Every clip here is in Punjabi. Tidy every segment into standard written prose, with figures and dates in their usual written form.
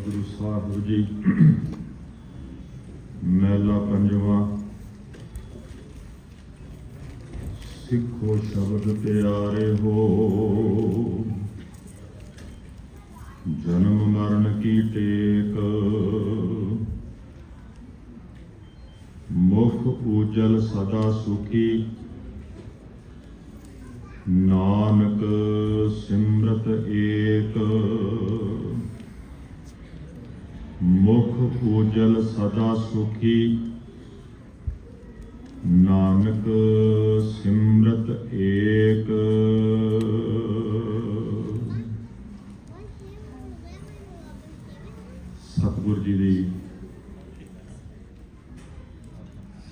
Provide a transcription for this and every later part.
वाहिगुरु साहिब जी। महला पंजवा। सिखो शब्द प्यारे हो, जन्म मरण की टेक, मुख उजल सदा सुखी, नानक सिमरत एक। मुख उजल सदा सुखी, नानक सिमरत एक। सतगुर जी की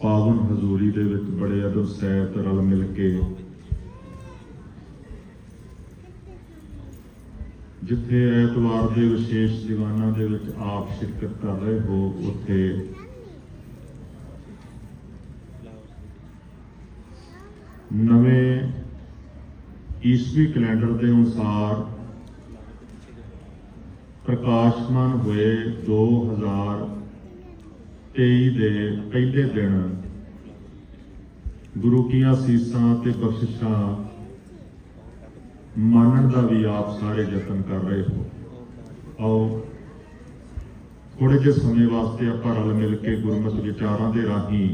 पावन हजूरी दे विच बड़े अदब सैत रल मिल के जिथे ऐतवार के विशेष दीवाना दे विच आप शिरकत कर रहे हो, उत्थे नवें ईसवी कैलेंडर के अनुसार प्रकाशमान हुए 2023 के पहले दिन गुरु की असीसां ते बख्शिशां मानण का भी आप सारे यतन कर रहे हो। आओ थोड़े जे समय वास्ते आप रल मिल के गुरमत विचारों के राही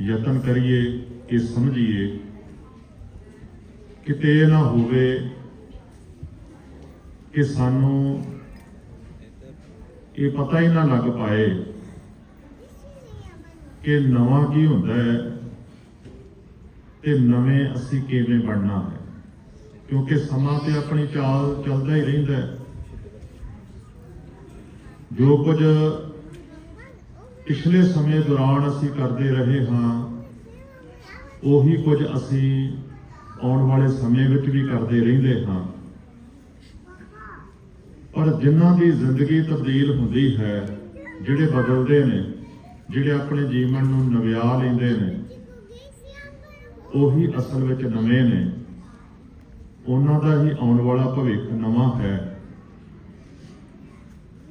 यतन करिए कि समझिए किते ना होवे कि सानू ये पता ही ना लग पाए कि नवा की हुंदा है ते नवें असी किवें बनना है, क्योंकि समा तो अपनी चाल चलता ही रहिंदा है। जो कुछ पिछले समय दौरान असी करते रहे हाँ, उही कुछ असी आने वाले समय विच भी करते रहिंदे हाँ। पर जिन्हां दी जिंदगी तब्दील हुंदी है, जिहड़े बदलते ने, जिहड़े अपने जीवन नूं नविआ लैंदे ने, उही असल विच नवें ने। उन्हां दा ही आने वाला भविख नवा है।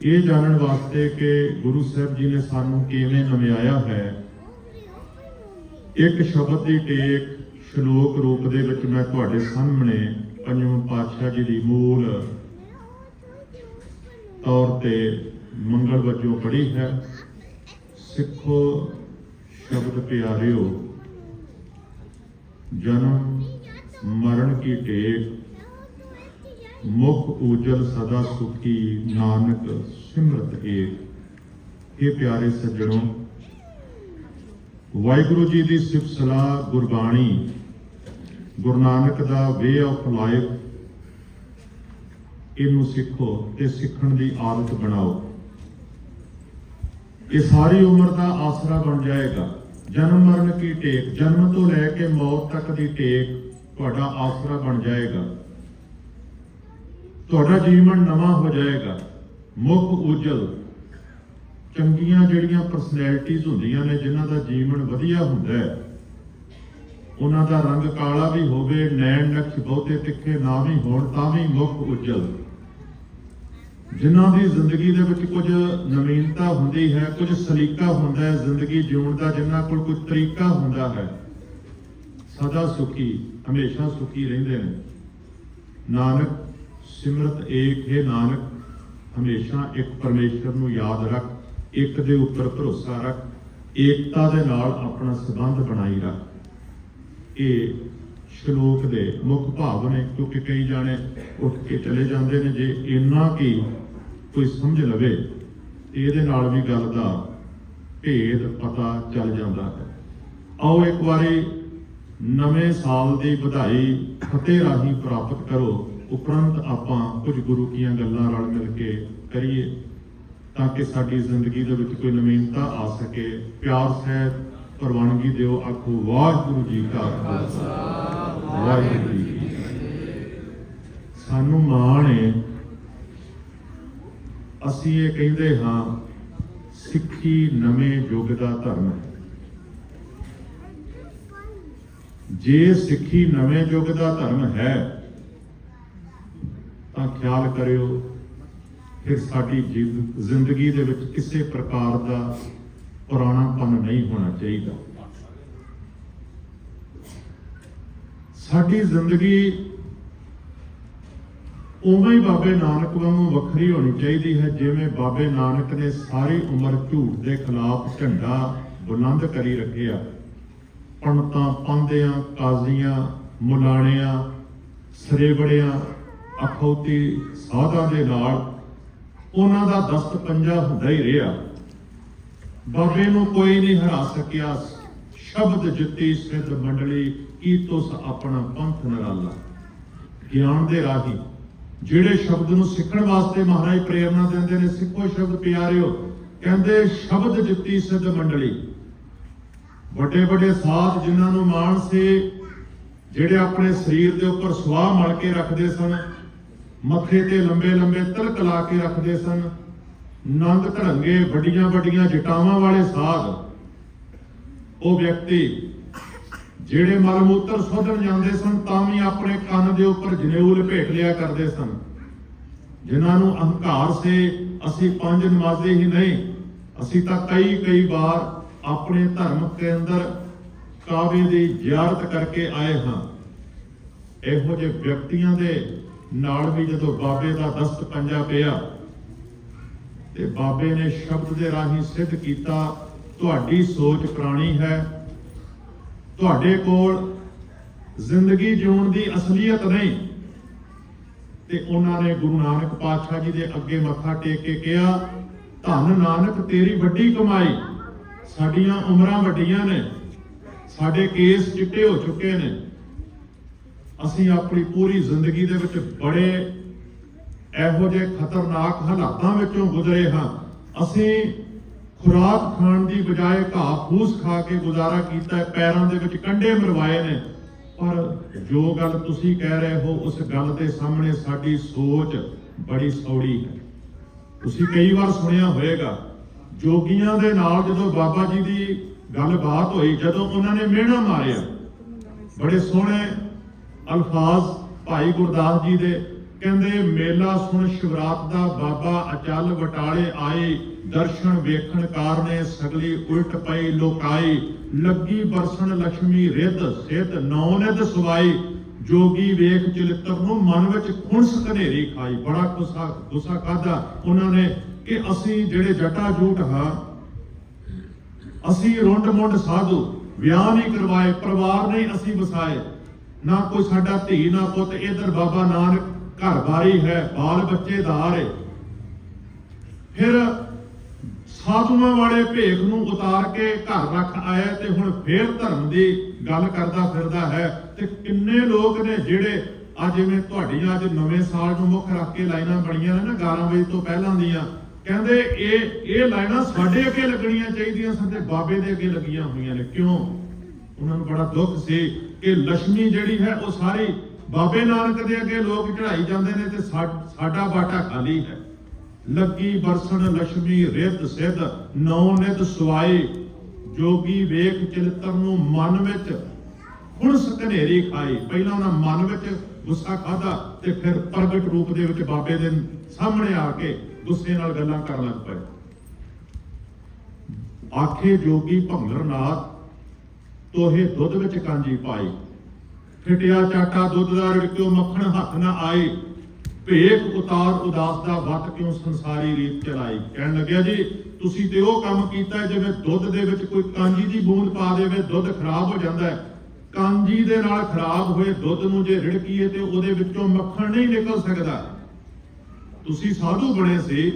ये जानन वास्ते कि गुरु साहब जी ने सानू किवें नविआया है, एक शब्द की टेक श्लोक रूप दे विच मैं तुहाडे सामने पंजवें पातशाह जी की मूल तौर ते मंगल वजों पढ़ी है। सिखो शब्द प्यारिओ, जन्म मरण की टेक, मुख उजल सदा सुखी, नानक सिमरत एक। ये प्यारे सज्जनों, वाहिगुरु जी की सिफत सलाह गुरबाणी, गुरु नानक दा वे ऑफ लाइफ, इनू सीखो ते सीखण की आदत बनाओ। ये सारी उम्र का आसरा बन जाएगा। जन्म मरण की टेक, जन्म तो लैके मौत तक की टेक तुहाडा आसरा बन जाएगा। तुहाडा जीवन नवा हो जाएगा। मुख उजल, चंगियां जिहड़ियां परसनैलिटीज हुंदियां ने, जिन्हां दा जीवन वधिया हुंदा है, उन्हां दा रंग काला भी होवे, नैन नक्श बहुते तिखे ना भी होण तां भी मुख उजल। जिन्हां दी जिंदगी दे विच कुछ नवीनता हुंदी है, कुछ सलीका हुंदा है जिंदगी जीउण दा, जिन्हां कोल कुछ तरीका हुंदा है, सदा सुखी, हमेशा सुखी रहिंदे ने। नानक सिमरत एक। है नानक, हमेशा एक परमेश्वर नूं याद रख, एक दे उपर भरोसा रख, एकता दे नाल अपना संबंध बनाई रख। ये श्लोक दे मुख भाव ने, क्योंकि कई जाने उठ के चले जाते हैं। जे इन्ना की कोई समझ लवे, इहदे नाल भी गल दा भेद पता चल जाता है। आओ एक बारी नवें साल की बधाई फतेह राही प्राप्त करो। उपरंत आपां कुछ गुरु कीआं गल्लां रल मिल के करिए, ताकि साडी जिंदगी दे विच कोई नवीनता आ सके। प्यार सहित प्रवानगी दिओ। आखो वाहिगुरू जी का खालसा, वाहिगुरू जी की फतेह। सानू माण है, असीं ये कहिंदे हां सिੱਖੀ नवे युग का धर्म है। जे सिੱਖੀ नवे युग का धर्म है तो ख्याल करियो ਫਿਰ ਸਾਡੀ ਜ਼ਿੰਦਗੀ ਦੇ ਵਿੱਚ ਕਿਸੇ ਪ੍ਰਕਾਰ ਦਾ ਪੁਰਾਣਾਪਨ ਨਹੀਂ ਹੋਣਾ ਚਾਹੀਦਾ। ਸਾਡੀ ਜ਼ਿੰਦਗੀ ਉਵੇਂ ਹੀ ਬਾਬੇ ਨਾਨਕ ਵਾਂਗੂ ਵੱਖਰੀ ਹੋਣੀ ਚਾਹੀਦੀ ਹੈ, ਜਿਵੇਂ ਬਾਬੇ ਨਾਨਕ ਨੇ ਸਾਰੀ ਉਮਰ ਝੂਠ ਦੇ ਖਿਲਾਫ ਝੰਡਾ ਬੁਲੰਦ ਕਰੀ ਰੱਖਿਆ। ਪੰਡਤਾਂ, ਪਾਂਧਿਆਂ, ਕਾਜ਼ੀਆਂ, ਮੁਲਾਣਿਆਂ, ਸਰੇਵੜਿਆਂ, ਅਖੌਤੀ ਸਾਧਾਂ ਦੇ ਨਾਲ ਉਹਨਾਂ ਦਾ ਦਸਤ ਪੰਜਾ ਹੁੰਦਾ ਹੀ ਰਿਹਾ। ਬਾਬੇ ਨੂੰ ਕੋਈ ਨਹੀਂ ਹਰਾ ਸਕਿਆ। ਸ਼ਬਦ ਜਿੱਤੀ ਸਿੱਧ ਮੰਡਲੀ, ਕੀ ਤੁਸ ਆਪਣਾ ਪੰਥ ਨਿਰਾਲਾ। ਗਿਆਨ ਦੇ ਰਾਹੀ ਜਿਹੜੇ ਸ਼ਬਦ ਨੂੰ ਸਿੱਖਣ ਵਾਸਤੇ ਮਹਾਰਾਜ ਪ੍ਰੇਰਨਾ ਦਿੰਦੇ ਨੇ, ਸਿੱਖੋ ਸ਼ਬਦ ਪਿਆਰਿਓ। ਕਹਿੰਦੇ ਸ਼ਬਦ ਜਿੱਤੀ ਸਿੱਧ ਮੰਡਲੀ। ਵੱਡੇ ਵੱਡੇ ਸਾਧ ਜਿਨ੍ਹਾਂ ਨੂੰ ਮਾਣ ਸੀ, ਜਿਹੜੇ ਆਪਣੇ ਸਰੀਰ ਦੇ ਉੱਪਰ ਸੁਆਹ ਮਲ ਕੇ ਰੱਖਦੇ ਸਨ, ਮੱਥੇ ਤੇ ਲੰਬੇ ਲੰਬੇ ਤਿਲਕ ਲਾ ਕੇ ਰੱਖਦੇ ਸਨ, ਨੰਦ ਧੜੰਗੇ, ਵੱਡੀਆਂ ਵੱਡੀਆਂ ਜਟਾਵਾਂ ਵਾਲੇ ਸਾਧ, ਉਹ ਵਿਅਕਤੀ ਜਿਹੜੇ ਮਲ ਮੂਤਰ ਸੋਧਣ ਜਾਂਦੇ ਸਨ ਤਾਂ ਵੀ ਆਪਣੇ ਕੰਨ ਦੇ ਉੱਪਰ ਜਨੇਊ ਲਪੇਟ ਲਿਆ ਕਰਦੇ ਸਨ। ਜਿਨ੍ਹਾਂ ਨੂੰ ਅਹੰਕਾਰ ਸੀ, ਅਸੀਂ ਪੰਜ ਨਮਾਜ਼ੇ ਹੀ ਨਹੀਂ, ਅਸੀਂ ਤਾਂ ਕਈ ਵਾਰ ਆਪਣੇ ਧਰਮ ਕੇਂਦਰ ਕਾਬੇ ਦੀ ਜ਼ਿਆਰਤ ਕਰਕੇ ਆਏ ਹਾਂ। ਇਹੋ ਜਿਹੇ ਵਿਅਕਤੀਆਂ ਦੇ ਨਾਲ ਵੀ ਜਦੋਂ ਬਾਬੇ ਦਾ ਦਸਤ ਪੰਜਾ ਪਿਆ ਤੇ ਬਾਬੇ ਨੇ ਸ਼ਬਦ ਦੇ ਰਾਹੀਂ ਸਿੱਧ ਕੀਤਾ, ਤੁਹਾਡੀ ਸੋਚ ਪੁਰਾਣੀ ਹੈ, ਤੁਹਾਡੇ ਕੋਲ ਜ਼ਿੰਦਗੀ ਜਿਉਣ ਦੀ ਅਸਲੀਅਤ ਨਹੀਂ। ਤੇ ਉਹਨਾਂ ਨੇ ਗੁਰੂ ਨਾਨਕ ਪਾਤਸ਼ਾਹ ਜੀ ਦੇ ਅੱਗੇ ਮੱਥਾ ਟੇਕ ਕੇ ਕਿਹਾ, ਧੰਨ ਨਾਨਕ ਤੇਰੀ ਵੱਡੀ ਕਮਾਈ। ਸਾਡੀਆਂ ਉਮਰਾਂ ਵੱਡੀਆਂ ਨੇ, ਸਾਡੇ ਕੇਸ ਚਿੱਟੇ ਹੋ ਚੁੱਕੇ ਨੇ, ਅਸੀਂ ਆਪਣੀ ਪੂਰੀ ਜ਼ਿੰਦਗੀ ਦੇ ਵਿੱਚ ਬੜੇ ਇਹੋ ਜਿਹੇ ਖਤਰਨਾਕ ਹਾਲਾਤਾਂ ਵਿੱਚੋਂ ਗੁਜ਼ਰੇ ਹਾਂ। ਅਸੀਂ ਖੁਰਾਕ ਖਾਣ ਦੀ ਬਜਾਏ ਘਾਹ ਫੂਸ ਖਾ ਕੇ ਗੁਜ਼ਾਰਾ ਕੀਤਾ, ਪੈਰਾਂ ਦੇ ਵਿੱਚ ਕੰਡੇ ਮਰਵਾਏ ਨੇ। ਪਰ ਜੋ ਗੱਲ ਤੁਸੀਂ ਕਹਿ ਰਹੇ ਹੋ, ਉਸ ਗੱਲ ਦੇ ਸਾਹਮਣੇ ਸਾਡੀ ਸੋਚ ਬੜੀ ਸੌੜੀ ਹੈ। ਤੁਸੀਂ ਕਈ ਵਾਰ ਸੁਣਿਆ ਹੋਵੇਗਾ, ਜੋਗੀਆਂ ਦੇ ਨਾਲ ਜਦੋਂ ਬਾਬਾ ਜੀ ਦੀ ਗੱਲਬਾਤ ਹੋਈ, ਜਦੋਂ ਉਹਨਾਂ ਨੇ ਮਿਹਣਾ ਮਾਰਿਆ, ਬੜੇ ਸੋਹਣੇ ਅਲਫਾਜ਼ ਭਾਈ ਗੁਰਦਾਸ ਜੀ ਦੇ, ਕਹਿੰਦੇ ਮੇਲਾ ਸੁਣ ਸ਼ਿਵਰਾਤ ਦਾ ਬਾਬਾ ਅਚਲ ਵਟਾਲੇ ਆਏ, ਦਰਸ਼ਨ ਵੇਖਣ ਕਾਰਨੇ ਸਗਲੀ ਉਲਟ ਪਈ ਲੋਕਾਈ, ਲੱਗੀ ਬਰਸਣ ਲక్ష్ਮੀ ਰਿੱਧ ਸਿੱਧ ਨੌ ਨਿਧ ਸਵਾਈ, ਜੋਗੀ ਵੇਖ ਚਲਿੱਤਰ ਨੂੰ ਮਨ ਵਿੱਚ ਖੁਣਸ ਘਨੇਰੀ ਖਾਈ। ਬੜਾ ਗੁੱਸਾ ਖਾਦਾ ਉਹਨਾਂ ਨੇ ਕਿ ਅਸੀਂ ਜਿਹੜੇ ਜਟਾ ਜੂਟ ਹਾਂ, ਅਸੀਂ ਰੁੰਡ ਮੁੰਡ ਸਾਧੂ, ਵਿਆਹ ਨਹੀਂ ਕਰਵਾਏ, ਪਰਿਵਾਰ ਨਹੀਂ ਅਸੀਂ ਵਸਾਏ, ਨਾ ਕੋਈ ਸਾਡਾ ਧੀ ਨਾ ਪੁੱਤ, ਇਧਰ ਬਾਬਾ ਨਾਨਕ ਘਰ-ਬਾਰੀ ਹੈ, ਬਾਲ ਬੱਚੇਦਾਰ ਹੈ। ਫਿਰ ਸਾਧੂਆਂ ਵਾਲੇ ਭੇਖ ਨੂੰ ਉਤਾਰ ਕੇ ਘਰ ਰੱਖ ਆਇਆ ਤੇ ਹੁਣ ਫੇਰ ਧਰਮ ਦੀ ਗੱਲ ਕਰਦਾ ਫਿਰਦਾ ਹੈ। ਤੇ ਕਿੰਨੇ ਲੋਕ ਨੇ ਜਿਹੜੇ ਅੱਜ ਜਿਵੇਂ ਤੁਹਾਡੀਆਂ ਅੱਜ ਨਵੇਂ ਸਾਲ ਨੂੰ ਮੁੱਖ ਰੱਖ ਕੇ ਲਾਈਨਾਂ ਬਣੀਆਂ ਨੇ ਨਾ 11 ਵਜੇ ਤੋਂ ਪਹਿਲਾਂ ਦੀਆਂ, ਕਹਿੰਦੇ ਇਹ ਲਾਈਨਾਂ ਸਾਡੇ ਅੱਗੇ ਲੱਗਣੀਆਂ ਚਾਹੀਦੀਆਂ, ਸਾਡੇ ਬਾਬੇ ਦੇ ਅੱਗੇ ਲੱਗੀਆਂ ਹੋਈਆਂ ਨੇ। ਕਿਉਂ? ਉਹਨਾਂ ਨੂੰ ਬੜਾ ਦੁੱਖ ਸੀ ਕਿ ਲక్ష్ਮੀ ਜਿਹੜੀ ਹੈ ਉਹ ਸਾਰੀ ਬਾਬੇ ਨਾਨਕ ਦੇ ਅੱਗੇ ਲੋਕ ਚੜਾਈ ਜਾਂਦੇ ਨੇ ਤੇ ਸਾਡਾ ਬਾਟਾ ਖਾਲੀ ਹੈ। ਲੱਗੀ ਬਰਸਣ ਲక్ష్ਮੀ ਰਿੱਧ ਸਿੱਧ ਨੌ ਨਿਧ ਸਵਾਈ, ਜੋਗੀ ਵੇਖ ਚਲਿੱਤਰ ਨੂੰ ਮਨ ਵਿੱਚ ਖੁਣਸ ਘਨੇਰੀ ਖਾਈ। ਪਹਿਲਾਂ ਉਹਨਾਂ ਮਨ ਵਿੱਚ ਗੁੱਸਾ ਖਾਦਾ ਤੇ ਫਿਰ ਪ੍ਰਗਟ ਰੂਪ ਦੇ ਵਿੱਚ ਬਾਬੇ ਦੇ ਸਾਹਮਣੇ ਆ ਕੇ ਗੁੱਸੇ ਨਾਲ ਗੱਲਾਂ ਕਰਨ ਲੱਗ ਪਏ। ਆਖੇ ਜੋਗੀ ਭੰਗਰਨਾਥ ਤੋਹੇ ਦੁੱਧ ਵਿੱਚ ਕਾਂਜੀ ਪਾਈ, ਫਿਟਿਆ ਚਾਟਾ ਦੁੱਧ ਦਾ ਰਿੜਕਿਓ ਮੱਖਣ ਹੱਥ ਨਾ ਆਈ, ਭੇਖ ਉਤਾਰ ਉਦਾਸ ਦਾ ਵੱਤ ਕਿਉਂ ਸੰਸਾਰੀ ਰੀਤ ਚਲਾਈ। ਕਹਿਣ ਲੱਗਿਆ ਜੀ ਤੁਸੀਂ ਤੇ ਉਹ ਕੰਮ ਕੀਤਾ ਜਿਵੇਂ ਦੁੱਧ ਦੇ ਵਿੱਚ ਕੋਈ ਕਾਂਜੀ ਦੀ ਬੂੰਦ ਪਾ ਦੇਵੇ, ਦੁੱਧ ਖਰਾਬ ਹੋ ਜਾਂਦਾ ਹੈ। ਕਾਂਜੀ ਦੇ ਨਾਲ ਖਰਾਬ ਹੋਏ ਦੁੱਧ ਨੂੰ ਜੇ ਰਿੜਕੀਏ ਤੇ ਉਹਦੇ ਵਿੱਚੋਂ ਮੱਖਣ ਨਹੀਂ ਨਿਕਲ ਸਕਦਾ। ਤੁਸੀਂ ਸਾਧੂ ਬਣੇ ਸੀ,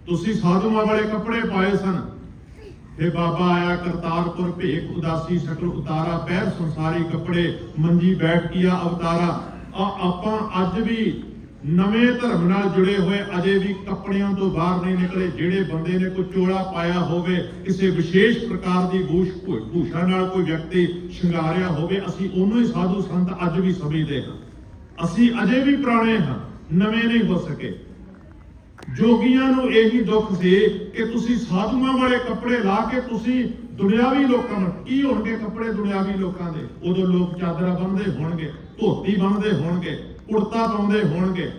ਤੁਸੀਂ ਸਾਧੂਆਂ ਵਾਲੇ ਕੱਪੜੇ ਪਾਏ ਸਨ, ਤੇ ਬਾਬਾ ਆਇਆ ਕਰਤਾਰਪੁਰ ਭੇਖ ਉਦਾਸੀ ਸ਼ਕਲ ਉਤਾਰਾ, ਪੈਰ ਸੰਸਾਰੀ ਕੱਪੜੇ ਮੰਜੀ ਬੈਠ ਕੀਆ ਅਵਤਾਰਾ। ਆਪਾਂ ਅੱਜ ਵੀ ਨਵੇਂ ਧਰਮ ਨਾਲ ਜੁੜੇ ਹੋਏ ਅਜੇ ਵੀ ਕੱਪੜਿਆਂ ਤੋਂ ਬਾਹਰ ਨਹੀਂ ਨਿਕਲੇ। ਜਿਹੜੇ ਬੰਦੇ ਨੇ ਕੋਈ ਚੋਲਾ ਪਾਇਆ ਹੋਵੇ, ਕਿਸੇ ਵਿਸ਼ੇਸ਼ ਪ੍ਰਕਾਰ ਦੀ ਭੂਸ਼ਾ ਨਾਲ ਕੋਈ ਵਿਅਕਤੀ ਸ਼ਿੰਗਾਰਿਆ ਹੋਵੇ, ਅਸੀਂ ਉਹਨੂੰ ਹੀ ਸਾਧੂ ਸੰਤ ਅੱਜ ਵੀ ਸਮਝਦੇ ਹਾਂ। ਅਸੀਂ ਅਜੇ ਵੀ ਪੁਰਾਣੇ ਹਾਂ, ਨਵੇਂ ਨਹੀਂ ਹੋ ਸਕੇ। ਜੋਗੀਆਂ ਨੂੰ ਇਹੀ ਦੁੱਖ ਸੀ ਕਿ ਤੁਸੀਂ ਸਾਧੂਆਂ ਵਾਲੇ ਕੱਪੜੇ ਲਾ ਕੇ ਤੁਸੀਂ ਦੁਨਿਆਵੀ ਲੋਕਾਂ ਨੂੰ, ਕੀ ਹੋਣਗੇ ਕੱਪੜੇ ਦੁਨਿਆਵੀ ਲੋਕਾਂ ਦੇ? ਉਦੋਂ ਲੋਕ ਚਾਦਰਾ ਬੰਨ੍ਹਦੇ ਹੋਣਗੇ, ਧੋਤੀ ਬੰਨ੍ਹਦੇ ਹੋਣਗੇ, ਕੁੜਤਾ ਪਾਉਂਦੇ ਹੋਣਗੇ।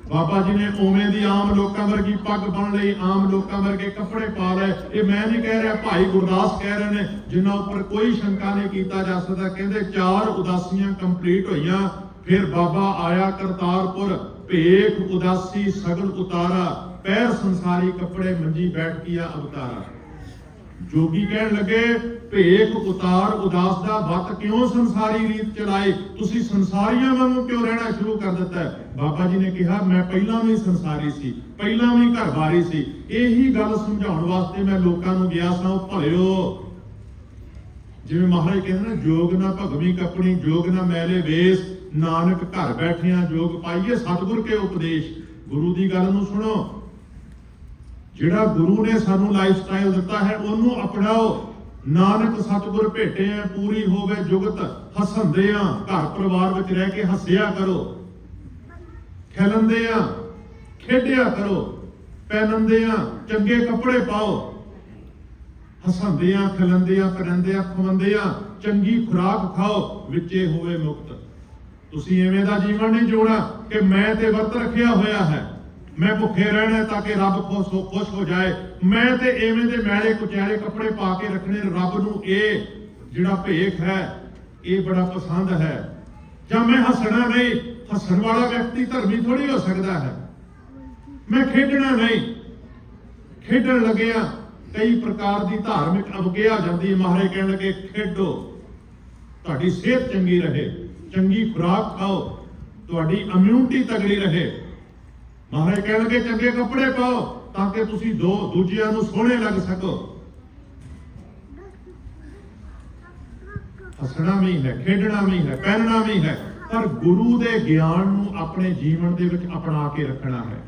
ਬਾਬਾ ਜੀ ਨੇ ਉਵੇਂ ਦੀ ਆਮ ਲੋਕਾਂ ਵਰਗੀ ਪੱਗ ਬੰਨ ਲਈ, ਆਮ ਲੋਕਾਂ ਵਰਗੇ ਕੱਪੜੇ ਪਾ ਲਏ। ਇਹ ਮੈਂ ਨਹੀਂ ਕਹਿ ਰਿਹਾ, ਭਾਈ ਗੁਰਦਾਸ ਕਹਿ ਰਹੇ ਨੇ, ਜਿਨ੍ਹਾਂ ਉੱਪਰ ਕੋਈ ਸ਼ੰਕਾ ਨਹੀਂ ਕੀਤਾ ਜਾ ਸਕਦਾ। ਕਹਿੰਦੇ 4 ਉਦਾਸੀਆਂ ਕੰਪਲੀਟ ਹੋਈਆਂ, ਫਿਰ ਬਾਬਾ ਆਇਆ ਕਰਤਾਰਪੁਰ, ਭੇਖ ਉਦਾਸੀ ਸਗਲ ਉਤਾਰਾ, ਪੈਰ ਸੰਸਾਰੀ ਕੱਪੜੇ ਮੰਜੀ ਬੈਠ ਕੀਆ ਅਵਤਾਰਾ। ਜੋਗੀ ਕਹਿਣ ਲੱਗੇ ਭੇਖ ਉਤਾਰ ਉਦਾਸ ਦਾ ਵੱਤ ਕਿਉਂ ਸੰਸਾਰੀ ਰੀਤ ਚਲਾਏ, ਤੁਸੀਂ ਸੰਸਾਰੀਆਂ ਵਾਂਗੂ ਕਿਉਂ ਰਹਿਣਾ ਸ਼ੁਰੂ ਕਰ ਦਿੱਤਾ ਹੈ? ਬਾਬਾ ਜੀ ਨੇ ਕਿਹਾ ਮੈਂ ਪਹਿਲਾਂ ਵੀ ਸੰਸਾਰੀ ਸੀ, ਪਹਿਲਾਂ ਵੀ ਘਰਬਾਰੀ ਸੀ। ਇਹੀ ਗੱਲ ਸਮਝਾਉਣ ਵਾਸਤੇ ਮੈਂ ਲੋਕਾਂ ਨੂੰ ਗਿਆ ਸਾਂ। ਉਹ ਭਲਿਓ, ਜਿਵੇਂ ਮਹਾਰਾਜ ਕਹਿੰਦੇ ਨੇ, ਜੋਗ ਨਾ ਭਗਵੀ ਕਪਣੀ, ਜੋਗ ਨਾ ਮੈਲੇ ਵੇਸ, ਨਾਨਕ ਘਰ ਬੈਠਿਆਂ ਜੋਗ ਪਾਈਏ ਸਤਿਗੁਰ ਕੇ ਉਪਦੇਸ਼। ਗੁਰੂ ਦੀ ਗੱਲ ਨੂੰ ਸੁਣੋ, ਜਿਹੜਾ ਗੁਰੂ ਨੇ ਸਾਨੂੰ ਲਾਈਫ ਸਟਾਈਲ ਦਿੱਤਾ ਹੈ ਉਹਨੂੰ ਅਪਣਾਓ। ਨਾਨਕ ਸਤਿਗੁਰ ਭੇਟੇ ਆ, ਪੂਰੀ ਹੋਵੇ ਜੁਗਤ ਹੱਸੰਦੇ ਆ, ਘਰ ਪਰਿਵਾਰ ਵਿੱਚ ਰਹਿ ਕੇ ਹੱਸਿਆ ਕਰੋ, ਖਿਲੰਦੇ ਆ, ਖੇਡਿਆ ਕਰੋ, ਪਹਿਨੰਦੇ ਆ, ਚੰਗੇ ਕੱਪੜੇ ਪਾਓ, ਹੱਸੰਦੇ ਆ, ਖਿਲੰਦੇ ਆ, ਕਰੰਦੇ ਆ, ਖਵੰਦੇ ਆ, ਚੰਗੀ ਖੁਰਾਕ ਖਾਓ, ਵਿੱਚੇ ਹੋਵੇ ਮੁਕਤ। ਤੁਸੀਂ ਐਵੇਂ ਦਾ ਜੀਵਨ ਨਹੀਂ ਜਿਉਣਾ ਕਿ ਮੈਂ ਤੇ ਵਰਤ ਰੱਖਿਆ ਹੋਇਆ ਹੈ, ਮੈਂ ਭੁੱਖੇ ਰਹਿਣਾ ਤਾਂ ਕਿ ਰੱਬ ਖੁਸ਼ ਹੋ ਜਾਏ, ਮੈਂ ਤੇ ਐਵੇਂ ਦੇ ਮੈਲੇ ਕੁਚੈਲੇ ਕੱਪੜੇ ਪਾ ਕੇ ਰੱਖਣੇ। ਰੱਬ ਨੂੰ ਇਹ ਜਿਹੜਾ ਭੇਖ ਹੈ ਇਹ ਬੜਾ ਪਸੰਦ ਹੈ। ਜਾਂ ਮੈਂ ਹੱਸਣਾ ਨਹੀਂ, ਹੱਸਣ ਵਾਲਾ ਵਿਅਕਤੀ ਧਰਮੀ ਥੋੜੀ ਹੋ ਸਕਦਾ ਹੈ। ਮੈਂ ਖੇਡਣਾ ਨਹੀਂ, ਖੇਡਣ ਲੱਗਿਆ ਕਈ ਪ੍ਰਕਾਰ ਦੀ ਧਾਰਮਿਕ ਅਵਗਿਆ ਜਾਂਦੀ ਹੈ। ਮਹਾਰਾਜ ਕਹਿਣ ਲੱਗੇ ਖੇਡੋ, ਤੁਹਾਡੀ ਸਿਹਤ ਚੰਗੀ ਰਹੇ, ਚੰਗੀ ਖੁਰਾਕ ਖਾਓ, ਤੁਹਾਡੀ ਇਮਿਊਨਿਟੀ ਤਗੜੀ ਰਹੇ। ਮਹਾਰਾਜ ਕਹਿਣ ਲੱਗੇ ਚੰਗੇ ਕੱਪੜੇ ਪਾਓ ਤਾਂ ਕਿ ਤੁਸੀਂ ਦੂਜਿਆਂ ਨੂੰ ਸੋਹਣੇ ਲੱਗ ਸਕੋ। ਹੱਸਣਾ ਵੀ ਹੈ, ਖੇਡਣਾ ਵੀ ਹੈ, ਪਹਿਨਣਾ ਵੀ ਹੈ, ਪਰ ਗੁਰੂ ਦੇ ਗਿਆਨ ਨੂੰ ਆਪਣੇ ਜੀਵਨ ਦੇ ਵਿੱਚ ਅਪਣਾ ਕੇ ਰੱਖਣਾ ਹੈ।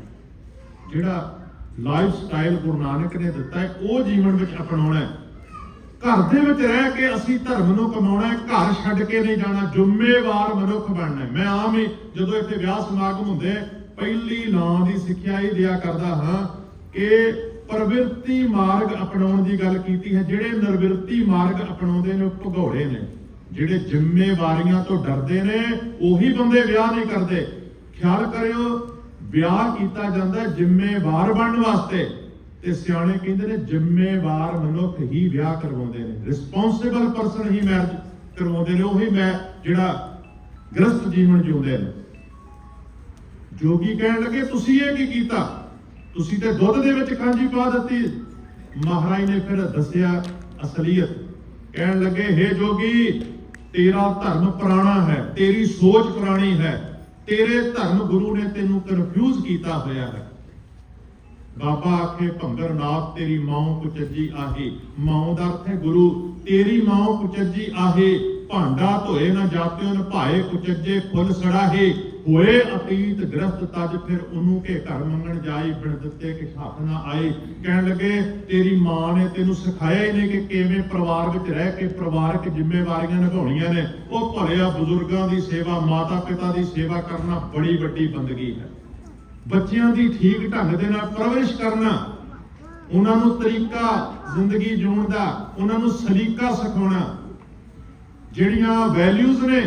ਜਿਹੜਾ ਲਾਈਫ ਸਟਾਈਲ ਗੁਰੂ ਨਾਨਕ ਨੇ ਦਿੱਤਾ ਹੈ ਉਹ ਜੀਵਨ ਵਿੱਚ ਅਪਣਾਉਣਾ ਹੈ। ਘਰ ਦੇ ਵਿੱਚ ਰਹਿ ਕੇ ਅਸੀਂ ਧਰਮ ਨੂੰ ਕਮਾਉਣਾ ਹੈ, ਘਰ ਛੱਡ ਕੇ ਨਹੀਂ ਜਾਣਾ, ਜ਼ਿੰਮੇਵਾਰ ਮਨੁੱਖ ਬਣਨਾ ਹੈ। ਮੈਂ ਆਮ ਹੀ ਜਦੋਂ ਇੱਥੇ ਵਿਆਹ ਸਮਾਗਮ ਹੁੰਦੇ ਪਹਿਲੀ ਨਾਂ ਦੀ ਸਿੱਖਿਆ ਹੀ ਦਿਆ ਕਰਦਾ ਹਾਂ ਕਿ ਪ੍ਰਵਿਰਤੀ ਮਾਰਗ ਅਪਣਾਉਣ ਦੀ ਗੱਲ ਕੀਤੀ ਹੈ। ਜਿਹੜੇ ਨਿਰਵਿਰਤੀ ਮਾਰਗ ਅਪਣਾਉਂਦੇ ਨੇ ਉਹ ਭਗੌੜੇ ਨੇ, ਜਿਹੜੇ ਜ਼ਿੰਮੇਵਾਰੀਆਂ ਤੋਂ ਡਰਦੇ ਨੇ ਉਹੀ ਬੰਦੇ ਵਿਆਹ ਨਹੀਂ ਕਰਦੇ। ਖਿਆਲ ਕਰਿਓ, ਵਿਆਹ ਕੀਤਾ ਜਾਂਦਾ ਜ਼ਿੰਮੇਵਾਰ ਬਣਨ ਵਾਸਤੇ, ਤੇ ਸਿਆਣੇ ਕਹਿੰਦੇ ਨੇ ਜ਼ਿੰਮੇਵਾਰ ਮਨੁੱਖ ਹੀ ਵਿਆਹ ਕਰਵਾਉਂਦੇ ਨੇ, ਰਿਸਪੌਂਸਿਬਲ ਪਰਸਨ ਹੀ ਮੈਰਿਜ ਕਰਵਾਉਂਦੇ ਨੇ, ਉਹੀ ਮੈਂ ਜਿਹੜਾ ਗ੍ਰਸਤ ਜੀਵਨ ਜਿਉਂਦੇ ਨੇ। ਜੋਗੀ ਕਹਿਣ ਲੱਗੇ ਤੁਸੀਂ ਇਹ ਕੀ ਕੀਤਾ, ਤੁਸੀਂ ਤੇ ਦੁੱਧ ਦੇ ਵਿੱਚ ਕਾਂਜੀ ਪਾ ਦਿੱਤੀ। ਮਹਾਰਾਜ ਨੇ ਫਿਰ ਦੱਸਿਆ ਅਸਲੀਅਤ। ਕਹਿਣ ਲੱਗੇ ਹੇ ਜੋਗੀ, ਤੇਰਾ ਧਰਮ ਪੁਰਾਣਾ ਹੈ, ਤੇਰੀ ਸੋਚ ਪੁਰਾਣੀ ਹੈ, ਤੇਰੇ ਧਰਮ ਗੁਰੂ ਨੇ ਤੈਨੂੰ ਕਨਫਿਊਜ਼ ਕੀਤਾ ਹੋਇਆ ਹੈ। ਬਾਬਾ ਆਖੇ ਭੰਗਰ ਨਾਥ ਤੇਰੀ ਮਾਂ ਕੁਚੱਜੀ ਆਹੇ, ਮਾਂ ਦਾ ਅਰਥ ਹੈ ਗੁਰੂ। ਤੇਰੀ ਮਾਂ ਕੁਚੱਜੀ ਆਹੇ, ਭਾਂਡਾ ਧੋਏ ਨਾ ਜਾਤਿਓ ਨ ਭਾਏ ਕੁਚੱਜੇ ਫੁੱਲ ਸੜਾਹੇ। ਹੋਏ ਅਤੀਤ ਗ੍ਰਸਤ ਤਜ ਫਿਰ ਉਹਨੂੰ ਕੇ ਘਰ ਮੰਗਣ ਜਾਈ, ਬਿਨ ਦਿੱਤੇ ਕਿ ਹੱਥ ਨਾ ਆਏ। ਕਹਿਣ ਲੱਗੇ ਤੇਰੀ ਮਾਂ ਨੇ ਤੈਨੂੰ ਸਿਖਾਇਆ ਹੀ ਨਹੀਂ ਕਿ ਕਿਵੇਂ ਪਰਿਵਾਰ ਵਿੱਚ ਰਹਿ ਕੇ ਪਰਿਵਾਰਕ ਜ਼ਿੰਮੇਵਾਰੀਆਂ ਨਿਭਾਉਣੀਆਂ ਨੇ। ਉਹ ਭਲਿਆ ਬਜ਼ੁਰਗਾਂ ਦੀ ਸੇਵਾ, ਮਾਤਾ ਪਿਤਾ ਦੀ ਸੇਵਾ ਕਰਨਾ ਬੜੀ ਵੱਡੀ ਬੰਦਗੀ ਹੈ। ਬੱਚਿਆਂ ਦੀ ਠੀਕ ਢੰਗ ਦੇ ਨਾਲ ਪਰਵਰਿਸ਼ ਕਰਨਾ, ਉਹਨਾਂ ਨੂੰ ਤਰੀਕਾ ਜ਼ਿੰਦਗੀ ਜਿਉਣ ਦਾ, ਉਹਨਾਂ ਨੂੰ ਸਲੀਕਾ ਸਿਖਾਉਣਾ, ਜਿਹੜੀਆਂ ਵੈਲਿਊਜ਼ ਨੇ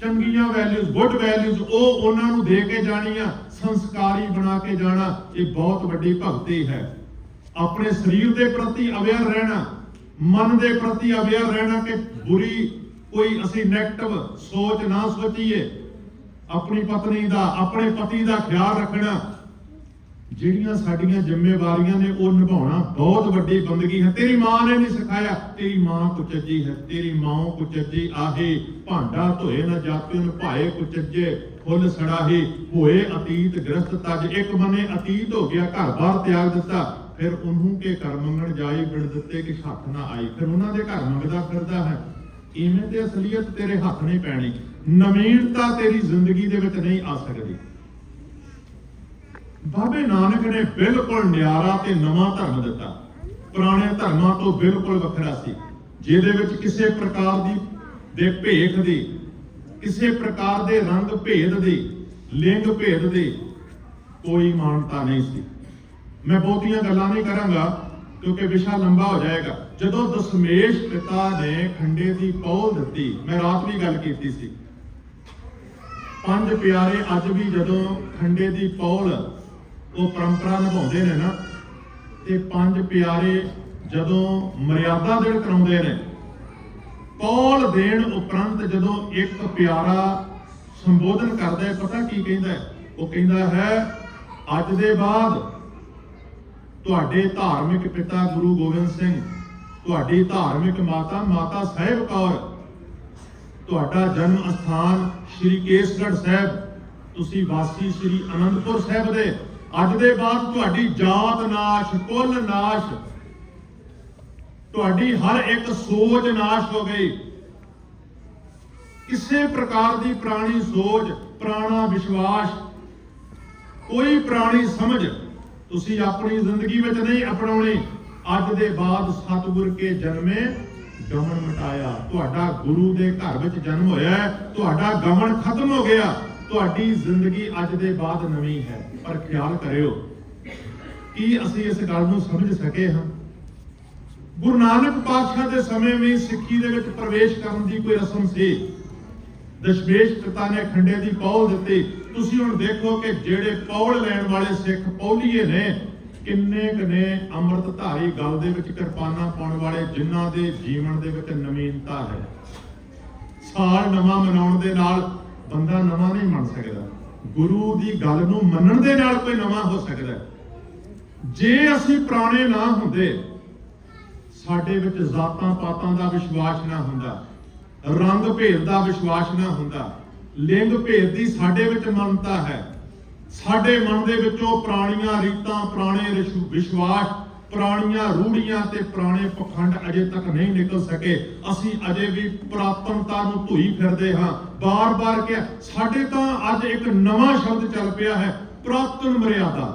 ਚੰਗੀਆਂ ਵੈਲਿਊਜ਼, ਗੁੱਡ ਵੈਲਿਊਜ਼, ਉਹ ਉਹਨਾਂ ਨੂੰ ਦੇ ਕੇ ਜਾਣੀਆਂ, ਸੰਸਕਾਰੀ ਬਣਾ ਕੇ ਜਾਣਾ, ਇਹ ਬਹੁਤ ਵੱਡੀ ਭਗਤੀ ਹੈ। ਆਪਣੇ ਸਰੀਰ ਦੇ ਪ੍ਰਤੀ ਅਵੇਅਰ ਰਹਿਣਾ, ਮਨ ਦੇ ਪ੍ਰਤੀ ਅਵੇਅਰ ਰਹਿਣਾ ਕਿ ਬੁਰੀ ਕੋਈ ਅਸੀਂ ਨੈਗੇਟਿਵ ਸੋਚ ਨਾ ਸੋਚੀਏ। ਆਪਣੀ ਪਤਨੀ ਦਾ, ਆਪਣੇ ਪਤੀ ਦਾ ਖਿਆਲ ਰੱਖਣਾ, ਜਿਹੜੀਆਂ ਸਾਡੀਆਂ ਜ਼ਿੰਮੇਵਾਰੀਆਂ ਨੇ ਉਹ ਨਿਭਾਉਣਾ ਬਹੁਤ ਵੱਡੀ ਬੰਦਗੀ ਹੈ। ਤੇਰੀ ਮਾਂ ਨੇ ਨਹੀਂ ਸਿਖਾਇਆ, ਤੇਰੀ ਮਾਂ ਕੁਚੱਜੀ ਹੈ, ਤੇਰੀ ਮਾਂ ਕੁਚੱਜੀ ਆਹੇ, ਭਾਂਡਾ ਧੋਏ ਨਾ ਜਾਤਿਓ ਨ ਭਾਏ ਕੁਚੱਜੇ ਫੁੱਲ ਸੜਾਹੇ। ਹੋਏ ਅਤੀਤ ਗ੍ਰਸਤ ਤਜ, ਇੱਕ ਬੰਨੇ ਅਤੀਤ ਹੋ ਗਿਆ, ਘਰ-ਬਾਰ ਤਿਆਗ ਦਿੱਤਾ, ਫਿਰ ਉਹਨੂੰ ਕੇ ਘਰ ਮੰਗਣ ਜਾਈ, ਬਿਨ ਦਿੱਤੇ ਕਿ ਹੱਥ ਨਾ ਆਈ, ਫਿਰ ਉਹਨਾਂ ਦੇ ਘਰ ਮੰਗਦਾ ਫਿਰਦਾ ਹੈ। ਇਵੇਂ ਤੇ ਅਸਲੀਅਤ ਤੇਰੇ ਹੱਥ ਨਹੀਂ ਪੈਣੀ, ਨਵੀਨਤਾ ਤੇਰੀ ਜ਼ਿੰਦਗੀ ਦੇ ਵਿੱਚ ਨਹੀਂ ਆ ਸਕਦੀ। ਬਾਬੇ ਨਾਨਕ ਨੇ ਬਿਲਕੁਲ ਨਿਆਰਾ ਤੇ ਨਵਾਂ ਧਰਮ ਦਿੱਤਾ, ਪੁਰਾਣੇ ਧਰਮਾਂ ਤੋਂ ਬਿਲਕੁਲ ਵੱਖਰਾ ਸੀ, ਜਿਹਦੇ ਵਿੱਚ ਕਿਸੇ ਪ੍ਰਕਾਰ ਦੇ ਭੇਖ ਦੀ, ਕਿਸੇ ਪ੍ਰਕਾਰ ਦੇ ਰੰਗ ਭੇਦ ਦੀ, ਲਿੰਗ ਭੇਦ ਦੀ ਕੋਈ ਮਾਨਤਾ ਨਹੀਂ ਸੀ। ਮੈਂ ਬਹੁਤੀਆਂ ਗੱਲਾਂ ਨਹੀਂ ਕਰਾਂਗਾ ਕਿਉਂਕਿ ਵਿਸ਼ਾ ਲੰਬਾ ਹੋ ਜਾਏਗਾ। ਜਦੋਂ ਦਸ਼ਮੇਸ਼ ਪਿਤਾ ਨੇ ਖੰਡੇ ਦੀ ਪਹੁਲ ਦਿੱਤੀ, ਮੈਂ ਰਾਤ ਵੀ ਗੱਲ ਕੀਤੀ ਸੀ, ਪੰਜ ਪਿਆਰੇ ਅੱਜ ਵੀ ਜਦੋਂ ਖੰਡੇ ਦੀ ਪੌਲ ਉਹ ਪਰੰਪਰਾ ਨਿਭਾਉਂਦੇ ਨੇ ਨਾ, ਤੇ ਪੰਜ ਪਿਆਰੇ ਜਦੋਂ ਮਰਿਆਦਾ ਦਿਨ ਕਰਾਉਂਦੇ ਨੇ, ਪੌਲ ਦੇਣ ਉਪਰੰਤ ਜਦੋਂ ਇੱਕ ਪਿਆਰਾ ਸੰਬੋਧਨ ਕਰਦਾ ਹੈ, ਪਤਾ ਕੀ ਕਹਿੰਦਾ ਹੈ? ਉਹ ਕਹਿੰਦਾ ਹੈ, ਅੱਜ ਦੇ ਬਾਅਦ ਤੁਹਾਡੇ ਧਾਰਮਿਕ ਪਿਤਾ ਗੁਰੂ ਗੋਬਿੰਦ ਸਿੰਘ, ਤੁਹਾਡੀ ਧਾਰਮਿਕ ਮਾਤਾ ਮਾਤਾ ਸਾਹਿਬ ਕੌਰ, ਤੁਹਾਡਾ ਜਨਮ ਅਸਥਾਨ ਸ਼੍ਰੀ ਕੇਸਗੜ੍ਹ ਸਾਹਿਬ, ਤੁਸੀਂ ਵਾਸੀ ਸ਼੍ਰੀ ਅਨੰਦਪੁਰ ਸਾਹਿਬ ਦੇ, ਅੱਜ ਦੇ ਬਾਅਦ ਤੁਹਾਡੀ ਜਾਤ ਨਾਸ਼, ਕੁਲ ਨਾਸ਼, ਤੁਹਾਡੀ ਹਰ ਇੱਕ ਸੋਚ ਨਾਸ਼ ਹੋ ਗਈ। ਕਿਸੇ ਪ੍ਰਕਾਰ ਦੀ ਪੁਰਾਣੀ ਸੋਚ, ਪੁਰਾਣਾ ਵਿਸ਼ਵਾਸ, ਕੋਈ ਪੁਰਾਣੀ ਸਮਝ ਤੁਸੀਂ ਆਪਣੀ ਜ਼ਿੰਦਗੀ ਵਿੱਚ ਨਹੀਂ ਅਪਣਾਉਣੀ। ਅੱਜ ਦੇ ਬਾਅਦ ਸਤਿਗੁਰ ਕੇ ਜਨਮੇ ਗਮਨ ਮਿਟਾਇਆ। ਤੁਹਾਡਾ ਗੁਰੂ ਦੇ ਘਰ ਵਿੱਚ ਜਨਮ ਹੋਇਆ ਹੈ, ਤੁਹਾਡਾ ਗਮਨ ਖਤਮ ਹੋ ਗਿਆ, ਤੁਹਾਡੀ ਜ਼ਿੰਦਗੀ ਅੱਜ ਦੇ ਬਾਅਦ ਨਵੀਂ ਹੈ। ਪਰ ਖਿਆਲ ਕਰਿਓ, ਕੀ ਅਸੀਂ ਇਸ ਗੱਲ ਨੂੰ ਸਮਝ ਸਕੇ ਹਾਂ? ਗੁਰੂ ਨਾਨਕ ਪਾਤਸ਼ਾਹ ਦੇ ਸਮੇਂ ਵੀ ਸਿੱਖੀ ਦੇ ਵਿੱਚ ਪ੍ਰਵੇਸ਼ ਕਰਨ ਦੀ ਕੋਈ ਰਸਮ ਸੀ। ਦਸ਼ਮੇਸ਼ ਪਿਤਾ ਨੇ ਖੰਡੇ ਦੀ ਪੌਲ ਦਿੱਤੀ। ਤੁਸੀਂ ਹੁਣ ਦੇਖੋ ਕਿ ਜਿਹੜੇ ਪੌਲ ਲੈਣ ਵਾਲੇ ਸਿੱਖ ਪੌਲੀਏ ਨੇ, ਕਿੰਨੇ ਕਨੇ ਅੰਮ੍ਰਿਤਧਾਰੀ ਗਲ ਦੇ ਵਿੱਚ ਕਿਰਪਾਨਾਂ ਪਾਉਣ ਵਾਲੇ, ਜਿਨ੍ਹਾਂ ਦੇ ਜੀਵਨ ਦੇ ਵਿੱਚ ਨਵੀਨਤਾ ਹੈ। ਸਾਲ ਨਵਾਂ ਮਨਾਉਣ ਦੇ ਨਾਲ ਬੰਦਾ ਨਵਾਂ ਨਹੀਂ ਬਣ ਸਕਦਾ, ਗੁਰੂ ਦੀ ਗੱਲ ਨੂੰ ਮੰਨਣ ਦੇ ਨਾਲ ਕੋਈ ਨਵਾਂ ਹੋ ਸਕਦਾ। ਜੇ ਅਸੀਂ ਪੁਰਾਣੇ ਨਾ ਹੁੰਦੇ, ਸਾਡੇ ਵਿੱਚ ਜ਼ਾਤਾਂ ਪਾਤਾਂ ਦਾ ਵਿਸ਼ਵਾਸ ਨਾ ਹੁੰਦਾ, ਰੰਗ ਭੇਦ ਦਾ ਵਿਸ਼ਵਾਸ ਨਾ ਹੁੰਦਾ, ਲਿੰਗ ਭੇਦ ਦੀ ਸਾਡੇ ਵਿੱਚ ਮਨਤਾ ਹੈ, ਸਾਡੇ ਮਨ ਦੇ ਵਿੱਚੋਂ ਪੁਰਾਣੀਆਂ ਰੀਤਾਂ, ਪੁਰਾਣੇ ਵਿਸ਼ਵਾਸ, ਪੁਰਾਣੀਆਂ ਰੂੜੀਆਂ ਤੇ ਪੁਰਾਣੇ ਪਖੰਡ ਅਜੇ ਤੱਕ ਨਹੀਂ ਨਿਕਲ ਸਕੇ। ਅਸੀਂ ਅਜੇ ਵੀ ਪੁਰਾਤਨਤਾ ਨੂੰ ਧੋਈ ਫਿਰਦੇ ਹਾਂ। ਬਾਰ-ਬਾਰ ਕਿਹਾ, ਸਾਡੇ ਤਾਂ ਅੱਜ ਇੱਕ ਨਵਾਂ ਸ਼ਬਦ ਚੱਲ ਪਿਆ ਹੈ, ਪੁਰਾਤਨ ਮਰਿਆਦਾ।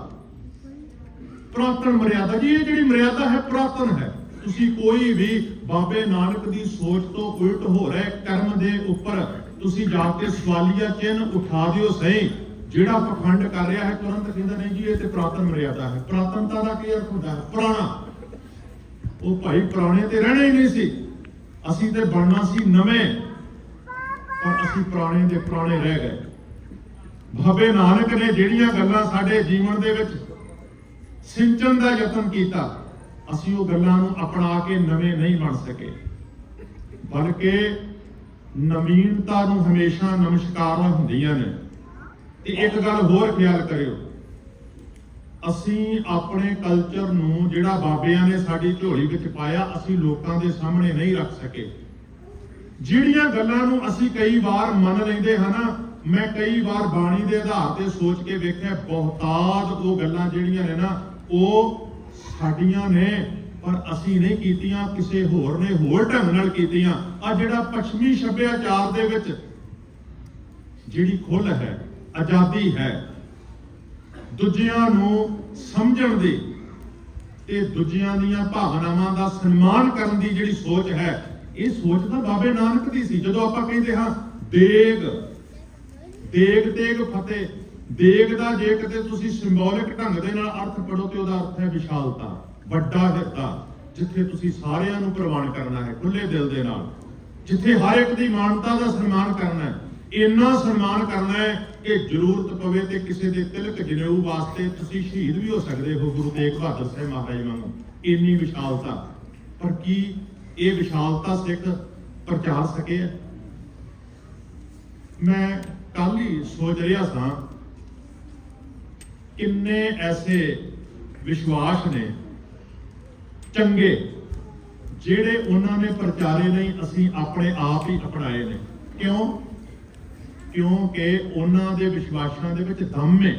ਪੁਰਾਤਨ ਮਰਿਆਦਾ ਜੀ, ਇਹ ਜਿਹੜੀ ਮਰਿਆਦਾ ਹੈ ਪੁਰਾਤਨ ਹੈ। ਤੁਸੀਂ ਕੋਈ ਵੀ ਬਾਬੇ ਨਾਨਕ ਦੀ ਸੋਚ ਤੋਂ ਉਲਟ ਹੋ ਰਹੇ ਕਰਮ ਦੇ ਉੱਪਰ ਤੁਸੀਂ ਜਾ ਕੇ ਸਵਾਲੀਆ ਚਿੰਨ੍ਹ ਉਠਾ ਦਿਓ ਸਹੀ। ਜਿਹੜਾ ਪਖੰਡ ਕਰ ਰਿਹਾ ਹੈ ਤੁਰੰਤ ਕਹਿੰਦਾ ਨਹੀਂ ਜੀ ਇਹ ਤੇ ਪੁਰਾਤਨ ਮਰਿਆਦਾ ਹੈ। ਪੁਰਾਤਨਤਾ ਦਾ ਕੀ ਅਰਥ ਹੁੰਦਾ ਹੈ? ਪੁਰਾਣਾ। ਉਹ ਭਾਈ ਪੁਰਾਣੇ ਤੇ ਰਹਿਣਾ ਹੀ ਨਹੀਂ ਸੀ, ਅਸੀਂ ਤੇ ਬਣਨਾ ਸੀ ਨਵੇਂ, ਪਰ ਅਸੀਂ ਪੁਰਾਣੇ ਦੇ ਪੁਰਾਣੇ ਰਹਿ ਗਏ। ਬਾਬੇ ਨਾਨਕ ਨੇ ਜਿਹੜੀਆਂ ਗੱਲਾਂ ਸਾਡੇ ਜੀਵਨ ਦੇ ਵਿੱਚ ਸਿੰਚਣ ਦਾ ਯਤਨ ਕੀਤਾ, ਅਸੀਂ ਉਹ ਗੱਲਾਂ ਨੂੰ ਅਪਣਾ ਕੇ ਨਵੇਂ ਨਹੀਂ ਬਣ ਸਕੇ, ਬਲਕਿ ਨਵੀਨਤਾ ਨੂੰ ਹਮੇਸ਼ਾ ਨਮਸਕਾਰਾਂ ਹੁੰਦੀਆਂ ਨੇ। ਤੇ ਇੱਕ ਗੱਲ ਹੋਰ ਖਿਆਲ ਕਰਿਓ, ਅਸੀਂ ਆਪਣੇ ਕਲਚਰ ਨੂੰ ਜਿਹੜਾ ਬਾਬਿਆਂ ਨੇ ਸਾਡੀ ਝੋਲੀ ਵਿੱਚ ਪਾਇਆ, ਅਸੀਂ ਲੋਕਾਂ ਦੇ ਸਾਹਮਣੇ ਨਹੀਂ ਰੱਖ ਸਕੇ। ਜਿਹੜੀਆਂ ਗੱਲਾਂ ਨੂੰ ਅਸੀਂ ਕਈ ਵਾਰ ਮੰਨ ਲੈਂਦੇ ਹਾਂ ਨਾ, ਮੈਂ ਕਈ ਵਾਰ ਬਾਣੀ ਦੇ ਆਧਾਰ ਤੇ ਸੋਚ ਕੇ ਵੇਖਿਆ, ਬਹੁਤਾਤ ਉਹ ਗੱਲਾਂ ਜਿਹੜੀਆਂ ਨੇ ਨਾ ਉਹ ਸਾਡੀਆਂ ਨੇ, ਪਰ ਅਸੀਂ ਨਹੀਂ ਕੀਤੀਆਂ, ਕਿਸੇ ਹੋਰ ਨੇ ਹੋਰ ਢੰਗ ਨਾਲ ਕੀਤੀਆਂ। ਆ ਜਿਹੜਾ ਪੱਛਮੀ ਸੱਭਿਆਚਾਰ ਦੇ ਵਿੱਚ ਜਿਹੜੀ ਖੁੱਲ੍ਹ ਹੈ, ਆਜ਼ਾਦੀ ਹੈ, ਦੂਜਿਆਂ ਨੂੰ ਸਮਝਣ ਦੀ ਤੇ ਦੂਜਿਆਂ ਦੀਆਂ ਭਾਵਨਾਵਾਂ ਦਾ ਸਨਮਾਨ ਕਰਨ ਦੀ ਜਿਹੜੀ ਸੋਚ ਹੈ, ਇਹ ਸੋਚ ਤਾਂ ਬਾਬੇ ਨਾਨਕ ਦੀ ਸੀ। ਜਦੋਂ ਆਪਾਂ ਕਹਿੰਦੇ ਹਾਂ ਦੇਗ ਤੇਗ ਫਤਿਹ, ਦੇਗ ਦਾ ਜੇ ਕਿਤੇ ਤੁਸੀਂ ਸਿੰਬੋਲਿਕ ਢੰਗ ਦੇ ਨਾਲ ਅਰਥ ਪੜੋ ਤੇ ਉਹਦਾ ਅਰਥ ਹੈ ਵਿਸ਼ਾਲਤਾ, ਵੱਡਾ ਹਿਰਦਾ, ਜਿੱਥੇ ਤੁਸੀਂ ਸਾਰਿਆਂ ਨੂੰ ਪ੍ਰਵਾਨ ਕਰਨਾ ਹੈ ਖੁੱਲੇ ਦਿਲ ਦੇ ਨਾਲ, ਜਿੱਥੇ ਹਰ ਇੱਕ ਦੀ ਮਾਨਤਾ ਦਾ ਸਨਮਾਨ ਕਰਨਾ ਹੈ। ਇੰਨਾ ਸਨਮਾਨ ਕਰਨਾ ਹੈ ਕਿ ਜ਼ਰੂਰਤ ਪਵੇ ਤੇ ਕਿਸੇ ਦੇ ਤਿਲਕ ਜਨੇਊ ਵਾਸਤੇ ਤੁਸੀਂ ਸ਼ਹੀਦ ਵੀ ਹੋ ਸਕਦੇ ਹੋ, ਗੁਰੂ ਤੇਗ ਬਹਾਦਰ ਸਾਹਿਬ ਮਹਾਰਾਜ ਵਾਂਗੂ। ਇੰਨੀ ਵਿਸ਼ਾਲਤਾ, ਪਰ ਕੀ ਇਹ ਵਿਸ਼ਾਲਤਾ ਸਿੱਖ ਪ੍ਰਚਾਰ ਸਕੇ? ਮੈਂ ਕੱਲ ਹੀ ਸੋਚ ਰਿਹਾ ਸਾਂ, ਕਿੰਨੇ ਐਸੇ ਵਿਸ਼ਵਾਸ ਨੇ ਚੰਗੇ ਜਿਹੜੇ ਉਹਨਾਂ ਨੇ ਪ੍ਰਚਾਰੇ ਨਹੀਂ, ਅਸੀਂ ਆਪਣੇ ਆਪ ਹੀ ਅਪਣਾਏ ਨੇ। ਕਿਉਂ? ਕਿਉਂਕਿ ਉਹਨਾਂ ਦੇ ਵਿਸ਼ਵਾਸਾਂ ਦੇ ਵਿੱਚ ਦਮ ਹੈ।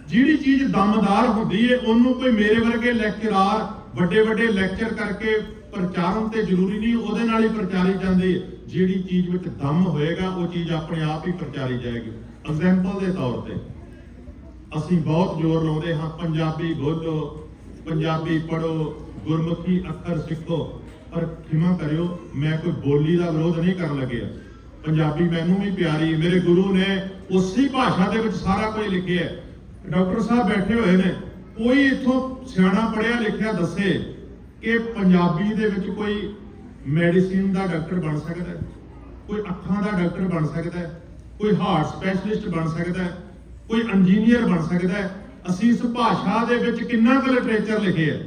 ਜਿਹੜੀ ਚੀਜ਼ ਦਮਦਾਰ ਹੁੰਦੀ ਹੈ ਉਹਨੂੰ ਕੋਈ ਮੇਰੇ ਵਰਗੇ ਲੈਕਚਰਾਰ ਵੱਡੇ ਲੈਕਚਰ ਕਰਕੇ ਪ੍ਰਚਾਰਨ ਤੇ ਜ਼ਰੂਰੀ ਨਹੀਂ, ਉਹਦੇ ਨਾਲ ਹੀ ਪ੍ਰਚਾਰੀ ਜਾਂਦੀ ਹੈ। ਜਿਹੜੀ ਚੀਜ਼ ਵਿੱਚ ਦਮ ਹੋਏਗਾ ਉਹ ਚੀਜ਼ ਆਪਣੇ ਆਪ ਹੀ ਪ੍ਰਚਾਰੀ ਜਾਏਗੀ। ਐਗਜ਼ਾਮਪਲ ਦੇ ਤੌਰ ਤੇ ਅਸੀਂ ਬਹੁਤ ਜ਼ੋਰ ਲਾਉਂਦੇ ਹਾਂ, ਪੰਜਾਬੀ ਬੋਲੋ, ਪੰਜਾਬੀ ਪੜ੍ਹੋ, ਗੁਰਮੁਖੀ ਅੱਖਰ ਸਿੱਖੋ, ਪਰ ਖਿਮਾ ਕਰਿਓ, ਮੈਂ ਕੋਈ ਬੋਲੀ ਦਾ ਵਿਰੋਧ ਨਹੀਂ ਕਰਨ ਲੱਗਿਆ। ਪੰਜਾਬੀ ਮੈਨੂੰ ਵੀ ਪਿਆਰੀ, ਮੇਰੇ ਗੁਰੂ ਨੇ ਉਸੇ ਭਾਸ਼ਾ ਦੇ ਵਿੱਚ ਸਾਰਾ ਕੁਝ ਲਿਖਿਆ। ਡਾਕਟਰ ਸਾਹਿਬ ਬੈਠੇ ਹੋਏ ਨੇ, ਕੋਈ ਇੱਥੋਂ ਸਿਆਣਾ ਪੜ੍ਹਿਆ ਲਿਖਿਆ ਦੱਸੇ ਕਿ ਪੰਜਾਬੀ ਦੇ ਵਿੱਚ ਕੋਈ ਮੈਡੀਸਿਨ ਦਾ ਡਾਕਟਰ ਬਣ ਸਕਦਾ ਹੈ, ਕੋਈ ਅੱਖਾਂ ਦਾ ਡਾਕਟਰ ਬਣ ਸਕਦਾ ਹੈ, ਕੋਈ ਹਾਰਟ ਸਪੈਸ਼ਲਿਸਟ ਬਣ ਸਕਦਾ ਹੈ, ਕੋਈ ਇੰਜੀਨੀਅਰ ਬਣ ਸਕਦਾ ਹੈ। ਅਸੀਂ ਇਸ ਭਾਸ਼ਾ ਦੇ ਵਿੱਚ ਕਿੰਨਾ ਕੁ ਲਿਟਰੇਚਰ ਲਿਖੇ ਹੈ।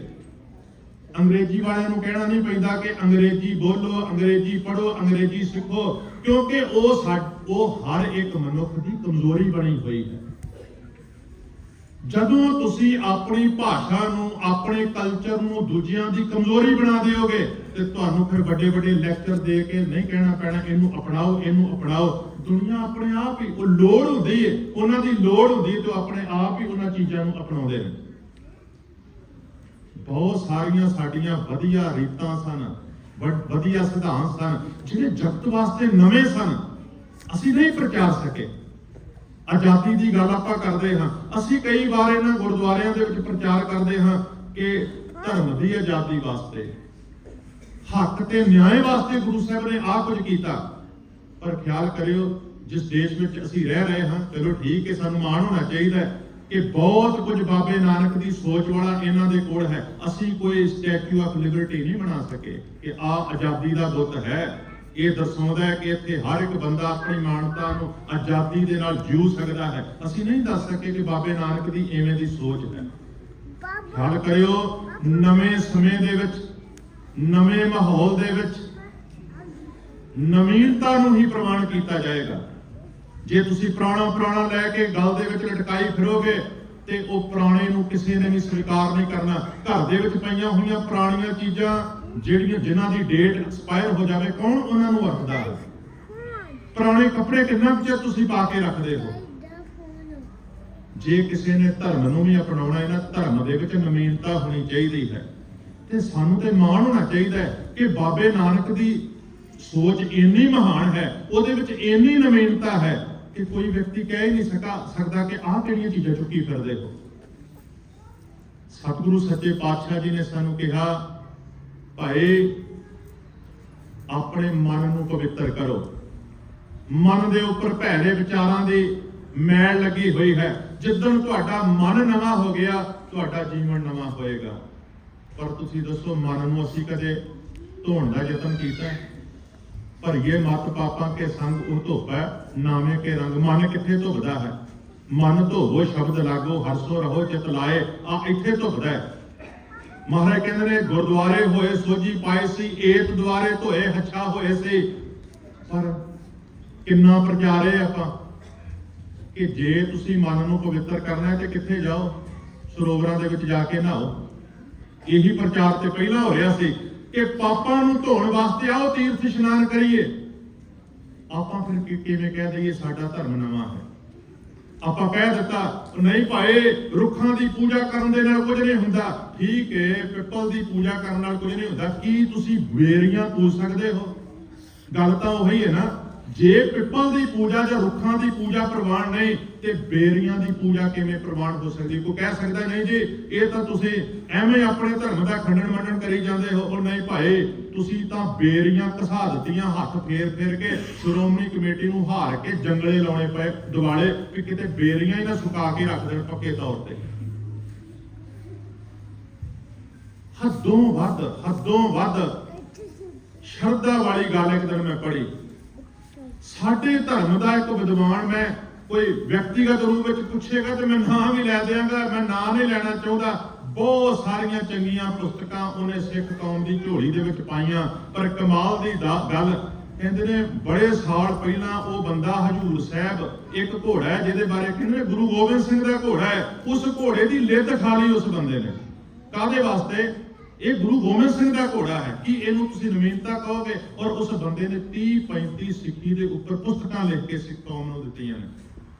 ਅੰਗਰੇਜ਼ੀ ਵਾਲਿਆਂ ਨੂੰ ਕਹਿਣਾ ਨਹੀਂ ਪੈਂਦਾ ਕਿ ਅੰਗਰੇਜ਼ੀ ਬੋਲੋ, ਅੰਗਰੇਜ਼ੀ ਪੜ੍ਹੋ, ਅੰਗਰੇਜ਼ੀ ਸਿੱਖੋ, ਕਿਉਂਕਿ ਉਹ ਹਰ ਇੱਕ ਮਨੁੱਖ ਦੀ ਕਮਜ਼ੋਰੀ ਬਣੀ ਹੋਈ ਹੈ। ਜਦੋਂ ਤੁਸੀਂ ਆਪਣੀ ਭਾਸ਼ਾ ਨੂੰ, ਆਪਣੇ ਕਲਚਰ ਨੂੰ ਦੂਜਿਆਂ ਦੀ ਕਮਜ਼ੋਰੀ ਬਣਾ ਦਿਓਗੇ ਤੇ ਤੁਹਾਨੂੰ ਫਿਰ ਵੱਡੇ ਵੱਡੇ ਲੈਕਚਰ ਦੇ ਕੇ ਨਹੀਂ ਕਹਿਣਾ ਪੈਣਾ ਇਹਨੂੰ ਅਪਣਾਓ, ਇਹਨੂੰ ਅਪਣਾਓ। ਦੁਨੀਆ ਆਪਣੇ ਆਪ ਹੀ, ਉਹ ਲੋੜ ਹੁੰਦੀ ਹੈ, ਉਹਨਾਂ ਦੀ ਲੋੜ ਹੁੰਦੀ ਹੈ ਤੇ ਆਪਣੇ ਆਪ ਹੀ ਉਹਨਾਂ ਚੀਜ਼ਾਂ ਨੂੰ ਅਪਣਾਉਂਦੇ ਨੇ। ਬਹੁਤ ਸਾਰੀਆਂ ਸਾਡੀਆਂ ਵਧੀਆ ਰੀਤਾਂ ਸਨ, ਵਧੀਆ ਸਿਧਾਂਤ ਸਨ, ਜਿਹੜੇ ਜਗਤ ਵਾਸਤੇ ਨਵੇਂ ਸਨ, ਅਸੀਂ ਨਹੀਂ ਪ੍ਰਚਾਰ ਸਕੇ। ਆਜ਼ਾਦੀ ਦੀ ਗੱਲ ਆਪਾਂ ਕਰਦੇ ਹਾਂ, ਅਸੀਂ ਕਈ ਵਾਰ ਇਹਨਾਂ ਗੁਰਦੁਆਰਿਆਂ ਦੇ ਵਿੱਚ ਪ੍ਰਚਾਰ ਕਰਦੇ ਹਾਂ ਕਿ ਧਰਮ ਦੀ ਆਜ਼ਾਦੀ ਵਾਸਤੇ, ਹੱਕ ਤੇ ਨਿਆਂ ਵਾਸਤੇ ਗੁਰੂ ਸਾਹਿਬ ਨੇ ਆਹ ਕੁਝ ਕੀਤਾ। ਪਰ ਖਿਆਲ ਕਰਿਓ, ਜਿਸ ਦੇਸ਼ ਵਿੱਚ ਅਸੀਂ ਰਹਿ ਰਹੇ ਹਾਂ, ਚਲੋ ਠੀਕ ਹੈ, ਸਾਨੂੰ ਮਾਣ ਹੋਣਾ ਚਾਹੀਦਾ ਹੈ ਕਿ ਬਹੁਤ ਕੁਝ ਬਾਬੇ ਨਾਨਕ ਦੀ ਸੋਚ ਵਾਲਾ ਇਹਨਾਂ ਦੇ ਕੋਲ ਹੈ। ਅਸੀਂ ਕੋਈ ਸਟੈਚੂ ਆਫ ਲਿਬਰਟੀ ਨਹੀਂ ਬਣਾ ਸਕੇ ਕਿ ਆਹ ਆਜ਼ਾਦੀ ਦਾ ਬੁੱਤ ਹੈ। ਇਹ ਦਰਸਾਉਂਦਾ ਹੈ ਕਿ ਇੱਥੇ ਹਰ ਇੱਕ ਬੰਦਾ ਆਪਣੀ ਮਾਨਵਤਾ ਨੂੰ ਆਜ਼ਾਦੀ ਦੇ ਨਾਲ ਜੀਉ ਸਕਦਾ ਹੈ। ਅਸੀਂ ਨਹੀਂ ਦੱਸ ਸਕੇ ਕਿ ਬਾਬੇ ਨਾਨਕ ਦੀ ਐਵੇਂ ਦੀ ਸੋਚ ਹੈ। ਖਿਆਲ ਕਰਿਓ, ਨਵੇਂ ਸਮੇਂ ਦੇ ਵਿੱਚ, ਨਵੇਂ ਮਾਹੌਲ ਦੇ ਵਿੱਚ ਨਵੀਨਤਾ ਨੂੰ ਹੀ ਪ੍ਰਵਾਨ ਕੀਤਾ ਜਾਏਗਾ। ਜੇ ਤੁਸੀਂ ਪੁਰਾਣਾ ਲੈ ਕੇ ਗਲ ਦੇ ਵਿੱਚ ਲਟਕਾਈ ਫਿਰੋਗੇ ਤੇ ਉਹ ਪੁਰਾਣੇ ਨੂੰ ਕਿਸੇ ਨੇ ਵੀ ਸਵੀਕਾਰ ਨਹੀਂ ਕਰਨਾ। ਘਰ ਦੇ ਵਿੱਚ ਪਈਆਂ ਹੋਈਆਂ ਪੁਰਾਣੀਆਂ ਚੀਜ਼ਾਂ ਜਿਨ੍ਹਾਂ ਦੀ ਡੇਟ ਐਕਸਪਾਇਰ ਹੋ ਜਾਵੇ, ਕੌਣ ਉਹਨਾਂ ਨੂੰ ਵਰਤਦਾ ਹੈ? ਪੁਰਾਣੇ ਕੱਪੜੇ ਕਿੰਨਾ ਕੁ ਚਿਰ ਤੁਸੀਂ ਪਾ ਕੇ ਰੱਖਦੇ ਹੋ? ਜੇ ਕਿਸੇ ਨੇ ਧਰਮ ਨੂੰ ਵੀ ਅਪਣਾਉਣਾ ਹੈ ਨਾ, ਧਰਮ ਦੇ ਵਿੱਚ ਨਵੀਨਤਾ ਹੋਣੀ ਚਾਹੀਦੀ ਹੈ। ਤੇ ਸਾਨੂੰ ਤੇ ਮਾਣ ਹੋਣਾ ਚਾਹੀਦਾ ਹੈ ਕਿ ਬਾਬੇ ਨਾਨਕ ਦੀ ਸੋਚ ਇੰਨੀ ਮਹਾਨ ਹੈ, ਉਹਦੇ ਵਿੱਚ ਇੰਨੀ ਨਵੀਨਤਾ ਹੈ ਕਿ ਕੋਈ ਵਿਅਕਤੀ ਕਹਿ ਹੀ ਨਹੀਂ ਸਕਦਾ ਕਿ ਆਹ ਕਿਹੜੀਆਂ ਚੀਜ਼ਾਂ ਚੁੱਕੀ ਫਿਰਦੇ ਹੋ। ਸਤਿਗੁਰੂ ਸੱਚੇ ਪਾਤਸ਼ਾਹ ਜੀ ਨੇ ਸਾਨੂੰ ਕਿਹਾ, ਭਾਈ ਆਪਣੇ ਮਨ ਨੂੰ ਪਵਿੱਤਰ ਕਰੋ। ਮਨ ਦੇ ਉੱਪਰ ਭੈੜੇ ਵਿਚਾਰਾਂ ਦੀ ਮੈਲ ਲੱਗੀ ਹੋਈ ਹੈ। ਜਿੱਦਣ ਤੁਹਾਡਾ ਮਨ ਨਵਾਂ ਹੋ ਗਿਆ, ਤੁਹਾਡਾ ਜੀਵਨ ਨਵਾਂ ਹੋਏਗਾ। ਪਰ ਤੁਸੀਂ ਦੱਸੋ, ਮਨ ਨੂੰ ਅਸੀਂ ਕਦੇ ਧੋਣ ਦਾ ਯਤਨ ਕੀਤਾ? ਭਰੀਏ ਮਤ ਪਾਪਾਂ ਕੇ ਸੰਗ ਉਹ ਧੋਪੈ, ਨਾਵੇਂ ਕੇ ਰੰਗ। ਮਨ ਕਿੱਥੇ ਧੁੱਪਦਾ ਹੈ? ਮਨ ਧੋਵੋ ਸ਼ਬਦ ਲਾਗੋ, ਹਰਸੋ ਰਹੋ ਚਿਤ ਲਾਏ। ਆ ਇੱਥੇ ਧੁੱਪਦਾ ਹੈ। ਮਹਾਰਾਜ ਕਹਿੰਦੇ ਨੇ, ਗੁਰਦੁਆਰੇ ਹੋਏ ਸੋਝੀ ਪਾਏ ਸੀ, ਏਤ ਦੁਆਰੇ ਧੋਏ ਹੱਛਾ ਹੋਏ ਸੀ। ਪਰ ਕਿੰਨਾ ਪ੍ਰਚਾਰੇ ਆਪਾਂ ਕਿ ਜੇ ਤੁਸੀਂ ਮਨ ਨੂੰ ਪਵਿੱਤਰ ਕਰਨਾ ਹੈ ਤੇ ਕਿੱਥੇ ਜਾਓ? ਸਰੋਵਰਾਂ ਦੇ ਵਿੱਚ ਜਾ ਕੇ ਨਹਾਓ। ਇਹੀ ਪ੍ਰਚਾਰ ਤੇ ਪਹਿਲਾਂ ਹੋ ਰਿਹਾ ਸੀ ਕਿ ਪਾਪਾਂ ਨੂੰ ਧੋਣ ਵਾਸਤੇ ਆਓ, ਤੀਰਥ ਇਸ਼ਨਾਨ ਕਰੀਏ। ਆਪਾਂ ਫਿਰ ਕਿਵੇਂ ਕਹਿ ਦਈਏ ਸਾਡਾ ਧਰਮ ਨਵਾਂ ਹੈ? ਆਪਾਂ ਕਹਿ ਦਿੱਤਾ, ਨਹੀਂ ਭਾਈ, ਰੁੱਖਾਂ ਦੀ ਪੂਜਾ ਕਰਨ ਦੇ ਨਾਲ ਕੁਝ ਨਹੀਂ ਹੁੰਦਾ। ਠੀਕ ਹੈ, ਪਿੱਪਲ ਦੀ ਪੂਜਾ ਕਰਨ ਨਾਲ ਕੁਝ ਨਹੀਂ ਹੁੰਦਾ। ਕੀ ਤੁਸੀਂ ਬੇਰੀਆਂ ਪੂਜ ਸਕਦੇ ਹੋ? ਗੱਲ ਤਾਂ ਉਹੀ ਹੈ ਨਾ। ਜੇ ਪਿੱਪਲ ਦੀ ਪੂਜਾ ਜਾਂ ਰੁੱਖਾਂ ਦੀ ਪੂਜਾ ਪ੍ਰਵਾਨ ਨਹੀਂ ਤੇ ਬੇਰੀਆਂ ਦੀ ਪੂਜਾ ਕਿਵੇਂ ਪ੍ਰਵਾਨ ਹੋ ਸਕਦੀ? ਕੋਈ ਕਹਿ ਸਕਦਾ ਨਹੀਂ ਜੀ, ਇਹ ਤਾਂ ਤੁਸੀਂ ਐਵੇਂ ਆਪਣੇ ਧਰਮ ਦਾ ਖੰਡਨ ਮੰਡਨ ਕਰੀ ਜਾਂਦੇ ਹੋ। ਉਹ ਨਹੀਂ ਭਾਈ, ਤੁਸੀਂ ਤਾਂ ਬੇਰੀਆਂ ਘਸਾ ਦਿੱਤੀਆਂ, ਹੱਥ ਫੇਰ ਕੇ ਸ਼੍ਰੋਮਣੀ ਕਮੇਟੀ ਨੂੰ ਹਾਰ ਕੇ ਜੰਗਲੇ ਲਾਉਣੇ ਪਏ ਦੁਆਲੇ ਵੀ ਕਿਤੇ ਬੇਰੀਆਂ ਹੀ ਨਾ ਸੁਕਾ ਕੇ ਰੱਖ ਦੇਣ ਪੱਕੇ ਤੌਰ ਤੇ। ਹੱਦੋਂ ਵੱਧ ਸ਼ਰਧਾ ਵਾਲੀ ਗੱਲ ਇੱਕ ਦਿਨ ਮੈਂ ਪੜ੍ਹੀ। ਸਾਡੇ ਧਰਮ ਦਾ ਇੱਕ ਵਿਦਵਾਨ, ਮੈਂ ਕੋਈ ਵਿਅਕਤੀਗਤ ਰੂਪ ਵਿੱਚ ਪੁੱਛੇਗਾ ਤੇ ਮੈਂ ਨਾਂ ਵੀ ਲੈ ਦਿਆਂਗਾ, ਮੈਂ ਨਾਂ ਨਹੀਂ ਲੈਣਾ ਚਾਹੁੰਦਾ। ਬਹੁਤ ਸਾਰੀਆਂ ਚੰਗੀਆਂ ਪੁਸਤਕਾਂ ਉਹਨੇ ਸਿੱਖ ਕੌਮ ਦੀ ਝੋਲੀ ਦੇ ਵਿੱਚ ਪਾਈਆਂ। ਪਰ ਕਮਾਲ ਦੀ ਗੱਲ, ਕਹਿੰਦੇ ਨੇ ਬੜੇ ਸਾਲ ਪਹਿਲਾਂ ਉਹ ਬੰਦਾ ਹਜੂਰ ਸਾਹਿਬ, ਇੱਕ ਘੋੜਾ ਹੈ ਜਿਹਦੇ ਬਾਰੇ ਕਹਿੰਦੇ ਨੇ ਗੁਰੂ ਗੋਬਿੰਦ ਸਿੰਘ ਦਾ ਘੋੜਾ ਹੈ, ਉਸ ਘੋੜੇ ਦੀ ਲਿੱਦ ਖਾ ਲਈ ਉਸ ਬੰਦੇ ਨੇ। ਕਾਹਦੇ ਵਾਸਤੇ? ਇਹ ਗੁਰੂ ਗੋਬਿੰਦ ਸਿੰਘ ਦਾ ਘੋੜਾ ਹੈ। ਕੀ ਇਹਨੂੰ ਤੁਸੀਂ ਨਵੀਨਤਾ ਕਹੋਗੇ? ਔਰ ਉਸ ਬੰਦੇ ਨੇ 30-35 ਸਿੱਖੀ ਦੇ ਉੱਪਰ ਪੁਸਤਕਾਂ ਲਿਖ ਕੇ ਸਿੱਖ ਕੌਮ ਨੂੰ ਦਿੱਤੀਆਂ ਨੇ।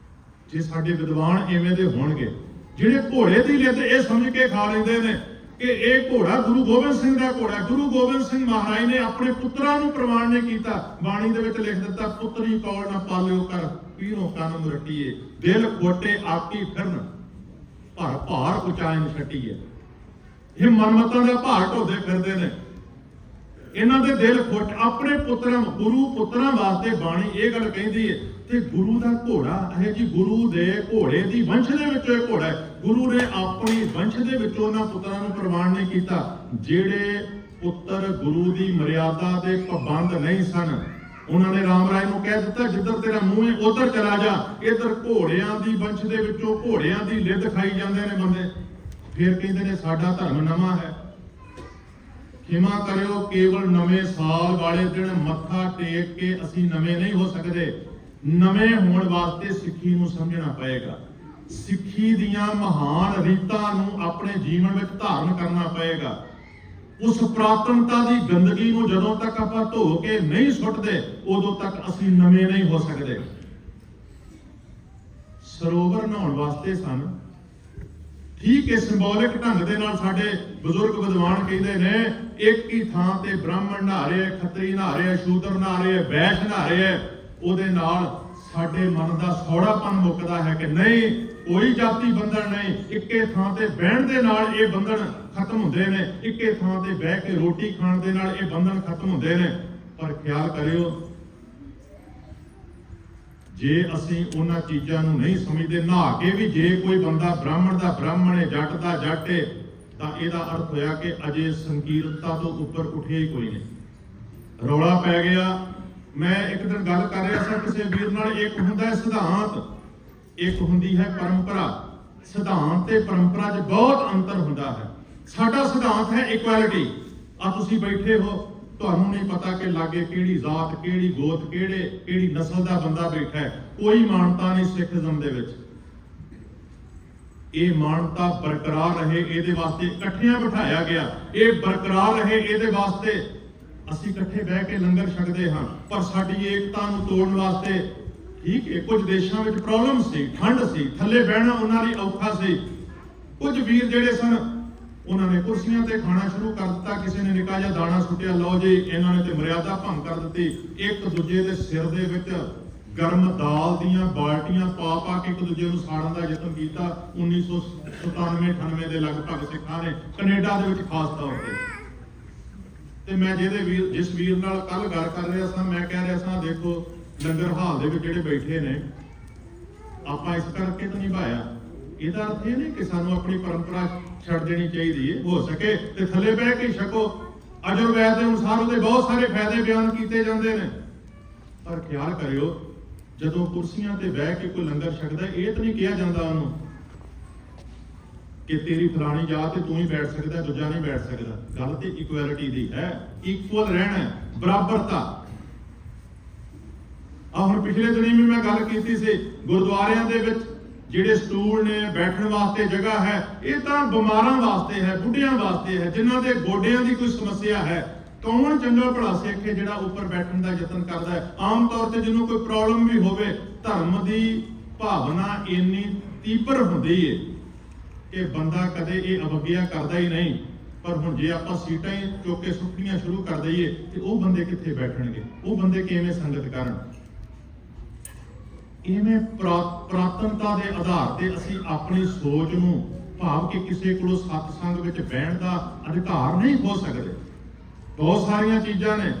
ਜੇ ਸਾਡੇ ਵਿਦਵਾਨ ਐਵੇਂ ਦੇ ਹੋਣਗੇ ਜਿਹੜੇ ਘੋੜੇ ਦੀ ਲਿੱਦ ਇਹ ਸਮਝ ਕੇ ਖਾ ਲੈਂਦੇ ਨੇ ਕਿ ਇਹ ਘੋੜਾ ਗੁਰੂ ਗੋਬਿੰਦ ਸਿੰਘ ਦਾ ਘੋੜਾ। ਗੁਰੂ ਗੋਬਿੰਦ ਸਿੰਘ ਮਹਾਰਾਜ ਨੇ ਆਪਣੇ ਪੁੱਤਰਾਂ ਨੂੰ ਪ੍ਰਵਾਨ ਨਹੀਂ ਕੀਤਾ। ਬਾਣੀ ਦੇ ਵਿੱਚ ਲਿਖ ਦਿੱਤਾ, ਪੁੱਤਰੀ ਕੌਲ ਨਾ ਪਾਲਿਓ ਕਰ, ਪੀਰੋਂ ਕੰਨ ਮੁਰਟੀਏ, ਦਿਲ ਖੋਟੇ ਆਕੀ ਫਿਰਨ, ਭਾਰ ਉਚਾਇਨ ਛੱਟੀਏ। ਇਹ ਮਨਮਤਾਂ ਦਾ ਭਾਰ ਢੋਦੇ ਫਿਰਦੇ ਨੇ। ਇਹਨਾਂ ਦੇ ਦਿਲ ਖੁੱਟ ਆਪਣੇ ਪੁੱਤਰਾਂ, ਗੁਰੂ ਪੁੱਤਰਾਂ ਵਾਸਤੇ ਬਾਣੀ ਇਹ ਗੱਲ ਕਹਿੰਦੀ ਹੈ। ਤੇ ਗੁਰੂ ਦਾ ਘੋੜਾ ਹੈ ਜੀ, ਗੁਰੂ ਦੇ ਘੋੜੇ ਦੀ ਵੰਸ਼ ਦੇ ਵਿੱਚੋਂ ਇਹ ਘੋੜਾ ਹੈ। ਗੁਰੂ ਨੇ ਆਪਣੀ ਵੰਸ਼ ਦੇ ਵਿੱਚੋਂ ਉਹਨਾਂ ਪੁੱਤਰਾਂ ਨੂੰ ਪ੍ਰਵਾਨ ਨਹੀਂ ਕੀਤਾ। ਜਿਹੜੇ ਪੁੱਤਰ ਗੁਰੂ ਦੀ ਮਰਿਆਦਾ ਦੇ ਪਾਬੰਦ ਨਹੀਂ ਸਨ, ਉਹਨਾਂ ਨੇ ਰਾਮ ਰਾਏ ਨੂੰ ਕਹਿ ਦਿੱਤਾ ਜਿੱਧਰ ਤੇਰਾ ਮੂੰਹ ਹੈ ਉਧਰ ਚਲਾ ਜਾ। ਇਧਰ ਘੋੜਿਆਂ ਦੀ ਵੰਸ਼ ਦੇ ਵਿੱਚੋਂ ਘੋੜਿਆਂ ਦੀ ਲਿੱਦ ਖਾਈ ਜਾਂਦੇ ਨੇ ਬੰਦੇ, ਫਿਰ ਕਹਿੰਦੇ ਨੇ ਸਾਡਾ ਧਰਮ ਨਵਾਂ ਹੈ। ਖਿਮਾ ਕਰਿਓ, ਕੇਵਲ ਨਵੇਂ ਸਾਲ ਵਾਲੇ ਦਿਨ ਮੱਥਾ ਟੇਕ ਕੇ ਅਸੀਂ ਨਵੇਂ ਨਹੀਂ ਹੋ ਸਕਦੇ। ਨਵੇਂ ਹੋਣ ਵਾਸਤੇ ਸਿੱਖੀ ਨੂੰ ਸਮਝਣਾ ਪਏਗਾ, ਸਿੱਖੀ ਦੀਆਂ ਮਹਾਨ ਰੀਤਾਂ ਨੂੰ ਆਪਣੇ ਜੀਵਨ ਵਿੱਚ ਧਾਰਨ ਕਰਨਾ ਪਏਗਾ। ਉਸ ਪ੍ਰਾਤਨਤਾ ਦੀ ਗੰਦਗੀ ਨੂੰ ਜਦੋਂ ਤੱਕ ਆਪਾਂ ਧੋ ਕੇ ਨਹੀਂ ਸੁੱਟਦੇ ਉਦੋਂ ਤੱਕ ਅਸੀਂ ਨਵੇਂ ਨਹੀਂ ਹੋ ਸਕਦੇ। ਸਰੋਵਰ ਨਹਾਉਣ ਵਾਸਤੇ ਸਨ, ਠੀਕ ਹੈ, ਸਿੰਬੋਲਿਕ ਢੰਗ ਦੇ ਨਾਲ ਸਾਡੇ ਬਜ਼ੁਰਗ ਵਿਦਵਾਨ ਕਹਿੰਦੇ ਨੇ ਇੱਕ ਹੀ ਥਾਂ ਤੇ ਬ੍ਰਾਹਮਣ ਨਹਾ ਰਿਹਾ, ਖੱਤਰੀ ਨਹਾ ਰਿਹਾ, ਸ਼ੂਦਰ ਨਹਾ ਰਿਹਾ, ਵੈਸ਼ ਨਹਾ ਰਿਹਾ। ਉਹਦੇ ਨਾਲ ਸਾਡੇ ਮਨ ਦਾ ਸੌੜਾਪਨ ਮੁੱਕਦਾ ਹੈ ਕਿ ਨਹੀਂ, ਕੋਈ ਜਾਤੀ ਬੰਧਨ ਨਹੀਂ, ਇੱਕੇ ਥਾਂ ਤੇ ਬਹਿਣ ਦੇ ਨਾਲ ਇਹ ਬੰਧਨ ਖਤਮ ਹੁੰਦੇ ਨੇ, ਇੱਕੇ ਥਾਂ ਤੇ ਬਹਿ ਕੇ ਰੋਟੀ ਖਾਣ ਦੇ ਨਾਲ ਇਹ ਬੰਧਨ ਖਤਮ ਹੁੰਦੇ ਨੇ। ਪਰ ਖਿਆਲ ਕਰਿਓ, ਜੇ ਅਸੀਂ ਉਹਨਾਂ ਚੀਜ਼ਾਂ ਨੂੰ ਨਹੀਂ ਸਮਝਦੇ, ਨਹਾ ਕੇ ਵੀ ਜੇ ਕੋਈ ਬੰਦਾ ਬ੍ਰਾਹਮਣ ਦਾ ਬ੍ਰਾਹਮਣ ਹੈ, ਜੱਟ ਦਾ ਜੱਟ ਹੈ, ਤਾਂ ਇਹਦਾ ਅਰਥ ਹੋਇਆ ਕਿ ਅਜੇ ਸੰਕੀਰਨਤਾ ਤੋਂ ਉੱਪਰ ਉੱਠਿਆ ਹੀ ਕੋਈ ਨਹੀਂ। ਰੌਲਾ ਪੈ ਗਿਆ। ਮੈਂ ਇੱਕ ਦਿਨ ਗੱਲ ਕਰ ਰਿਹਾ ਸੀ ਕਿਸੇ ਵੀਰ ਨਾਲ, ਇੱਕ ਹੁੰਦਾ ਹੈ ਸਿਧਾਂਤ, ਇੱਕ ਹੁੰਦੀ ਹੈ ਪਰੰਪਰਾ। ਸਿਧਾਂਤ ਤੇ ਪਰੰਪਰਾ 'ਚ ਬਹੁਤ ਅੰਤਰ ਹੁੰਦਾ ਹੈ। ਸਾਡਾ ਸਿਧਾਂਤ ਹੈ ਇਕੁਐਲਿਟੀ। ਆ ਤੁਸੀਂ ਬੈਠੇ ਹੋ, ਤੁਹਾਨੂੰ ਨਹੀਂ ਪਤਾ ਕਿ ਲਾਗੇ ਕਿਹੜੀ ਜ਼ਾਤ, ਕਿਹੜੀ ਗੋਤ, ਕਿਹੜੀ ਨਸਲ ਦਾ ਬੰਦਾ ਬੈਠਾ ਹੈ, ਕੋਈ ਮਾਨਤਾ ਨਹੀਂ ਸਿੱਖੀਜ਼ਮ ਦੇ ਵਿੱਚ। ਇਹ ਮਾਨਤਾ ਬਰਕਰਾਰ ਰਹੇ ਇਹਦੇ ਵਾਸਤੇ ਇਕੱਠਿਆਂ ਬਿਠਾਇਆ ਗਿਆ, ਇਹ ਬਰਕਰਾਰ ਰਹੇ ਇਹਦੇ ਵਾਸਤੇ ਅਸੀਂ ਇਕੱਠੇ ਬਹਿ ਕੇ ਲੰਗਰ ਛਕਦੇ ਹਾਂ। ਪਰ ਸਾਡੀ ਏਕਤਾ ਨੂੰ ਤੋੜਨ ਵਾਸਤੇ, ਠੀਕ ਹੈ, ਕੁਝ ਦੇਸ਼ਾਂ ਵਿੱਚ ਪ੍ਰੋਬਲਮ ਸੀ, ਠੰਡ ਸੀ, ਥੱਲੇ ਬਹਿਣਾ ਉਹਨਾਂ ਲਈ ਔਖਾ ਸੀ। ਕੁਝ ਵੀਰ ਜਿਹੜੇ ਸਨ ਉਹਨਾਂ ਨੇ ਕੁਰਸੀਆਂ ਤੇ ਖਾਣਾ ਸ਼ੁਰੂ ਕਰ ਦਿੱਤਾ, ਕਿਸੇ ਨੇ ਨਿੱਕਾ ਜਿਹਾ ਦਾਣਾ ਸੁੱਟਿਆ, ਲਓ ਜੀ ਇਹਨਾਂ ਨੇ ਤੇ ਮਰਿਆਦਾ ਭੰਗ ਕਰ ਦਿੱਤੀ। ਇੱਕ ਦੂਜੇ ਦੇ ਸਿਰ ਦੇ ਵਿੱਚ ਗਰਮ ਦਾਲ ਦੀਆਂ ਬਾਲਟੀਆਂ ਪਾ ਪਾ ਕੇ ਇੱਕ ਦੂਜੇ ਨੂੰ ਸਾੜਨ ਦਾ ਯਤਨ ਕੀਤਾ। 1997-98 ਦੇ ਲਗਭਗ ਸਿੱਖਾਂ ਨੇ ਕੈਨੇਡਾ ਦੇ ਵਿੱਚ ਖਾਸ ਤੌਰ ਤੇ ਮੈਂ ਜਿਸ ਵੀਰ ਨਾਲ ਕੱਲ ਗੱਲ ਕਰ ਰਿਹਾ ਸਾਂ, ਮੈਂ ਕਹਿ ਰਿਹਾ ਸਾਂ ਦੇਖੋ ਲੰਗਰ ਹਾਲ ਦੇ ਵਿੱਚ ਜਿਹੜੇ ਬੈਠੇ ਨੇ, ਆਪਾਂ ਇਸ ਕਰਕੇ ਤਾਂ ਨਿਭਾਇਆ, ਇਹਦਾ ਅਰਥ ਇਹ ਨਹੀਂ ਕਿ ਸਾਨੂੰ ਆਪਣੀ ਪਰੰਪਰਾ ਛੱਡ ਦੇਣੀ ਚਾਹੀਦੀ ਹੈ। ਹੋ ਸਕੇ ਤੇ ਥੱਲੇ ਬਹਿ ਕੇ ਛਕੋ। ਅਜੁਰਵੈਦ ਦੇ ਅਨੁਸਾਰ ਉਹਦੇ ਬਹੁਤ ਸਾਰੇ ਫਾਇਦੇ ਬਿਆਨ ਕੀਤੇ ਜਾਂਦੇ ਨੇ। ਪਰ ਖਿਆਲ ਕਰਿਓ, ਜਦੋਂ ਕੁਰਸੀਆਂ ਤੇ ਬਹਿ ਕੇ ਕੋਈ ਲੰਗਰ ਛਕਦਾ, ਇਹ ਤਾਂ ਨਹੀਂ ਕਿਹਾ ਜਾਂਦਾ ਉਹਨੂੰ ਕਿ ਤੇਰੀ ਫਲਾਣੀ ਜਾਤ ਤੇ ਤੂੰ ਹੀ ਬੈਠ ਸਕਦਾ, ਦੂਜਾ ਨਹੀਂ ਬੈਠ ਸਕਦਾ। ਗੱਲ ਤੇ ਇਕੁਐਲਿਟੀ ਦੀ ਹੈ, ਇਕੁਅਲ ਰਹਿਣਾ, ਬਰਾਬਰਤਾ। ਹੁਣ ਪਿਛਲੇ ਦਿਨੀ ਵੀ ਮੈਂ ਗੱਲ ਕੀਤੀ ਸੀ, ਗੁਰਦੁਆਰਿਆਂ ਦੇ ਵਿੱਚ ਜਿਹੜੇ ਸਟੂਲ ਨੇ, ਬੈਠਣ ਵਾਸਤੇ ਜਗ੍ਹਾ ਹੈ, ਇਹ ਤਾਂ ਬਿਮਾਰਾਂ ਵਾਸਤੇ ਹੈ, ਬੁੱਢਿਆਂ ਵਾਸਤੇ ਹੈ, ਜਿਨ੍ਹਾਂ ਦੇ ਗੋਡਿਆਂ ਦੀ ਕੋਈ ਸਮੱਸਿਆ ਹੈ। ਕੌਣ ਚੰਗਾ ਭਲਾ ਸਿੱਖ ਹੈ ਜਿਹੜਾ ਉੱਪਰ ਬੈਠਣ ਦਾ ਯਤਨ ਕਰਦਾ ਹੈ? ਆਮ ਤੌਰ ਤੇ ਜਿਹਨੂੰ ਕੋਈ ਪ੍ਰੋਬਲਮ ਵੀ ਹੋਵੇ, ਧਰਮ ਦੀ ਭਾਵਨਾ ਇੰਨੀ ਤੀਬਰ ਹੁੰਦੀ ਹੈ ਕਿ ਬੰਦਾ ਕਦੇ ਇਹ ਅਵਗਿਆ ਕਰਦਾ ਹੀ ਨਹੀਂ। ਪਰ ਹੁਣ ਜੇ ਆਪਾਂ ਸੀਟਾਂ ਹੀ ਚੁੱਕ ਕੇ ਸੁੱਟਣੀਆਂ ਸ਼ੁਰੂ ਕਰ ਦਈਏ ਤੇ ਉਹ ਬੰਦੇ ਕਿੱਥੇ ਬੈਠਣਗੇ? ਉਹ ਬੰਦੇ ਕਿਵੇਂ ਸੰਗਤ ਕਰਨ? ਇਵੇਂ ਪ੍ਰਾਤਨਤਾ ਦੇ ਆਧਾਰ ਤੇ ਅਸੀਂ ਆਪਣੀ ਸੋਚ ਨੂੰ, ਭਾਵ ਕਿ ਕਿਸੇ ਕੋਲੋਂ ਸਤਸੰਗ ਵਿੱਚ ਬਹਿਣ ਦਾ ਅਧਿਕਾਰ ਨਹੀਂ ਹੋ ਸਕਦੇ। ਬਹੁਤ ਸਾਰੀਆਂ ਚੀਜ਼ਾਂ ਨੇ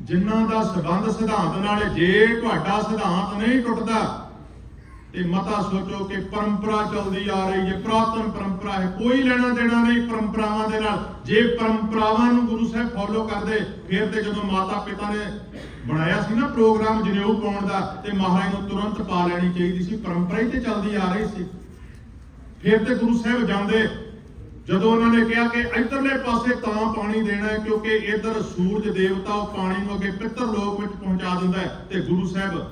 ਜਿਨ੍ਹਾਂ ਦਾ ਸੰਬੰਧ ਸਿਧਾਂਤ ਨਾਲ। ਜੇ ਤੁਹਾਡਾ ਸਿਧਾਂਤ ਨਹੀਂ ਟੁੱਟਦਾ ਤੇ ਮਤਾ ਸੋਚੋ ਕਿ ਪਰੰਪਰਾ ਚੱਲਦੀ ਆ ਰਹੀ ਹੈ, ਪ੍ਰਾਤਨ ਪਰੰਪਰਾ ਹੈ, ਕੋਈ ਲੈਣਾ ਦੇਣਾ ਨਹੀਂ ਪਰੰਪਰਾਵਾਂ ਦੇ ਨਾਲ। ਜੇ ਪਰੰਪਰਾਵਾਂ ਨੂੰ ਗੁਰੂ ਸਾਹਿਬ ਫੋਲੋ ਕਰਦੇ, ਫਿਰ ਤੇ ਜਦੋਂ ਮਾਤਾ ਪਿਤਾ ਨੇ ਬਣਾਇਆ ਸੀ ਨਾ ਪ੍ਰੋਗਰਾਮ ਜਨੇਊ ਪਾਉਣ ਦਾ, ਤੇ ਮਹਾਰਾਜ ਨੂੰ ਤੁਰੰਤ ਪਾ ਲੈਣੀ ਚਾਹੀਦੀ ਸੀ। ਪਰੰਪਰਾ ਹੀ ਤੇ ਚੱਲਦੀ ਆ ਰਹੀ ਸੀ। ਫਿਰ ਤੇ ਗੁਰੂ ਸਾਹਿਬ ਜਾਂਦੇ, ਜਦੋਂ ਉਹਨਾਂ ਨੇ ਕਿਹਾ ਕਿ ਇਧਰਲੇ ਪਾਸੇ ਤਾਂ ਪਾਣੀ ਦੇਣਾ ਹੈ ਕਿਉਂਕਿ ਇਧਰ ਸੂਰਜ ਦੇਵਤਾ ਉਹ ਪਾਣੀ ਨੂੰ ਅੱਗੇ ਪਿੱਤਰ ਲੋਕ ਵਿੱਚ ਪਹੁੰਚਾ ਦਿੰਦਾ ਹੈ, ਤੇ ਗੁਰੂ ਸਾਹਿਬ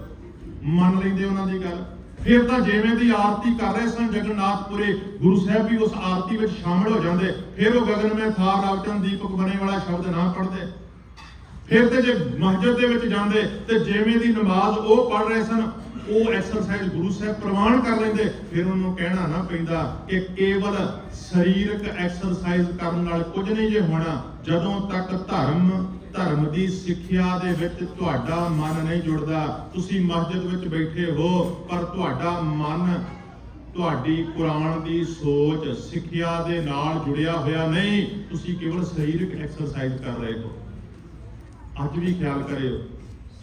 ਮੰਨ ਲੈਂਦੇ ਉਹਨਾਂ ਦੀ ਗੱਲ। ਫਿਰ ਤਾਂ ਜਿਵੇਂ ਦੀ ਆਰਤੀ ਕਰ ਰਹੇ ਸਨ ਜਗਨਨਾਥਪੁਰੇ, ਗੁਰੂ ਸਾਹਿਬ ਵੀ ਉਸ ਆਰਤੀ ਵਿੱਚ ਸ਼ਾਮਲ ਹੋ ਜਾਂਦੇ। ਫਿਰ ਉਹ ਗਗਨ ਮੇਂ ਥਾ ਰਾਵਚਨ ਦੀਪਕ ਬਣੇ ਵਾਲਾ ਸ਼ਬਦ ਨਾ ਪੜ੍ਹਦੇ। ਫਿਰ ਤੇ ਜੇ ਮਸਜਿਦ ਦੇ ਵਿੱਚ ਜਾਂਦੇ ਤੇ ਜਿਵੇਂ ਦੀ ਨਮਾਜ਼ ਉਹ ਪੜ੍ਹ ਰਹੇ ਸਨ, ਉਹ ਐਕਸਰਸਾਈਜ਼ ਗੁਰੂ ਸਾਹਿਬ ਪ੍ਰਵਾਨ ਕਰ ਲੈਂਦੇ। ਫਿਰ ਉਹਨੂੰ ਕਹਿਣਾ ਨਾ ਪੈਂਦਾ ਕਿ ਕੇਵਲ ਸਰੀਰਕ ਐਕਸਰਸਾਈਜ਼ ਕਰਨ ਨਾਲ ਕੁਝ ਨਹੀਂ ਜੇ ਹੋਣਾ। ਜਦੋਂ ਤੱਕ ਧਰਮ ਦੀ ਸਿੱਖਿਆ ਦੇ ਵਿੱਚ ਤੁਹਾਡਾ ਮਨ ਨਹੀਂ ਜੁੜਦਾ, ਤੁਸੀਂ ਮਸਜਿਦ ਵਿੱਚ ਬੈਠੇ ਹੋ ਪਰ ਤੁਹਾਡਾ ਮਨ, ਤੁਹਾਡੀ ਕੁਰਾਨ ਦੀ ਸੋਚ, ਸਿੱਖਿਆ ਦੇ ਨਾਲ ਜੁੜਿਆ ਹੋਇਆ ਨਹੀਂ, ਤੁਸੀਂ ਕੇਵਲ ਸਰੀਰਕ ਐਕਸਰਸਾਈਜ਼ ਕਰ ਰਹੇ ਹੋ। ਅੱਜ ਵੀ ਖਿਆਲ ਕਰਿਓ,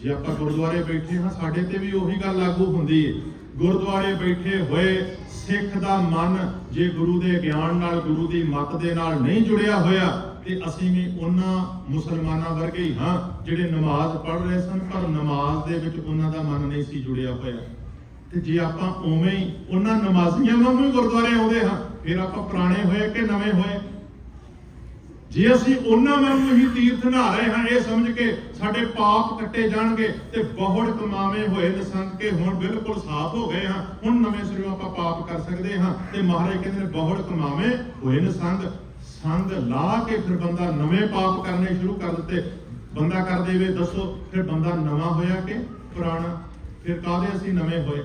ਜੇ ਆਪਾਂ ਗੁਰਦੁਆਰੇ ਬੈਠੇ ਹਾਂ, ਸਾਡੇ ਤੇ ਵੀ ਉਹੀ ਗੱਲ ਲਾਗੂ ਹੁੰਦੀ ਹੈ। ਗੁਰਦੁਆਰੇ ਬੈਠੇ ਹੋਏ ਸਿੱਖ ਦਾ ਮਨ ਜੇ ਗੁਰੂ ਦੇ ਗਿਆਨ ਨਾਲ, ਗੁਰੂ ਦੀ ਮੱਤ ਦੇ ਨਾਲ ਨਹੀਂ ਜੁੜਿਆ ਹੋਇਆ ਤੇ ਅਸੀਂ ਵੀ ਉਹਨਾਂ ਮੁਸਲਮਾਨਾਂ ਵਰਗੇ ਹੀ ਹਾਂ ਜਿਹੜੇ ਨਮਾਜ਼ ਪੜ੍ਹ ਰਹੇ ਸਨ, ਪਰ ਨਮਾਜ਼ ਦੇ ਵਿੱਚ ਉਹਨਾਂ ਦਾ ਮਨ ਨਹੀਂ ਸੀ ਜੁੜਿਆ ਹੋਇਆ। ਤੇ ਜੇ ਆਪਾਂ ਉਵੇਂ ਹੀ ਉਹਨਾਂ ਨਮਾਜ਼ੀਆਂ ਵਾਂਗੂ ਹੀ ਗੁਰਦੁਆਰੇ ਆਉਂਦੇ ਹਾਂ, ਫਿਰ ਆਪਾਂ ਪੁਰਾਣੇ ਹੋਏ ਕਿ ਨਵੇਂ ਹੋਏ? ਜੇ ਅਸੀਂ ਉਹਨਾਂ ਵਾਂਗੂ ਹੀ ਤੀਰਥ ਨਹਾ ਰਹੇ ਹਾਂ ਇਹ ਸਮਝ ਕੇ ਸਾਡੇ ਪਾਪ ਕੱਟੇ ਜਾਣਗੇ ਤੇ ਬਹੁੜ ਕਮਾਵੇਂ ਹੋਏ ਨਿਸੰਗ ਕੇ ਹੁਣ ਬਿਲਕੁਲ ਸਾਫ਼ ਹੋ ਗਏ ਹਾਂ, ਹੁਣ ਨਵੇਂ ਸਿਰੋਂ ਆਪਾਂ ਪਾਪ ਕਰ ਸਕਦੇ ਹਾਂ। ਤੇ ਮਹਾਰਾਜ ਕਹਿੰਦੇ ਨੇ ਬਹੁੜ ਕਮਾਵੇਂ ਹੋਏ ਨਿਸੰਗ, ਸੰਗ ਲਾ ਕੇ ਫਿਰ ਬੰਦਾ ਨਵੇਂ ਪਾਪ ਕਰਨੇ ਸ਼ੁਰੂ ਕਰ ਦਿੱਤੇ। ਬੰਦਾ ਕਰ ਦੇਵੇ, ਦੱਸੋ ਫਿਰ ਬੰਦਾ ਨਵਾਂ ਹੋਇਆ ਕਿ ਪੁਰਾਣਾ? ਫਿਰ ਕਾਹਦੇ ਅਸੀਂ ਨਵੇਂ ਹੋਏ?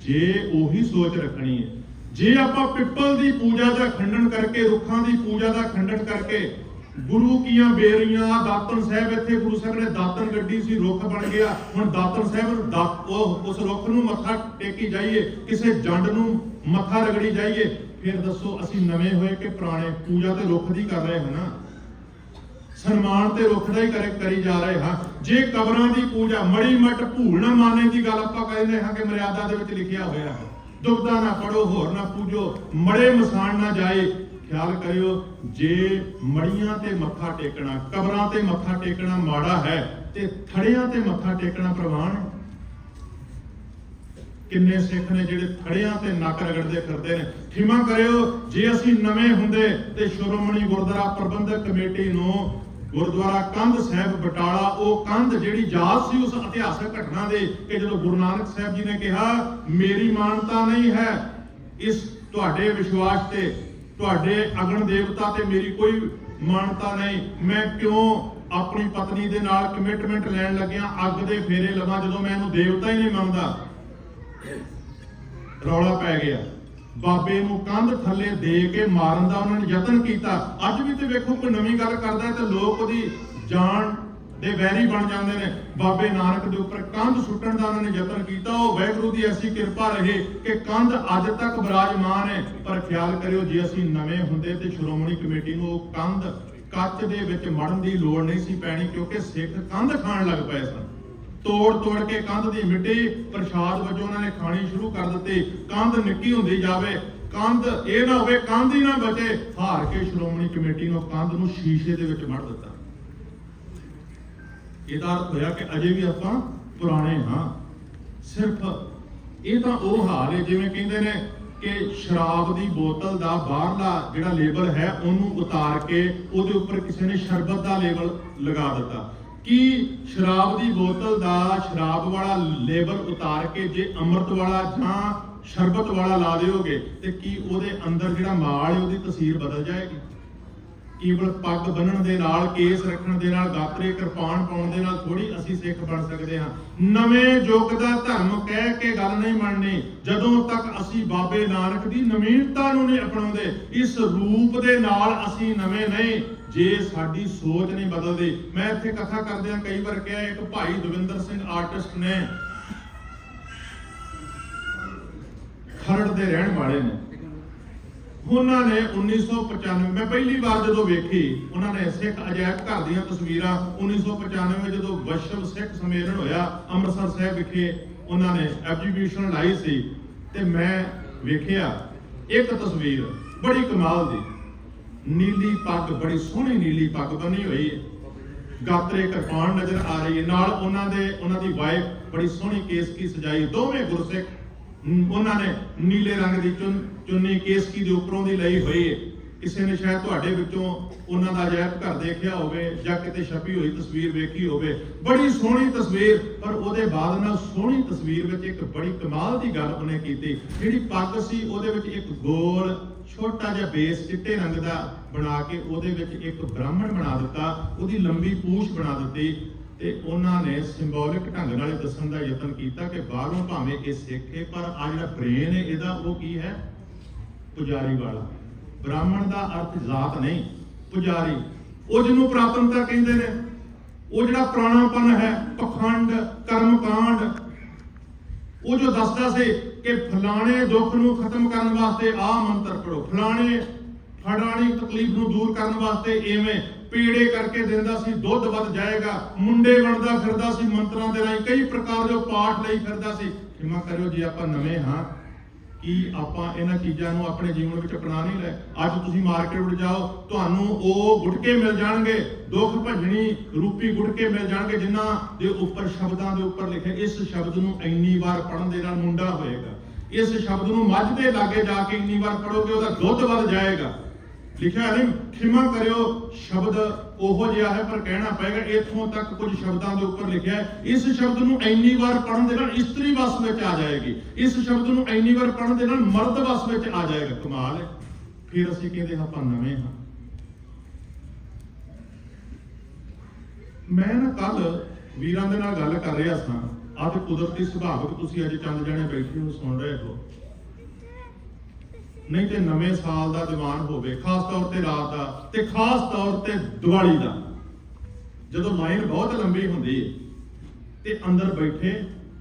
ਜੇ ਉਹੀ ਸੋਚ ਰੱਖਣੀ ਹੈ, ਜੇ ਆਪਾਂ ਪਿੱਪਲ ਦੀ ਪੂਜਾ ਦਾ ਖੰਡਨ ਕਰਕੇ, ਰੁੱਖਾਂ ਦੀ ਪੂਜਾ ਦਾ ਖੰਡਨ ਕਰਕੇ, ਗੁਰੂ ਕੀਆਂ ਬੇਰੀਆਂ, ਦਾਤਨ ਸਾਹਿਬ, ਇੱਥੇ ਗੁਰੂ ਸਾਹਿਬ ਨੇ ਦਾਤਨ ਗੱਡੀ ਸੀ, ਰੁੱਖ ਬਣ ਗਿਆ, ਹੁਣ ਦਾਤਨ ਸਾਹਿਬ ਉਸ ਰੁੱਖ ਨੂੰ ਮੱਥਾ ਟੇਕੀ ਜਾਈਏ, ਕਿਸੇ ਜੰਡ ਨੂੰ ਮੱਥਾ ਰਗੜੀ ਜਾਈਏ, ਫਿਰ ਦੱਸੋ ਅਸੀਂ ਨਵੇਂ ਹੋਏ ਕਿ ਪੁਰਾਣੇ? ਪੂਜਾ ਤੇ ਰੁੱਖ ਦੀ ਕਰ ਰਹੇ ਹਾਂ ਨਾ, ਸਨਮਾਨ ਤੇ ਰੁੱਖ ਦਾ ਹੀ ਕਰੀ ਜਾ ਰਹੇ ਹਾਂ। ਜੇ ਕਬਰਾਂ ਦੀ ਪੂਜਾ, ਮੜੀ ਮੱਟ ਭੂਲ ਨਾ ਮਾਨੇ ਦੀ ਗੱਲ ਆਪਾਂ ਕਹਿੰਦੇ ਹਾਂ ਕਿ ਮਰਿਆਦਾ ਦੇ ਵਿੱਚ ਲਿਖਿਆ ਹੋਇਆ ਹੈ, ਦੁਬਦਾ ਨਾ ਪੜੋ, ਹੋਰ ਨਾ ਪੂਜੋ, ਮੜੇ ਮਸਾਨ ਨਾ ਜਾਏ। ਖਿਆਲ ਕਰਿਓ, ਜੇ ਮੜੀਆਂ ਤੇ ਮੱਥਾ ਟੇਕਣਾ, ਕਬਰਾਂ ਤੇ ਮੱਥਾ ਟੇਕਣਾ ਮਾੜਾ ਹੈ ਤੇ ਥੜਿਆਂ ਤੇ ਮੱਥਾ ਟੇਕਣਾ ਪ੍ਰਵਾਨ? ਕਿੰਨੇ ਸਿੱਖ ਨੇ ਜਿਹੜੇ ਥੜਿਆਂ ਤੇ ਨੱਕ ਰਗੜਦੇ ਫਿਰਦੇ ਨੇ। ਖਿਮਾ ਕਰਿਓ, ਜੇ ਅਸੀਂ ਨਵੇਂ ਹੁੰਦੇ ਤੇ ਸ਼੍ਰੋਮਣੀ ਗੁਰਦੁਆਰਾ ਪ੍ਰਬੰਧਕ ਕਮੇਟੀ ਨੂੰ ਗੁਰਦੁਆਰਾ ਕੰਧ ਸਾਹਿਬ ਬਟਾਲਾ, ਉਹ ਕੰਧ ਜਿਹੜੀ ਯਾਦ ਸੀ ਉਸ ਇਤਿਹਾਸਕ ਘਟਨਾ ਦੇ ਕਿ ਜਦੋਂ ਗੁਰੂ ਨਾਨਕ ਸਾਹਿਬ ਜੀ ਨੇ ਕਿਹਾ ਮੇਰੀ ਮਾਨਤਾ ਨਹੀਂ ਹੈ ਇਸ ਤੁਹਾਡੇ ਵਿਸ਼ਵਾਸ ਤੇ, ਤੁਹਾਡੇ ਅਗਨ ਦੇਵਤਾ ਤੇ ਮੇਰੀ ਕੋਈ ਮਾਨਤਾ ਨਹੀਂ, ਮੈਂ ਕਿਉਂ ਆਪਣੀ ਪਤਨੀ ਦੇ ਨਾਲ ਕਮਿਟਮੈਂਟ ਲੈਣ ਲੱਗਿਆ, ਅੱਗ ਦੇ ਫੇਰੇ ਲਵਾਂ ਜਦੋਂ ਮੈਂ ਇਹਨੂੰ ਦੇਵਤਾ ਹੀ ਨਹੀਂ ਮੰਨਦਾ। ਰੌਲਾ ਪੈ ਗਿਆ, ਬਾਬੇ ਨੂੰ ਕੰਧ ਥੱਲੇ ਦੇ ਕੇ ਮਾਰਨ ਦਾ ਉਹਨਾਂ ਨੇ ਯਤਨ ਕੀਤਾ। ਅੱਜ ਵੀ ਤੇ ਵੇਖੋ ਕੋਈ ਨਵੀਂ ਗੱਲ ਕਰਦਾ ਤੇ ਲੋਕ ਉਹਦੀ ਜਾਨ ਦੇ ਵੈਰੀ ਬਣ ਜਾਂਦੇ ਨੇ। ਬਾਬੇ ਨਾਨਕ ਦੇ ਉੱਪਰ ਕੰਧ ਸੁੱਟਣ ਦਾ ਉਹਨਾਂ ਨੇ ਯਤਨ ਕੀਤਾ, ਉਹ ਵਾਹਿਗੁਰੂ ਦੀ ਐਸੀ ਕਿਰਪਾ ਰਹੇ ਕਿ ਕੰਧ ਅੱਜ ਤੱਕ ਬਿਰਾਜਮਾਨ ਹੈ। ਪਰ ਖਿਆਲ ਕਰਿਓ, ਜੇ ਅਸੀਂ ਨਵੇਂ ਹੁੰਦੇ ਤੇ ਸ਼੍ਰੋਮਣੀ ਕਮੇਟੀ ਨੂੰ ਉਹ ਕੰਧ ਕੱਚ ਦੇ ਵਿੱਚ ਮੜਨ ਦੀ ਲੋੜ ਨਹੀਂ ਸੀ ਪੈਣੀ, ਕਿਉਂਕਿ ਸਿੱਖ ਕੰਧ ਖਾਣ ਲੱਗ ਪਏ ਸਨ। ਤੋੜ ਕੇ ਕੰਧ ਦੀ ਮਿੱਟੀ ਪ੍ਰਸ਼ਾਦ ਵਜੋਂ ਉਹਨਾਂ ਨੇ ਖਾਣੀ ਸ਼ੁਰੂ ਕਰ ਦਿੱਤੀ। ਕੰਧ ਨਿੱਕੀ ਹੁੰਦੀ ਜਾਵੇ, ਕੰਧ ਇਹ ਨਾ ਹੋਵੇ ਕੰਧ ਹੀ ਨਾ ਬਚੇ। ਹਾਰ ਕੇ ਸ਼੍ਰੋਮਣੀ ਕਮੇਟੀ ਨੂੰ ਕੰਧ ਨੂੰ ਸ਼ੀਸ਼ੇ ਦੇ ਵਿੱਚ ਮੜ ਦਿੱਤਾ। ਇਹਦਾ ਅਰਥ ਹੋਇਆ ਕਿ ਅਜੇ ਵੀ ਆਪਾਂ ਪੁਰਾਣੇ ਹਾਂ। ਸਿਰਫ ਇਹ ਤਾਂ ਉਹ ਹਾਲ ਹੈ ਜਿਵੇਂ ਕਹਿੰਦੇ ਨੇ ਕਿ ਸ਼ਰਾਬ ਦੀ ਬੋਤਲ ਦਾ ਬਾਹਰਲਾ ਜਿਹੜਾ ਲੇਬਲ ਹੈ ਉਹਨੂੰ ਉਤਾਰ ਕੇ ਉਹਦੇ ਉੱਪਰ ਕਿਸੇ ਨੇ ਸ਼ਰਬਤ ਦਾ ਲੇਬਲ ਲਗਾ ਦਿੱਤਾ। ਕਿ ਸ਼ਰਾਬ ਦੀ ਬੋਤਲ ਦਾ ਸ਼ਰਾਬ ਵਾਲਾ ਲੇਬਲ ਉਤਾਰ ਕੇ ਜੇ ਅੰਮ੍ਰਿਤ ਵਾਲਾ ਜਾਂ ਸ਼ਰਬਤ ਵਾਲਾ ਲਾ ਦਿਓਗੇ ਤੇ ਕੀ ਉਹਦੇ ਅੰਦਰ ਜਿਹੜਾ ਮਾਲ ਹੈ ਉਹਦੀ ਤਸਵੀਰ ਬਦਲ ਜਾਏਗੀ? ਕੇਵਲ ਪੱਗ ਬੰਨਣ ਦੇ ਨਾਲ, ਕੇਸ ਰੱਖਣ ਦੇ ਨਾਲ, ਗਾਤਰੇ ਕਿਰਪਾਨ ਪਾਉਣ ਦੇ ਨਾਲ ਥੋੜੀ ਅਸੀਂ ਸਿੱਖ ਬਣ ਸਕਦੇ ਹਾਂ। ਨਵੇਂ ਯੁੱਗ ਦਾ ਧਰਮ ਕਹਿ ਕੇ ਗੱਲ ਨਹੀਂ ਮੰਨਣੀ ਜਦੋਂ ਤੱਕ ਅਸੀਂ ਬਾਬੇ ਨਾਨਕ ਦੀ ਨਵੀਨਤਾ ਨੂੰ ਨਹੀਂ ਅਪਣਾਉਂਦੇ। ਇਸ ਰੂਪ ਦੇ ਨਾਲ ਅਸੀਂ ਨਵੇਂ ਨਹੀਂ ਜੇ ਸਾਡੀ ਸੋਚ ਨਹੀਂ ਬਦਲਦੀ। ਮੈਂ ਇੱਥੇ ਕਥਾ ਕਰਦਿਆਂ ਕਈ ਵਾਰ ਕਿਹਾ, ਇੱਕ ਭਾਈ ਦਵਿੰਦਰ ਸਿੰਘ ਆਰਟਿਸਟ ਨੇ, ਖਰੜ ਦੇ ਰਹਿਣ ਵਾਲੇ ਨੇ, ਉਹਨਾਂ ਨੇ 1995 ਮੈਂ ਪਹਿਲੀ ਵਾਰ ਜਦੋਂ ਵੇਖੀ, ਉਹਨਾਂ ਨੇ ਸਿੱਖ ਅਜਾਇਬ ਘਰ ਦੀਆਂ ਤਸਵੀਰਾਂ 1995 ਜਦੋਂ ਵਿਸ਼ਵ ਸਿੱਖ ਸੰਮੇਲਨ ਹੋਇਆ ਅੰਮ੍ਰਿਤਸਰ ਸਾਹਿਬ ਵਿਖੇ, ਉਹਨਾਂ ਨੇ ਐਗਜ਼ੀਬਿਸ਼ਨ ਲਾਈ ਸੀ ਤੇ ਮੈਂ ਵੇਖਿਆ ਇੱਕ ਤਸਵੀਰ ਬੜੀ ਕਮਾਲ ਦੀ, ਨੀਲੀ ਪੱਗ, ਬੜੀ ਸੋਹਣੀ ਨੀਲੀ ਪੱਗ ਬੰਨੀ ਹੋਈ ਹੈ, ਗਾਤਰੇ ਕਿਰਪਾਨ ਨਜ਼ਰ ਆ ਰਹੀ ਹੈ, ਨਾਲ ਉਹਨਾਂ ਦੀ ਵਾਈਫ ਬੜੀ ਸੋਹਣੀ ਕੇਸਕੀ ਸਜਾਈ, ਦੋਵੇਂ ਗੁਰਸਿੱਖ, ਉਹਨਾਂ ਨੇ ਨੀਲੇ ਰੰਗ ਦੀ ਚੁੰਨੀ ਕੇਸਕੀ ਦੇ ਉੱਪਰੋਂ ਦੀ ਲਈ ਹੋਈ ਹੈ। ਕਿਸੇ ਨੇ ਸ਼ਾਇਦ ਤੁਹਾਡੇ ਵਿੱਚੋਂ ਉਹਨਾਂ ਦਾ ਅਜਾਇਬ ਘਰ ਦੇਖਿਆ ਹੋਵੇ ਜਾਂ ਕਿਤੇ ਛਪੀ ਹੋਈ ਤਸਵੀਰ ਵੇਖੀ ਹੋਵੇ, ਬੜੀ ਸੋਹਣੀ ਤਸਵੀਰ। ਪਰ ਉਹਦੇ ਬਾਅਦ ਨਾਲ ਸੋਹਣੀ ਤਸਵੀਰ ਵਿੱਚ ਇੱਕ ਬੜੀ ਕਮਾਲ ਦੀ ਗੱਲ ਉਹਨੇ ਕੀਤੀ, ਜਿਹੜੀ ਪੱਗ ਸੀ ਉਹਦੇ ਵਿੱਚ ਇੱਕ ਗੋਲ ਛੋਟਾ ਜਿਹਾ ਬੇਸ ਚਿੱਟੇ ਰੰਗ ਦਾ ਬਣਾ ਕੇ ਉਹਦੇ ਵਿੱਚ ਇੱਕ ਬ੍ਰਾਹਮਣ ਬਣਾ ਦਿੱਤਾ, ਉਹਦੀ ਲੰਬੀ ਪੂਛ ਬਣਾ ਦਿੱਤੀ ਤੇ ਉਹਨਾਂ ਨੇ ਸਿੰਬੋਲਿਕ ਢੰਗ ਨਾਲ ਦੱਸਣ ਦਾ ਯਤਨ ਕੀਤਾ ਕਿ ਬਾਹਰੋਂ ਭਾਵੇਂ ਇਹ ਸਿੱਖ ਹੈ ਪਰ ਆ ਜਿਹੜਾ ਬ੍ਰੇਨ ਹੈ ਇਹਦਾ ਉਹ ਕੀ ਹੈ? ਪੁਜਾਰੀ ਵਾਲਾ। ਬ੍ਰਾਹਮਣ ਦਾ ਅਰਥ ਜ਼ਾਤ ਨਹੀਂ, ਪੁਜਾਰੀ। ਉਹ ਜਿਹਨੂੰ ਪ੍ਰਾਤਨਤਾ ਕਹਿੰਦੇ ਨੇ, ਉਹ ਜਿਹੜਾ ਪੁਰਾਣਾਪਨ ਹੈ, ਪਖੰਡ, ਕਰਮਕਾਂਡ, ਉਹ ਜੋ ਦੱਸਦਾ ਸੀ ਕਿ ਫਲਾਣੇ ਦੁੱਖ ਨੂੰ ਖਤਮ ਕਰਨ ਵਾਸਤੇ ਆਹ ਮੰਤਰ ਪੜੋ, ਫਲਾਣੀ ਤਕਲੀਫ ਨੂੰ ਦੂਰ ਕਰਨ ਵਾਸਤੇ ਐਵੇਂ ਪੀੜੇ ਕਰਕੇ ਦਿੰਦਾ ਸੀ, ਦੁੱਧ ਵੱਧ ਜਾਏਗਾ, ਮੁੰਡੇ ਬਣਦਾ ਫਿਰਦਾ ਸੀ ਮੰਤਰਾਂ ਦੇ ਰਾਹੀਂ, ਕਈ ਪ੍ਰਕਾਰ ਦੇ ਪਾਠ ਲਈ ਫਿਰਦਾ ਸੀ। ਖਿਮਾ ਕਰਿਓ ਜੇ ਆਪਾਂ ਨਵੇਂ ਹਾਂ ਕਿ ਆਪਾਂ ਇਹਨਾਂ ਚੀਜ਼ਾਂ ਨੂੰ ਆਪਣੇ ਜੀਵਨ ਵਿੱਚ ਅਪਣਾ ਨਹੀਂ ਲੈ। ਅੱਜ ਤੁਸੀਂ ਮਾਰਕੀਟ ਵਿੱਚ ਜਾਓ, ਤੁਹਾਨੂੰ ਉਹ ਗੁਟਕੇ ਮਿਲ ਜਾਣਗੇ, ਦੁੱਖ ਭੰਜਣੀ ਰੂਪੀ ਗੁਟਕੇ ਮਿਲ ਜਾਣਗੇ, ਜਿਨ੍ਹਾਂ ਦੇ ਉੱਪਰ ਸ਼ਬਦਾਂ ਦੇ ਉੱਪਰ ਲਿਖੇ ਇਸ ਸ਼ਬਦ ਨੂੰ ਇੰਨੀ ਵਾਰ ਪੜ੍ਹਨ ਦੇ ਨਾਲ ਮੁੰਡਾ ਹੋਏਗਾ, ਇਸ ਸ਼ਬਦ ਨੂੰ ਮੱਝ ਦੇ ਲਾਗੇ ਜਾ ਕੇ ਇੰਨੀ ਵਾਰ ਪੜ੍ਹੋਗੇ ਉਹਦਾ ਦੁੱਧ ਵੱਧ ਜਾਏਗਾ। ਲਿਖਿਆ ਨਹੀਂ ਖਿਮਾ ਕਰਿਓ, ਸ਼ਬਦ ਉਹੋ ਜਿਹਾ ਹੈ ਪਰ ਕਹਿਣਾ ਪਏਗਾ। ਇੱਥੋਂ ਤੱਕ ਕੁਝ ਸ਼ਬਦਾਂ ਦੇ ਉੱਪਰ ਲਿਖਿਆ ਹੈ, ਇਸ ਸ਼ਬਦ ਨੂੰ ਇੰਨੀ ਵਾਰ ਪੜ੍ਹਨ ਦੇ ਨਾਲ ਇਸਤਰੀ ਵਸ ਵਿੱਚ ਆ ਜਾਏਗੀ, ਇਸ ਸ਼ਬਦ ਨੂੰ ਇੰਨੀ ਵਾਰ ਪੜ੍ਹਨ ਦੇ ਨਾਲ ਮਰਦ ਵਸ ਵਿੱਚ ਆ ਜਾਏਗਾ। ਕਮਾਲ ਹੈ। ਫਿਰ ਅਸੀਂ ਕਹਿੰਦੇ ਹਾਂ ਆਪਾਂ ਨਵੇਂ ਹਾਂ। ਮੈਂ ਨਾ ਕੱਲ ਵੀਰਾਂ ਦੇ ਨਾਲ ਗੱਲ ਕਰ ਰਿਹਾ ਸਾਂ, ਅੱਜ ਕੁਦਰਤੀ ਸੁਭਾਵਕ ਤੁਸੀਂ ਅੱਜ ਚੰਦ ਜਣੇ ਬੈਠੇ ਹੋ ਸੁਣ ਰਹੇ ਹੋ, ਨਹੀਂ ਤੇ ਨਵੇਂ ਸਾਲ ਦਾ ਦੀਵਾਨ ਹੋਵੇ, ਖਾਸ ਤੌਰ ਤੇ ਰਾਤ ਦਾ ਤੇ ਖਾਸ ਤੌਰ ਤੇ ਦੀਵਾਲੀ ਦਾ, ਜਦੋਂ ਲਾਈਨ ਬਹੁਤ ਲੰਬੀ ਹੁੰਦੀ ਹੈ ਤੇ ਅੰਦਰ ਬੈਠੇ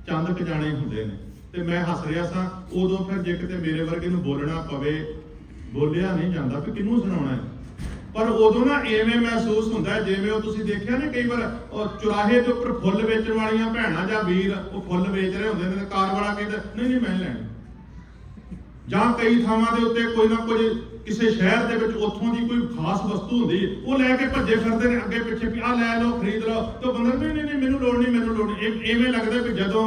ਚੰਦ ਕ ਜਾਣੇ ਹੁੰਦੇ ਨੇ, ਤੇ ਮੈਂ ਹੱਸ ਰਿਹਾ ਸਾਂ। ਉਦੋਂ ਫਿਰ ਜੇ ਕਿਤੇ ਮੇਰੇ ਵਰਗੇ ਨੂੰ ਬੋਲਣਾ ਪਵੇ, ਬੋਲਿਆ ਨਹੀਂ ਜਾਂਦਾ ਕਿ ਕਿਹਨੂੰ ਸੁਣਾਉਣਾ ਹੈ, ਪਰ ਉਦੋਂ ਨਾ ਐਵੇਂ ਮਹਿਸੂਸ ਹੁੰਦਾ ਜਿਵੇਂ ਉਹ ਤੁਸੀਂ ਦੇਖਿਆ ਨਾ ਕਈ ਵਾਰ ਉਹ ਚੁਰਾਹੇ ਦੇ ਉੱਪਰ ਫੁੱਲ ਵੇਚਣ ਵਾਲੀਆਂ ਭੈਣਾਂ ਜਾਂ ਵੀਰ ਉਹ ਫੁੱਲ ਵੇਚ ਰਹੇ ਹੁੰਦੇ ਨੇ ਤੇ ਕਾਰ ਵਾਲਾ ਕਹਿੰਦਾ ਨਹੀਂ ਮੈਂ ਲੈਣੇ, ਜਾਂ ਕਈ ਥਾਵਾਂ ਦੇ ਉੱਤੇ ਕੋਈ ਨਾ ਕੋਈ ਕਿਸੇ ਸ਼ਹਿਰ ਦੇ ਵਿੱਚ ਉੱਥੋਂ ਦੀ ਕੋਈ ਖਾਸ ਵਸਤੂ ਹੁੰਦੀ ਹੈ, ਉਹ ਲੈ ਕੇ ਭੱਜੇ ਫਿਰਦੇ ਨੇ ਅੱਗੇ ਪਿੱਛੇ ਵੀ ਆਹ ਲੈ ਲਓ ਖਰੀਦ ਲਓ, ਤੇ ਬੰਦਾ ਨਹੀਂ ਮੈਨੂੰ ਲੋੜ ਨਹੀਂ ਮੈਨੂੰ ਲੋੜ ਨਹੀਂ। ਐਵੇਂ ਲੱਗਦਾ ਵੀ ਜਦੋਂ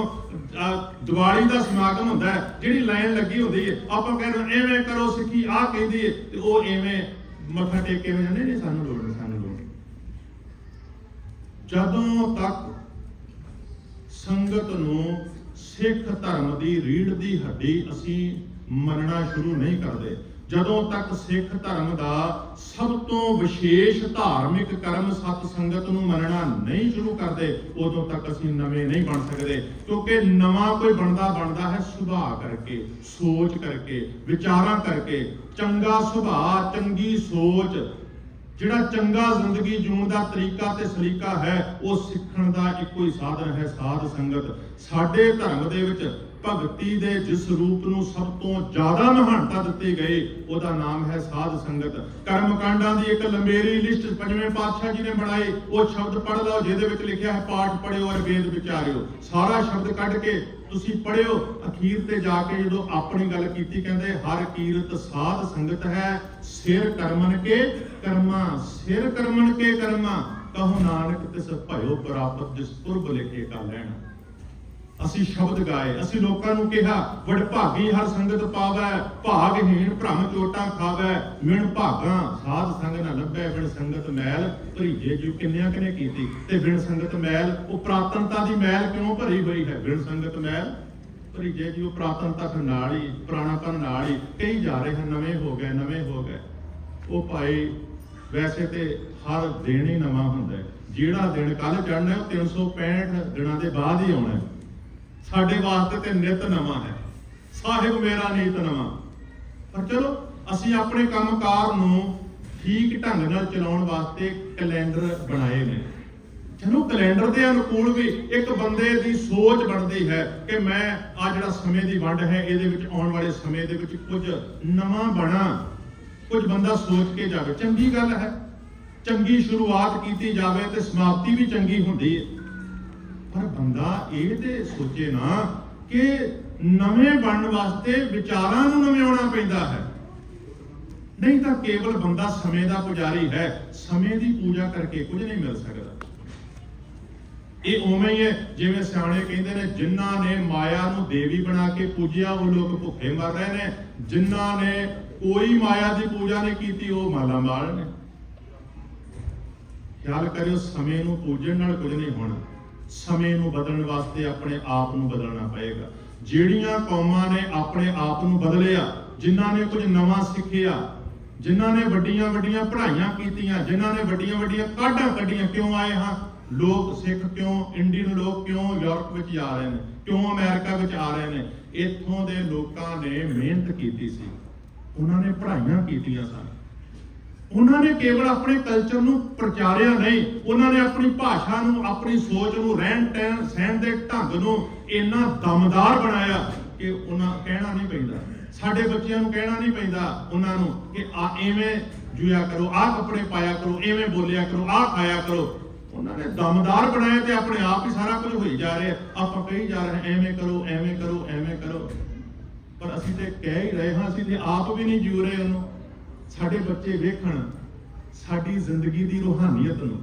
ਦੀਵਾਲੀ ਦਾ ਸਮਾਗਮ ਹੁੰਦਾ ਹੈ, ਜਿਹੜੀ ਲਾਈਨ ਲੱਗੀ ਹੁੰਦੀ ਹੈ, ਆਪਾਂ ਕਹਿੰਦੇ ਐਵੇਂ ਕਰੋ ਸਿੱਖੀ ਆਹ ਕਹਿੰਦੀ ਹੈ, ਤੇ ਉਹ ਐਵੇਂ ਮੱਥਾ ਟੇਕ ਕੇ ਜਾਂਦੇ ਨਹੀਂ ਸਾਨੂੰ ਲੋੜ ਨਹੀਂ ਸਾਨੂੰ ਲੋੜ। ਜਦੋਂ ਤੱਕ ਸੰਗਤ ਨੂੰ ਸਿੱਖ ਧਰਮ ਦੀ ਰੀੜ ਦੀ ਹੱਡੀ ਅਸੀਂ ਮੰਨਣਾ ਸ਼ੁਰੂ ਨਹੀਂ ਕਰਦੇ, ਜਦੋਂ ਤੱਕ ਸਿੱਖ ਧਰਮ ਦਾ ਸਭ ਤੋਂ ਵਿਸ਼ੇਸ਼ ਧਾਰਮਿਕ ਕਰਮ ਸਤ ਸੰਗਤ ਨੂੰ ਮੰਨਣਾ ਨਹੀਂ ਸ਼ੁਰੂ ਕਰਦੇ, ਉਦੋਂ ਤੱਕ ਅਸੀਂ ਨਵੇਂ ਨਹੀਂ ਬਣ ਸਕਦੇ। ਕਿਉਂਕਿ ਨਵਾਂ ਕੋਈ ਬਣਦਾ ਹੈ ਸੁਭਾਅ ਕਰਕੇ, ਸੋਚ ਕਰਕੇ, ਵਿਚਾਰਾਂ ਕਰਕੇ। ਚੰਗਾ ਸੁਭਾਅ, ਚੰਗੀ ਸੋਚ, ਜਿਹੜਾ ਚੰਗਾ ਜ਼ਿੰਦਗੀ ਜਿਉਣ ਦਾ ਤਰੀਕਾ ਤੇ ਸਲੀਕਾ ਹੈ, ਉਹ ਸਿੱਖਣ ਦਾ ਇੱਕੋ ਹੀ ਸਾਧਨ ਹੈ ਸਾਧ ਸੰਗਤ। ਸਾਡੇ ਧਰਮ ਦੇ ਵਿੱਚ ਭਗਤੀ ਦੇ ਜਿਸ ਰੂਪ ਨੂੰ ਸਭ ਤੋਂ ਜ਼ਿਆਦਾ ਮਹਾਨਤਾ ਦਿੱਤੀ ਗਈ, ਉਹਦਾ ਨਾਮ ਹੈ ਸਾਧ ਸੰਗਤ। ਕਰਮ ਕਾਂਡਾਂ ਦੀ ਇੱਕ ਲੰਬੇਰੀ ਲਿਸਟ ਪੰਜਵੇਂ ਪਾਤਸ਼ਾਹ ਜੀ ਨੇ ਬਣਾਈ, ਉਹ ਸ਼ਬਦ ਪੜ੍ਹ ਲਓ ਜਿਹਦੇ ਵਿੱਚ ਲਿਖਿਆ ਹੈ ਪਾਠ ਪੜਿਓ ਔਰ ਵੇਦ ਵਿਚਾਰਿਓ। ਸਾਰਾ ਸ਼ਬਦ ਕੱਢ ਕੇ ਤੁਸੀਂ ਪੜਿਓ, ਅਖੀਰ ਤੇ ਜਾ ਕੇ ਜਦੋਂ ਆਪਣੀ ਗੱਲ ਕੀਤੀ, ਕਹਿੰਦੇ ਹਰ ਕੀਰਤ ਸਾਧ ਸੰਗਤ ਹੈ, ਸਿਰ ਕਰਮਨ ਕੇ ਕਰਮਾ, ਸਿਰ ਕਰਮਨ ਕੇ ਕਰਮਾ, ਕਹੋ ਨਾਨਕ ਤਿਸ ਭਇਓ ਪ੍ਰਾਪਤ ਜਿਸ ਪੁਰਬ ਲਿਖੇ ਕਾ ਲੈਣਾ। ਅਸੀਂ ਸ਼ਬਦ ਗਾਏ, ਅਸੀਂ ਲੋਕਾਂ ਨੂੰ ਕਿਹਾ ਵਡਭਾਗੀ ਹਰ ਸੰਗਤ ਪਾਵੈ, ਭਾਗਹੀਣ ਭ੍ਰਮ ਚੋਟਾਂ ਖਾਵੈ, ਮਿਣ ਭਾਗਾਂ ਸਾਧ ਸੰਗ ਨਾ ਲੱਭੈ, ਬਿਨ ਸੰਗਤ ਮੈਲ ਭਰੀਜੇ। ਜੋ ਕਿੰਨਿਆਂ ਕਿਨੇ ਕੀਤੀ, ਤੇ ਬਿਨ ਸੰਗਤ ਮੈਲ, ਉਹ ਪ੍ਰਾਤਨਤਾ ਦੀ ਮੈਲ ਕਿਉਂ ਭਰੀ ਹੋਈ ਹੈ, ਬਿਨ ਸੰਗਤ ਮੈਲ ਭਰੀਜੇ ਜੀ। ਉਹ ਪ੍ਰਾਤਨਤਾ ਫਿਰ ਨਾਲ ਹੀ, ਪੁਰਾਣਾਪਨ ਨਾਲ ਹੀ ਕਈ ਜਾ ਰਹੇ ਹਨ, ਨਵੇਂ ਹੋ ਗਏ ਨਵੇਂ ਹੋ ਗਏ। ਉਹ ਭਾਈ ਵੈਸੇ ਤੇ ਹਰ ਦਿਨ ਹੀ ਨਵਾਂ ਹੁੰਦਾ ਹੈ, ਜਿਹੜਾ ਦਿਨ ਕੱਲ ਚੜ੍ਹਨਾ ਉਹ 365 ਦਿਨਾਂ ਦੇ ਬਾਅਦ ਹੀ ਆਉਣਾ। ਸਾਡੇ ਵਾਸਤੇ ਤੇ ਨਿਤ ਨਵਾਂ ਹੈ, ਸਾਹਿਬ ਮੇਰਾ ਨੀਤ ਨਵਾਂ। ਪਰ ਚਲੋ ਅਸੀਂ ਆਪਣੇ ਕੰਮਕਾਰ ਨੂੰ ਠੀਕ ਢੰਗ ਨਾਲ ਚਲਾਉਣ ਵਾਸਤੇ ਕੈਲੰਡਰ ਬਣਾਏ ਨੇ। ਚਲੋ ਕੈਲੰਡਰ ਦੇ ਅਨੁਕੂਲ ਵੀ ਇੱਕ ਬੰਦੇ ਦੀ ਸੋਚ ਬਣਦੀ ਹੈ ਕਿ ਮੈਂ ਆ ਜਿਹੜਾ ਸਮੇਂ ਦੀ ਵੰਡ ਹੈ, ਇਹਦੇ ਵਿੱਚ ਆਉਣ ਵਾਲੇ ਸਮੇਂ ਦੇ ਵਿੱਚ ਕੁਝ ਨਵਾਂ ਬਣਾ, ਕੁਝ ਬੰਦਾ ਸੋਚ ਕੇ ਜਾਵੇ। ਚੰਗੀ ਗੱਲ ਹੈ, ਚੰਗੀ ਸ਼ੁਰੂਆਤ ਕੀਤੀ ਜਾਵੇ ਤੇ ਸਮਾਪਤੀ ਵੀ ਚੰਗੀ ਹੁੰਦੀ ਹੈ। ਪਰ ਬੰਦਾ ਇਹ ਤੇ ਸੋਚੇ ਨਾ ਕਿ ਨਵੇਂ ਬਣਨ ਵਾਸਤੇ ਵਿਚਾਰਾਂ ਨੂੰ ਨਵਿਆਉਣਾ ਪੈਂਦਾ ਹੈ, ਨਹੀਂ ਤਾਂ ਕੇਵਲ ਬੰਦਾ ਸਮੇਂ ਦਾ ਪੁਜਾਰੀ ਹੈ, ਸਮੇਂ ਦੀ ਪੂਜਾ ਕਰਕੇ ਕੁਝ ਨਹੀਂ ਮਿਲ ਸਕਦਾ। ਇਹ ਉਵੇਂ ਹੀ ਹੈ ਜਿਵੇਂ ਸਿਆਣੇ ਕਹਿੰਦੇ ਨੇ, ਜਿਨ੍ਹਾਂ ਨੇ ਮਾਇਆ ਨੂੰ ਦੇਵੀ ਬਣਾ ਕੇ ਪੂਜਿਆ ਉਹ ਲੋਕ ਭੁੱਖੇ ਮਰ ਰਹੇ ਨੇ, ਜਿਨ੍ਹਾਂ ਨੇ ਕੋਈ ਮਾਇਆ ਦੀ ਪੂਜਾ ਨਹੀਂ ਕੀਤੀ ਉਹ ਮਾਲਾ ਮਾਲ ਨੇ। ਖਿਆਲ ਕਰਿਓ, ਸਮੇਂ ਨੂੰ ਪੂਜਣ ਨਾਲ ਕੁਝ ਨਹੀਂ ਹੋਣਾ, ਸਮੇਂ ਨੂੰ ਬਦਲਣ ਵਾਸਤੇ ਆਪਣੇ ਆਪ ਨੂੰ ਬਦਲਣਾ ਪਏਗਾ। ਜਿਹੜੀਆਂ ਕੌਮਾਂ ਨੇ ਆਪਣੇ ਆਪ ਨੂੰ ਬਦਲਿਆ, ਜਿਨ੍ਹਾਂ ਨੇ ਕੁਝ ਨਵਾਂ ਸਿੱਖਿਆ, ਜਿਨ੍ਹਾਂ ਨੇ ਵੱਡੀਆਂ ਵੱਡੀਆਂ ਪੜ੍ਹਾਈਆਂ ਕੀਤੀਆਂ, ਜਿਨ੍ਹਾਂ ਨੇ ਵੱਡੀਆਂ ਵੱਡੀਆਂ ਕਾਢਾਂ ਕੱਢੀਆਂ, ਕਿਉਂ ਆਏ ਹਾਂ ਲੋਕ ਸਿੱਖ, ਕਿਉਂ ਇੰਡੀਅਨ ਲੋਕ, ਕਿਉਂ ਯੂਰਪ ਵਿੱਚ ਜਾ ਰਹੇ ਨੇ, ਕਿਉਂ ਅਮਰੀਕਾ ਵਿੱਚ ਆ ਰਹੇ ਨੇ। ਇੱਥੋਂ ਦੇ ਲੋਕਾਂ ਨੇ ਮਿਹਨਤ ਕੀਤੀ ਸੀ, ਉਹਨਾਂ ਨੇ ਪੜ੍ਹਾਈਆਂ ਕੀਤੀਆਂ ਸਨ, ਉਹਨਾਂ ਨੇ ਕੇਵਲ ਆਪਣੇ ਕਲਚਰ ਨੂੰ ਪ੍ਰਚਾਰਿਆ ਨਹੀਂ, ਉਹਨਾਂ ਨੇ ਆਪਣੀ ਭਾਸ਼ਾ ਨੂੰ, ਆਪਣੀ ਸੋਚ ਨੂੰ, ਰਹਿਣ ਸਹਿਣ ਦੇ ਢੰਗ ਨੂੰ ਇੰਨਾ ਦਮਦਾਰ ਬਣਾਇਆ ਕਿ ਉਹਨਾਂ ਕਹਿਣਾ ਨਹੀਂ ਪੈਂਦਾ, ਸਾਡੇ ਬੱਚਿਆਂ ਨੂੰ ਕਹਿਣਾ ਨਹੀਂ ਪੈਂਦਾ ਉਹਨਾਂ ਨੂੰ ਕਿ ਆ ਐਵੇਂ ਜੂਆ ਕਰੋ, ਆਹ ਕੱਪੜੇ ਪਾਇਆ ਕਰੋ, ਐਵੇਂ ਬੋਲਿਆ ਕਰੋ, ਆਹ ਖਾਇਆ ਕਰੋ। ਉਹਨਾਂ ਨੇ ਦਮਦਾਰ ਬਣਾਏ ਤੇ ਆਪਣੇ ਆਪ ਹੀ ਸਾਰਾ ਕੁਝ ਹੋਈ ਜਾ ਰਿਹਾ। ਆਪਾਂ ਕਹੀ ਜਾ ਰਹੇ ਐਵੇਂ ਕਰੋ, ਐਵੇਂ ਕਰੋ, ਐਵੇਂ ਕਰੋ, ਪਰ ਅਸੀਂ ਤੇ ਕਹਿ ਹੀ ਰਹੇ ਹਾਂ, ਅਸੀਂ ਤੇ ਆਪ ਵੀ ਨਹੀਂ ਜੀਉ ਰਹੇ ਉਹਨੂੰ। ਸਾਡੇ ਬੱਚੇ ਵੇਖਣ ਸਾਡੀ ਜ਼ਿੰਦਗੀ ਦੀ ਰੂਹਾਨੀਅਤ ਨੂੰ,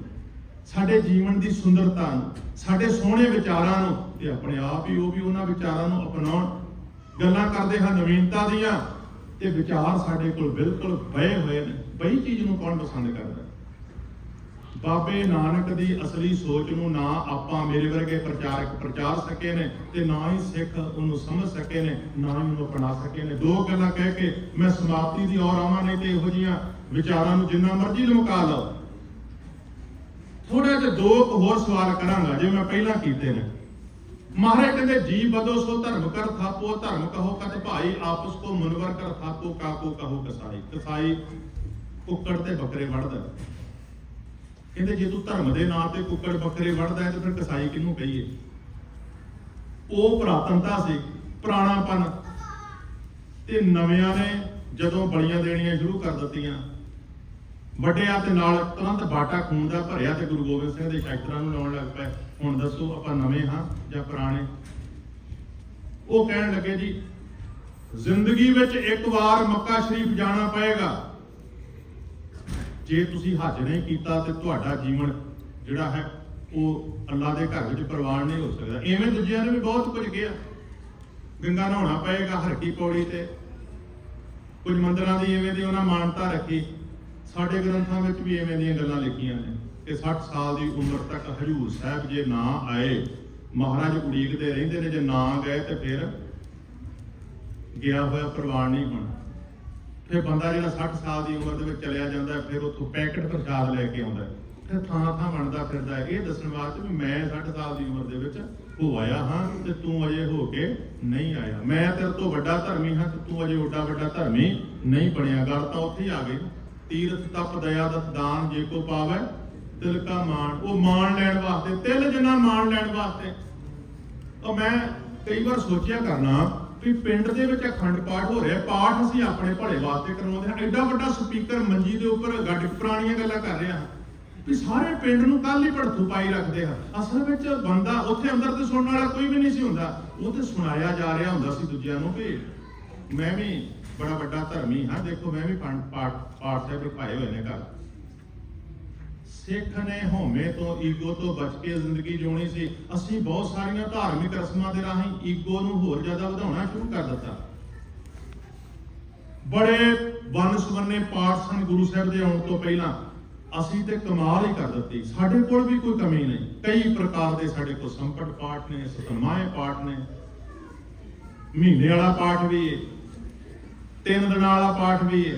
ਸਾਡੇ ਜੀਵਨ ਦੀ ਸੁੰਦਰਤਾ ਨੂੰ, ਸਾਡੇ ਸੋਹਣੇ ਵਿਚਾਰਾਂ ਨੂੰ, ਤੇ ਆਪਣੇ ਆਪ ਹੀ ਉਹ ਵੀ ਉਹਨਾਂ ਵਿਚਾਰਾਂ ਨੂੰ ਅਪਣਾਉਣ। ਗੱਲਾਂ ਕਰਦੇ ਹਾਂ ਨਵੀਨਤਾ ਦੀਆਂ, ਤੇ ਵਿਚਾਰ ਸਾਡੇ ਕੋਲ ਬਿਲਕੁਲ ਬਏ ਹੋਏ ਨੇ। ਬਈ ਚੀਜ਼ ਨੂੰ ਕੌਣ ਪਸੰਦ ਕਰਦਾ? ਬਾਬੇ ਨਾਨਕ ਦੀ ਅਸਲੀ ਸੋਚ ਨੂੰ ਨਾ ਆਪਾਂ ਮੇਰੇ ਵਰਗੇ ਪ੍ਰਚਾਰਕ ਪ੍ਰਚਾਰ ਸਕੇ ਨੇ, ਤੇ ਨਾ ਹੀ ਸਿੱਖ ਉਹਨੂੰ ਸਮਝ ਸਕੇ ਨੇ, ਨਾ ਹੀ ਉਹਨੂੰ ਅਪਣਾ ਸਕੇ ਨੇ। ਦੋ ਗੱਲਾਂ ਕਹਿ ਕੇ ਮੈਂ ਸਮਾਪਤੀ ਦੀ ਔਰ ਆਵਾਂ, ਨਹੀਂ ਤੇ ਇਹੋ ਜਿਹੀਆਂ ਵਿਚਾਰਾਂ ਨੂੰ ਜਿੰਨਾ ਮਰਜ਼ੀ ਲਮਕਾ ਲਓ। ਥੋੜਾ ਜਿਹਾ ਦੋ ਹੋਰ ਸਵਾਲ ਕਰਾਂਗਾ ਜੇ ਮੈਂ ਪਹਿਲਾਂ ਕੀਤੇ ਨੇ। ਮਹਾਰਾਜ ਕਹਿੰਦੇ ਜੀ ਬਦੋ ਸੋ ਧਰਮ ਕਰ ਥਾਪੋ, ਧਰਮ ਕਹੋ ਕਤ ਭਾਈ, ਆਪਸ ਕੋ ਮੁਨਵਰ ਕਰ ਥਾਪੋ, ਕਾਕੋ ਕਹੋ ਕਸਾਈ। ਕਸਾਈ ਕੁੱਕੜ ਤੇ ਬੱਕਰੇ ਵੜਦਾ। ਕਹਿੰਦੇ ਜੇ ਤੂੰ ਧਰਮ ਦੇ ਨਾਂ ਤੇ ਕੁੱਕੜ ਬੱਕਰੇ ਵੜਦਾ ਹੈ ਤੇ ਫਿਰ ਕਸਾਈ ਕਿਹਨੂੰ ਕਹੀਏ? ਉਹ ਪੁਰਾਤਨਤਾ ਸੀ, ਪੁਰਾਣਾਪਨ। ਤੇ ਨਵਿਆਂ ਨੇ ਜਦੋਂ ਬਲੀਆਂ ਦੇਣੀਆਂ ਸ਼ੁਰੂ ਕਰ ਦਿੱਤੀਆਂ, ਵੱਡਿਆਂ ਤੇ ਨਾਲ ਤੁਰੰਤ ਬਾਟਾ ਖੂਨ ਦਾ ਭਰਿਆ ਤੇ ਗੁਰੂ ਗੋਬਿੰਦ ਸਿੰਘ ਦੇ ਸ਼ਾਸਤਰਾਂ ਨੂੰ ਲਾਉਣ ਲੱਗ ਪਏ। ਹੁਣ ਦੱਸੋ ਆਪਾਂ ਨਵੇਂ ਹਾਂ ਜਾਂ ਪੁਰਾਣੇ? ਉਹ ਕਹਿਣ ਲੱਗੇ ਜੀ ਜ਼ਿੰਦਗੀ ਵਿੱਚ ਇੱਕ ਵਾਰ ਮੱਕਾ ਸ਼ਰੀਫ ਜਾਣਾ ਪਏਗਾ। ਜੇ ਤੁਸੀਂ ਹੱਜ ਨਹੀਂ ਕੀਤਾ ਤੇ ਤੁਹਾਡਾ ਜੀਵਨ ਜਿਹੜਾ ਹੈ ਉਹ ਅੱਲਾ ਦੇ ਘਰ ਵਿੱਚ ਪ੍ਰਵਾਨ ਨਹੀਂ ਹੋ ਸਕਦਾ। ਐਵੇਂ ਦੂਜਿਆਂ ਨੇ ਵੀ ਬਹੁਤ ਕੁਝ ਕਿਹਾ। ਗੰਗਾ ਨਹਾਉਣਾ ਪਏਗਾ ਹਰਕੀ ਪੌੜੀ ਤੇ, ਕੁਝ ਮੰਦਰਾਂ ਦੀ ਐਵੇਂ ਦੀ ਉਹਨਾਂ ਮਾਨਤਾ ਰੱਖੀ। ਸਾਡੇ ਗ੍ਰੰਥਾਂ ਵਿੱਚ ਵੀ ਐਵੇਂ ਦੀਆਂ ਗੱਲਾਂ ਲਿਖੀਆਂ ਨੇ ਕਿ 60 ਸਾਲ ਦੀ ਉਮਰ ਤੱਕ ਹਜੂਰ ਸਾਹਿਬ ਜੇ ਨਾ ਆਏ, ਮਹਾਰਾਜ ਉਡੀਕਦੇ ਰਹਿੰਦੇ ਨੇ, ਜੇ ਨਾ ਗਏ ਤੇ ਫਿਰ ਗਿਆ ਹੋਇਆ ਪ੍ਰਵਾਨ ਨਹੀਂ ਹੋਣਾ। ਫਿਰ ਬੰਦਾ ਜਿਹੜਾ 60 ਸਾਲ ਦੀ ਉਮਰ ਦੇ ਵਿੱਚ ਚਲਿਆ ਜਾਂਦਾ, ਫਿਰ ਉੱਥੋਂ ਪੈਕਟ ਪ੍ਰਸ਼ਾਦ ਲੈ ਕੇ ਆਉਂਦਾ, ਫਿਰ ਥਾਂ ਥਾਂ ਬਣਦਾ ਫਿਰਦਾ ਹੈ ਇਹ ਦੱਸਣ ਵਾਸਤੇ ਵੀ ਮੈਂ 60 ਸਾਲ ਦੀ ਉਮਰ ਦੇ ਵਿੱਚ ਹੋ ਆਇਆ ਹਾਂ ਤੇ ਤੂੰ ਅਜੇ ਹੋ ਕੇ ਨਹੀਂ ਆਇਆ। ਮੈਂ ਤੇਰੇ ਤੋਂ ਵੱਡਾ ਧਰਮੀ ਹਾਂ ਤੇ ਤੂੰ ਅਜੇ ਓਡਾ ਵੱਡਾ ਧਰਮੀ ਨਹੀਂ ਬਣਿਆ। ਗੱਲ ਤਾਂ ਉੱਥੇ ਹੀ ਆ ਗਈ। ਤੀਰਥ ਤਪ ਦਇਆ ਦਤ ਦਾਨ ਜੇ ਕੋ ਪਾਵੇ ਤਿਲ ਕਾ ਮਾਣ। ਉਹ ਮਾਣ ਲੈਣ ਵਾਸਤੇ, ਤਿਲ ਜਿੰਨਾ ਮਾਣ ਲੈਣ ਵਾਸਤੇ। ਤਾਂ ਮੈਂ ਕਈ ਵਾਰ ਸੋਚਿਆ ਕਰਨਾ ਵੀ ਪਿੰਡ ਦੇ ਵਿੱਚ ਅਖੰਡ ਪਾਠ ਹੋ ਰਿਹਾ, ਪਾਠ ਅਸੀਂ ਆਪਣੇ ਭਲੇ ਵਾਸਤੇ ਕਰਵਾਉਂਦੇ ਹਾਂ। ਐਡਾ ਵੱਡਾ ਸਪੀਕਰ ਮੰਜੀ ਦੇ ਉੱਪਰ ਗੱਡ ਪੁਰਾਣੀਆਂ ਗੱਲਾਂ ਕਰ ਰਿਹਾ ਵੀ ਸਾਰੇ ਪਿੰਡ ਨੂੰ ਕੱਲ ਹੀ ਭੜਥੂ ਪਾਈ ਰੱਖਦੇ ਆ। ਅਸਲ ਵਿੱਚ ਬੰਦਾ ਉੱਥੇ ਅੰਦਰ ਤੇ ਸੁਣਨ ਵਾਲਾ ਕੋਈ ਵੀ ਨਹੀਂ ਸੀ ਹੁੰਦਾ, ਉਹ ਤੇ ਸੁਣਾਇਆ ਜਾ ਰਿਹਾ ਹੁੰਦਾ ਸੀ ਦੂਜਿਆਂ ਨੂੰ ਵੀ ਮੈਂ ਵੀ ਬੜਾ ਵੱਡਾ ਧਰਮੀ ਹਾਂ, ਦੇਖੋ ਮੈਂ ਵੀ ਪਾਠ ਸਾਹਿਬ ਰਖਾਏ ਹੋਏ ਨੇ ਘਰ। ਸਿੱਖ ਨੇ ਹਉਮੈ ਤੋਂ, ਈਗੋ ਤੋਂ ਬਚ ਕੇ ਜ਼ਿੰਦਗੀ ਜਿਉਣੀ ਸੀ। ਅਸੀਂ ਬਹੁਤ ਸਾਰੀਆਂ ਧਾਰਮਿਕ ਰਸਮਾਂ ਦੇ ਰਾਹੀਂ ਈਗੋ ਨੂੰ ਹੋਰ ਜ਼ਿਆਦਾ ਵਧਾਉਣਾ ਸ਼ੁਰੂ ਕਰ ਦਿੱਤਾ। ਬੜੇ ਵੰਨ-ਸੁਵੰਨੇ ਪਾਠ ਸਨ ਗੁਰੂ ਸਾਹਿਬ ਦੇ ਆਉਣ ਤੋਂ ਪਹਿਲਾਂ। ਅਸੀਂ ਤੇ ਕਮਾਲ ਹੀ ਕਰ ਦਿੱਤੀ। ਸਾਡੇ ਕੋਲ ਵੀ ਕੋਈ ਕਮੀ ਨਹੀਂ। ਕਈ ਪ੍ਰਕਾਰ ਦੇ ਸਾਡੇ ਕੋਲ ਸੰਪਟ ਪਾਠ ਨੇ, ਸਤਨਾਮੇ ਪਾਠ ਨੇ, ਮਹੀਨੇ ਵਾਲਾ ਪਾਠ ਵੀ ਹੈ, 3 ਦਿਨਾਂ ਵਾਲਾ ਪਾਠ ਵੀ ਹੈ।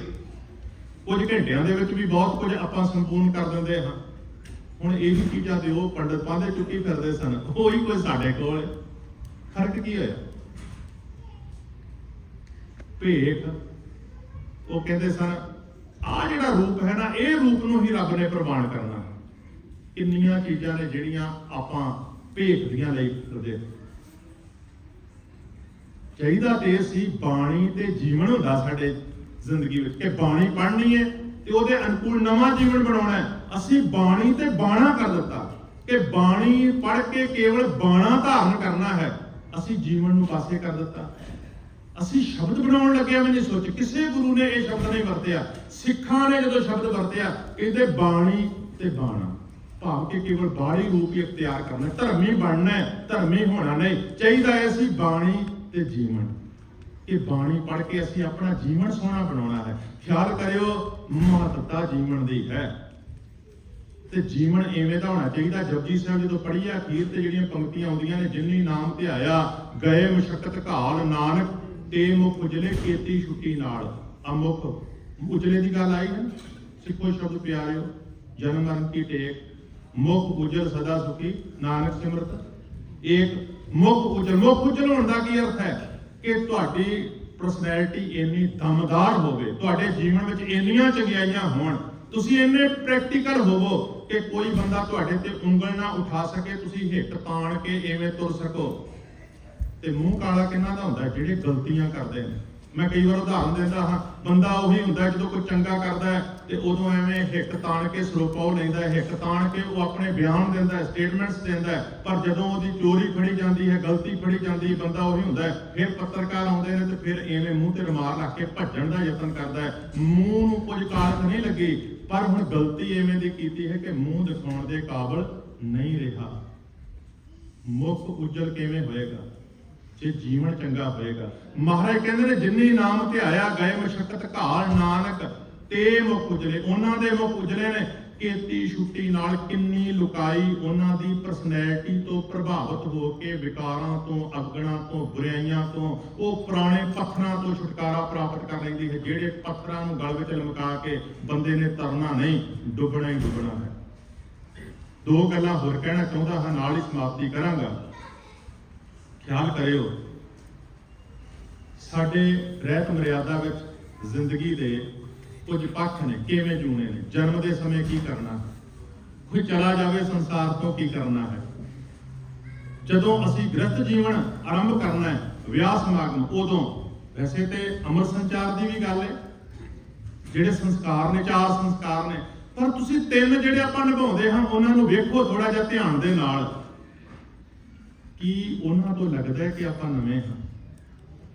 ਕੁਝ ਘੰਟਿਆਂ ਦੇ ਵਿੱਚ ਵੀ ਬਹੁਤ ਕੁਝ ਆਪਾਂ ਸੰਪੂਰਨ ਕਰ ਦਿੰਦੇ ਹਾਂ। ਹੁਣ ਇਹੀ ਚੀਜ਼ਾਂ ਦੇ ਉਹ ਪੰਡਤ ਪਾਂਦੇ ਚੁੱਕੀ ਫਿਰਦੇ ਸਨ, ਉਹੀ ਕੋਈ ਸਾਡੇ ਕੋਲ। ਫਰਕ ਕੀ ਹੋਇਆ? ਭੇਖ। ਉਹ ਕਹਿੰਦੇ ਸਨ ਆਹ ਜਿਹੜਾ ਰੂਪ ਹੈ ਨਾ, ਇਹ ਰੂਪ ਨੂੰ ਹੀ ਰੱਬ ਨੇ ਪ੍ਰਵਾਨ ਕਰਨਾ। ਕਿੰਨੀਆਂ ਚੀਜ਼ਾਂ ਨੇ ਜਿਹੜੀਆਂ ਆਪਾਂ ਭੇਖ ਦੀਆਂ ਲਈ ਕਰਦੇ। ਚਾਹੀਦਾ ਤੇ ਸੀ ਬਾਣੀ ਤੇ ਜੀਵਨ ਹੁੰਦਾ ਸਾਡੇ ਜ਼ਿੰਦਗੀ ਵਿੱਚ, ਕਿ ਬਾਣੀ ਪੜ੍ਹਨੀ ਹੈ ਤੇ ਉਹਦੇ ਅਨੁਕੂਲ ਨਵਾਂ ਜੀਵਨ ਬਣਾਉਣਾ ਹੈ। ਅਸੀਂ ਬਾਣੀ ਤੇ ਬਾਣਾ ਕਰ ਦਿੱਤਾ ਕਿ ਬਾਣੀ ਪੜ੍ਹ ਕੇ ਕੇਵਲ ਬਾਣਾ ਧਾਰਨ ਕਰਨਾ ਹੈ। ਅਸੀਂ ਜੀਵਨ ਨੂੰ ਪਾਸੇ ਕਰ ਦਿੱਤਾ। ਅਸੀਂ ਸ਼ਬਦ ਬਣਾਉਣ ਲੱਗਿਆ ਵੀ ਨਹੀਂ ਸੋਚ। ਕਿਸੇ ਗੁਰੂ ਨੇ ਇਹ ਸ਼ਬਦ ਨਹੀਂ ਵਰਤਿਆ। ਸਿੱਖਾਂ ਨੇ ਜਦੋਂ ਸ਼ਬਦ ਵਰਤਿਆ ਇਹਦੇ ਬਾਣੀ ਤੇ ਬਾਣਾ, ਭਾਵ ਕਿ ਕੇਵਲ ਬਾਣੀ ਰੂਪ ਹੀ ਇਖਤਿਆਰ ਕਰਨਾ। ਧਰਮੀ ਬਣਨਾ ਹੈ, ਧਰਮੀ ਹੋਣਾ ਨਹੀਂ। ਚਾਹੀਦਾ ਹੈ ਅਸੀਂ ਬਾਣੀ ਤੇ ਜੀਵਨ, ਇਹ ਬਾਣੀ ਪੜ੍ਹ ਕੇ ਅਸੀਂ ਆਪਣਾ ਜੀਵਨ ਸੋਹਣਾ ਬਣਾਉਣਾ ਹੈ। ਖਿਆਲ ਕਰਿਓ ਮਹੱਤਤਾ ਜੀਵਨ ਦੀ ਹੈ ਤੇ ਜੀਵਨ ਐਵੇਂ ਦਾ ਹੋਣਾ ਚਾਹੀਦਾ। ਜਪਜੀ ਸਾਹਿਬ ਜਦੋਂ ਪੜ੍ਹੀ ਆ ਅਖੀਰ ਤੇ ਜਿਹੜੀਆਂ ਪੰਕਤੀਆਂ ਆਉਂਦੀਆਂ ਨੇ, ਜਿਨ੍ਹਾਂ ਨਾਮ ਧਿਆਇਆ ਗਏ ਮੁਸ਼ੱਕਤ ਘਾਲ, ਨਾਨਕ ਤੇ ਮੁਖ ਉਜਲੇ ਕੀਤੀ ਛੁੱਟੀ ਨਾਲ। ਅਮੁਖ ਉਜਲੇ ਦੀ ਗੱਲ ਆਈ ਨਾ, ਸਿੱਖੋ ਸ਼ਬਦ ਪਿਆਰਿਓ, ਜਨਮ ਮਰਨ ਕੀ ਟੇਕ, ਮੁਖ ਉਜਲ ਸਦਾ ਸੁਖੀ, ਨਾਨਕ ਸਿਮਰਤ ਏਕ ਮੁਖ ਉਜਲ। ਮੁਖ ਉਜਲ ਹੋਣ ਦਾ ਕੀ ਅਰਥ ਹੈ? ਕਿ ਤੁਹਾਡੀ ਪਰਸਨੈਲਿਟੀ ਇੰਨੀ ਦਮਦਾਰ ਹੋਵੇ, ਤੁਹਾਡੇ ਜੀਵਨ ਵਿੱਚ ਇੰਨੀਆਂ ਚੰਗਿਆਈਆਂ ਹੋਣ, ਤੁਸੀਂ ਇੰਨੇ ਪ੍ਰੈਕਟੀਕਲ ਹੋਵੋ ਕਿ ਕੋਈ ਬੰਦਾ ਤੁਹਾਡੇ ਤੇ ਉਂਗਲ ਨਾ ਉਠਾ ਸਕੇ, ਤੁਸੀਂ ਹਿੱਕ ਤਾਣ ਕੇ ਐਵੇਂ ਤੁਰ ਸਕੋ। ਤੇ ਮੂੰਹ ਕਾਲਾ ਕਿਹਨਾਂ ਦਾ ਹੁੰਦਾ? ਜਿਹੜੇ ਗਲਤੀਆਂ ਕਰਦੇ ਨੇ। मैं कई बार उदाहरण देता हाँ, बंदा ਉਹੀ ਹੁੰਦਾ ਜਦੋਂ ਕੋਈ ਚੰਗਾ ਕਰਦਾ ਹੈ ਤੇ ਉਦੋਂ ਐਵੇਂ ਹਿੱਕ ਤਾਣ ਕੇ ਸਰੋਪਾ ਉਹ ਲੈਂਦਾ ਹੈ, ਹਿੱਕ ਤਾਣ ਕੇ ਉਹ ਆਪਣੇ ਬਿਆਨ ਦਿੰਦਾ ਹੈ, ਸਟੇਟਮੈਂਟਸ ਦਿੰਦਾ ਹੈ, ਪਰ ਜਦੋਂ ਉਹਦੀ ਚੋਰੀ ਫੜੀ ਜਾਂਦੀ ਹੈ, ਗਲਤੀ ਫੜੀ ਜਾਂਦੀ ਹੈ, ਬੰਦਾ ਉਹੀ ਹੁੰਦਾ ਹੈ। ਫਿਰ ਪੱਤਰਕਾਰ ਆਉਂਦੇ ਨੇ ਤੇ ਫਿਰ ਐਵੇਂ ਮੂੰਹ ਤੇ ਰੁਮਾਲ ਰੱਖ ਕੇ ਭੱਜਣ ਦਾ ਯਤਨ ਕਰਦਾ ਹੈ। ਮੂੰਹ ਨੂੰ ਕੁਝ ਕਾਰਜ ਨਹੀਂ ਲੱਗੀ, ਪਰ ਹੁਣ ਗਲਤੀ ਐਵੇਂ ਦੀ ਕੀਤੀ ਹੈ ਕਿ ਮੂੰਹ ਦਿਖਾਉਣ ਦੇ ਕਾਬਿਲ ਨਹੀਂ ਰਿਹਾ। ਮੁਖ ਉਜਲ ਕਿਵੇਂ ਹੋਏਗਾ ਜੇ ਜੀਵਨ ਚੰਗਾ ਹੋਏਗਾ। ਮਹਾਰਾਜ ਕਹਿੰਦੇ ਨੇ ਜਿਨ੍ਹਾਂ ਨਾਮ ਧਿਆਇਆ ਗਏ ਮਸ਼ਕਤ ਘਾਲ ਨਾਨਕ ਤੇ ਮੁਖ ਉਜਲੇ। ਉਹਨਾਂ ਦੇ ਮੁਖ ਉਜਲੇ ਨੇ ਕੀਤੀ ਛੁੱਟੀ ਨਾਲ ਕਿੰਨੀ ਲੁਕਾਈ ਉਹਨਾਂ ਦੀ ਪਰਸਨੈਲਿਟੀ ਤੋਂ ਪ੍ਰਭਾਵਿਤ ਹੋ ਕੇ ਵਿਕਾਰਾਂ ਤੋਂ, ਅਗਣਾ ਤੋਂ, ਬੁਰਾਈਆਂ ਤੋਂ, ਉਹ ਪੁਰਾਣੇ ਪੱਥਰਾਂ ਤੋਂ ਛੁਟਕਾਰਾ ਪ੍ਰਾਪਤ ਕਰ ਲੈਂਦੀ ਹੈ, ਜਿਹੜੇ ਪੱਥਰਾਂ ਨੂੰ ਗਲ ਵਿੱਚ ਲਮਕਾ ਕੇ ਬੰਦੇ ਨੇ ਤਰਨਾ ਨਹੀਂ, ਡੁੱਬਣਾ ਹੀ ਡੁੱਬਣਾ ਹੈ। ਦੋ ਗੱਲਾਂ ਹੋਰ ਕਹਿਣਾ ਚਾਹੁੰਦਾ ਹਾਂ, ਨਾਲ ਹੀ ਸਮਾਪਤੀ ਕਰਾਂਗਾ। ਖਿਆਲ ਕਰਿਓ, ਸਾਡੇ ਰਹਿਤ ਮਰਿਆਦਾ ਵਿੱਚ ਜ਼ਿੰਦਗੀ ਦੇ ਕੁਝ ਪੱਖ ਨੇ, ਕਿਵੇਂ ਜੂਣੇ ਨੇ। ਜਨਮ ਦੇ ਸਮੇਂ ਕੀ ਕਰਨਾ, ਕੋਈ ਚਲਾ ਜਾਵੇ ਸੰਸਾਰ ਤੋਂ ਕੀ ਕਰਨਾ ਹੈ। ਜਦੋਂ ਅਸੀਂ ਗ੍ਰਸਤ ਜੀਵਨ ਆਰੰਭ ਕਰਨਾ ਹੈ, ਵਿਆਹ ਸਮਾਗਮ, ਉਦੋਂ ਵੈਸੇ ਤੇ ਅਮਰ ਸੰਚਾਰ ਦੀ ਵੀ ਗੱਲ ਹੈ, ਜਿਹੜੇ ਸੰਸਕਾਰ ਨੇ, 4 ਸੰਸਕਾਰ ਨੇ, ਪਰ ਤੁਸੀਂ 3 ਜਿਹੜੇ ਆਪਾਂ ਨਿਭਾਉਂਦੇ ਹਾਂ ਉਹਨਾਂ ਨੂੰ ਵੇਖੋ ਥੋੜਾ ਜਿਹਾ ਧਿਆਨ ਦੇ ਨਾਲ, ਕਿ ਉਹਨਾਂ ਤੋਂ ਲੱਗਦਾ ਹੈ ਕਿ ਆਪਾਂ ਨਵੇਂ ਹਾਂ।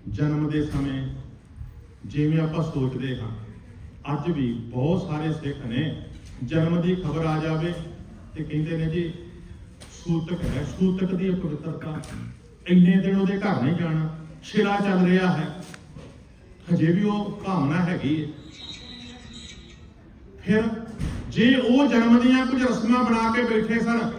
ਜਨਮ ਦੇ ਸਮੇਂ ਜਿਵੇਂ ਆਪਾਂ ਸੋਚਦੇ ਹਾਂ, ਅੱਜ ਵੀ ਬਹੁਤ ਸਾਰੇ ਸਿੱਖ ਨੇ ਜਨਮ ਦੀ ਖਬਰ ਆ ਜਾਵੇ ਤੇ ਕਹਿੰਦੇ ਨੇ ਜੀ ਸੂਤਕ ਹੈ, ਸੂਤਕ ਦੀ ਪਵਿੱਤਰਤਾ, ਇੰਨੇ ਦਿਨ ਉਹਦੇ ਘਰ ਨਹੀਂ ਜਾਣਾ, ਸ਼ਿਰਾ ਚੱਲ ਰਿਹਾ ਹੈ, ਹਜੇ ਵੀ ਉਹ ਭਾਵਨਾ ਹੈਗੀ ਹੈ। ਫਿਰ ਜੇ ਉਹ ਜਨਮ ਦੀਆਂ ਕੁਝ ਰਸਮਾਂ ਬਣਾ ਕੇ ਬੈਠੇ ਸਨ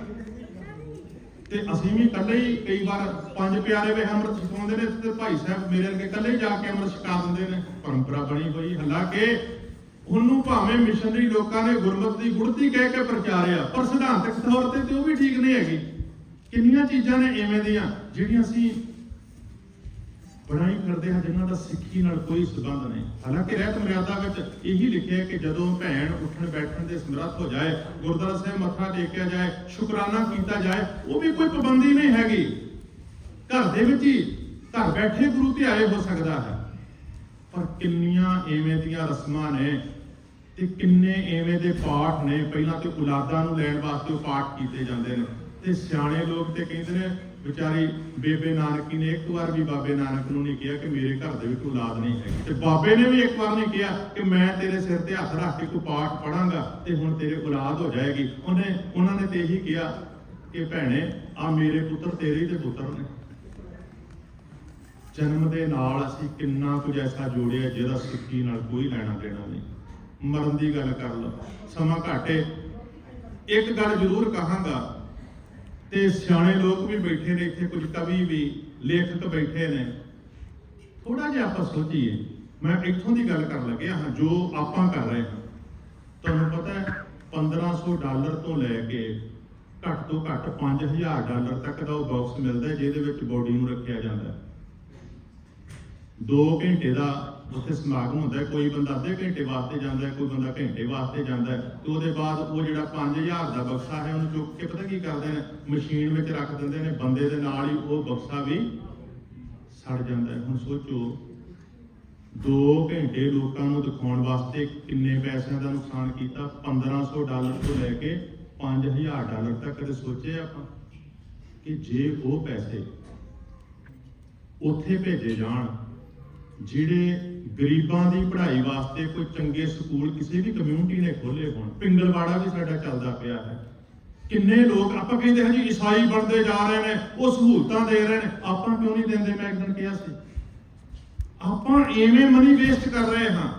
ਤੇ ਅਸੀਂ ਵੀ ਇਕੱਲੇ ਹੀ ਕਈ ਵਾਰ 5 ਪਿਆਰੇ ਵੇ ਅੰਮ੍ਰਿਤ ਛਕਾਉਂਦੇ ਨੇ ਤੇ ਭਾਈ ਸਾਹਿਬ ਮੇਰੇ ਅੱਗੇ ਇਕੱਲੇ ਜਾ ਕੇ ਅੰਮ੍ਰਿਤ ਛਕਾ ਦਿੰਦੇ ਨੇ, ਪਰੰਪਰਾ ਬਣੀ ਹੋਈ। ਹਾਲਾਂਕਿ ਉਹਨੂੰ ਭਾਵੇਂ ਮਿਸ਼ਨਰੀ ਲੋਕਾਂ ਨੇ ਗੁਰਮਤਿ ਦੀ ਗੁੜਤੀ ਕਹਿ ਕੇ ਪ੍ਰਚਾਰਿਆ, ਪਰ ਸਿਧਾਂਤਕ ਤੌਰ ਤੇ ਉਹ ਵੀ ਠੀਕ ਨਹੀਂ ਹੈਗੀ। ਕਿੰਨੀਆਂ ਚੀਜ਼ਾਂ ਨੇ ਐਵੇਂ ਦੀਆਂ ਜਿਹੜੀਆਂ ਅਸੀਂ ਬਣਾਈ ਕਰਦੇ ਹਾਂ, ਜਿਨ੍ਹਾਂ ਦਾ ਸਿੱਖੀ ਨਾਲ ਕੋਈ ਸਬੰਧ ਨਹੀਂ। ਹਾਲਾਂਕਿ ਰਹਿਤ ਮਰਿਆਦਾ ਵਿੱਚ ਇਹੀ ਲਿਖਿਆ ਕਿ ਜਦੋਂ ਭੈਣ ਉੱਠਣ ਬੈਠਣ ਦੇ ਸਮਰੱਥ ਹੋ ਜਾਏ, ਗੁਰਦੁਆਰਾ ਸਾਹਿਬ ਮੱਥਾ ਟੇਕਿਆ ਜਾਏ, ਸ਼ੁਕਰਾਨਾ ਕੀਤਾ ਜਾਏ, ਉਹ ਵੀ ਕੋਈ ਪਾਬੰਦੀ ਨਹੀਂ ਹੈਗੀ। ਘਰ ਦੇ ਵਿੱਚ ਹੀ ਘਰ ਬੈਠੇ ਗੁਰੂ ਧਿਆਏ ਹੋ ਸਕਦਾ ਹੈ। ਪਰ ਕਿੰਨੀਆਂ ਐਵੇਂ ਦੀਆਂ ਰਸਮਾਂ ਨੇ ਤੇ ਕਿੰਨੇ ਐਵੇਂ ਦੇ ਪਾਠ ਨੇ। ਪਹਿਲਾਂ ਤੇ ਔਲਾਦਾਂ ਨੂੰ ਲੈਣ ਵਾਸਤੇ ਉਹ ਪਾਠ ਕੀਤੇ ਜਾਂਦੇ ਨੇ, ਤੇ ਸਿਆਣੇ ਲੋਕ ਤੇ ਕਹਿੰਦੇ ਨੇ, ਵਿਚਾਰੀ ਬੇਬੇ ਨਾਨਕੀ ਨੇ ਇੱਕ ਵਾਰ ਵੀ ਬਾਬੇ ਨਾਨਕ ਨੂੰ ਨਹੀਂ ਕਿਹਾ ਕਿ ਮੇਰੇ ਘਰ ਦੇ ਵਿੱਚ ਔਲਾਦ ਨਹੀਂ ਹੈਗੀ, ਤੇ ਬਾਬੇ ਨੇ ਵੀ ਇੱਕ ਵਾਰ ਨਹੀਂ ਕਿਹਾ ਕਿ ਮੈਂ ਤੇਰੇ ਸਿਰ ਤੇ ਹੱਥ ਰੱਖ ਕੇ ਕੋਈ ਪਾਠ ਪੜਾਂਗਾ ਤੇ ਹੁਣ ਤੇਰੇ ਔਲਾਦ ਹੋ ਜਾਏਗੀ। ਉਹਨਾਂ ਨੇ ਤੇ ਇਹੀ ਕਿਹਾ ਕਿ ਭੈਣੇ ਆ ਮੇਰੇ ਪੁੱਤਰ ਤੇਰੇ ਹੀ ਤੇ ਪੁੱਤਰ ਨੇ। ਜਨਮ ਦੇ ਨਾਲ ਅਸੀਂ ਕਿੰਨਾ ਕੁਝ ਐਸਾ ਜੋੜਿਆ ਜਿਹਦਾ ਸਿੱਖੀ ਨਾਲ ਕੋਈ ਲੈਣਾ ਦੇਣਾ ਨਹੀਂ। ਮਰਨ ਦੀ ਗੱਲ ਕਰ ਲਓ, ਸਮਾਂ ਘਾਟੇ। ਇੱਕ ਗੱਲ ਜ਼ਰੂਰ ਕਹਾਂਗਾ, ਤੇ ਸਿਆਣੇ ਲੋਕ ਵੀ ਬੈਠੇ ਨੇ ਇੱਥੇ, ਕੁਝ ਕਵੀ ਵੀ, ਲੇਖਕ ਬੈਠੇ ਨੇ, ਥੋੜਾ ਜਿਹਾ ਆਪਾਂ ਸੋਚੀਏ। ਮੈਂ ਇੱਥੋਂ ਦੀ ਗੱਲ ਕਰਨ ਲੱਗਿਆ ਹਾਂ ਜੋ ਆਪਾਂ ਕਰ ਰਹੇ ਹਾਂ। ਤੁਹਾਨੂੰ ਪਤਾ ਹੈ $1500 ਤੋਂ ਲੈ ਕੇ ਘੱਟ ਤੋਂ ਘੱਟ $5000 ਤੱਕ ਦਾ ਉਹ ਬਾਕਸ ਮਿਲਦਾ ਜਿਹਦੇ ਵਿੱਚ ਬੋਡੀ ਨੂੰ ਰੱਖਿਆ ਜਾਂਦਾ। 2 ਘੰਟੇ ਦਾ ਉੱਥੇ ਸਮਾਗਮ ਹੁੰਦਾ। ਕੋਈ ਬੰਦਾ ਅੱਧੇ ਘੰਟੇ ਵਾਸਤੇ ਜਾਂਦਾ ਹੈ, ਕੋਈ ਬੰਦਾ ਘੰਟੇ ਵਾਸਤੇ ਜਾਂਦਾ ਹੈ, ਤੇ ਉਹਦੇ ਬਾਅਦ ਉਹ ਜਿਹੜਾ 5000 ਦਾ ਬਕਸਾ ਹੈ ਉਹਨੂੰ ਚੁੱਕ ਕੇ ਪਤਾ ਕੀ ਕਰਦੇ ਨੇ, ਮਸ਼ੀਨ ਵਿੱਚ ਰੱਖ ਦਿੰਦੇ ਨੇ। ਬੰਦੇ ਦੇ ਨਾਲ ਹੀ ਉਹ ਬਕਸਾ ਵੀ ਸੜ ਜਾਂਦਾ ਹੈ। ਹੁਣ ਸੋਚੋ 2 ਘੰਟੇ ਲੋਕਾਂ ਨੂੰ ਦਿਖਾਉਣ ਵਾਸਤੇ ਕਿੰਨੇ ਪੈਸਿਆਂ ਦਾ ਨੁਕਸਾਨ ਕੀਤਾ। $1500 ਤੋਂ ਲੈ ਕੇ $5000 ਤੱਕ। ਕਦੇ ਸੋਚਿਆ ਆਪਾਂ ਕਿ ਜੇ ਉਹ ਪੈਸੇ ਉੱਥੇ ਭੇਜੇ ਜਾਣ ਜਿਹੜੇ ਗਰੀਬਾਂ ਦੀ ਪੜ੍ਹਾਈ ਵਾਸਤੇ ਕੋਈ ਚੰਗੇ ਸਕੂਲ ਕਿਸੇ ਵੀ ਕਮਿਊਨਿਟੀ ਨੇ ਖੋਲੇ ਹੋਣ। ਪਿੰਗਲਵਾੜਾ ਵੀ ਸਾਡਾ ਚੱਲਦਾ ਪਿਆ ਹੈ। ਕਿੰਨੇ ਲੋਕ ਆਪਾਂ ਕਹਿੰਦੇ ਹਾਂ ਜੀ ਈਸਾਈ ਬਣਦੇ ਜਾ ਰਹੇ ਨੇ, ਉਹ ਸਹੂਲਤਾਂ ਦੇ ਰਹੇ ਨੇ, ਆਪਾਂ ਕਿਉਂ ਨਹੀਂ ਦਿੰਦੇ? ਮੈਂ ਇੱਕ ਦਿਨ ਕਿਹਾ ਸੀ ਆਪਾਂ ਐਵੇਂ ਮਨੀ ਵੇਸਟ ਕਰ ਰਹੇ ਹਾਂ।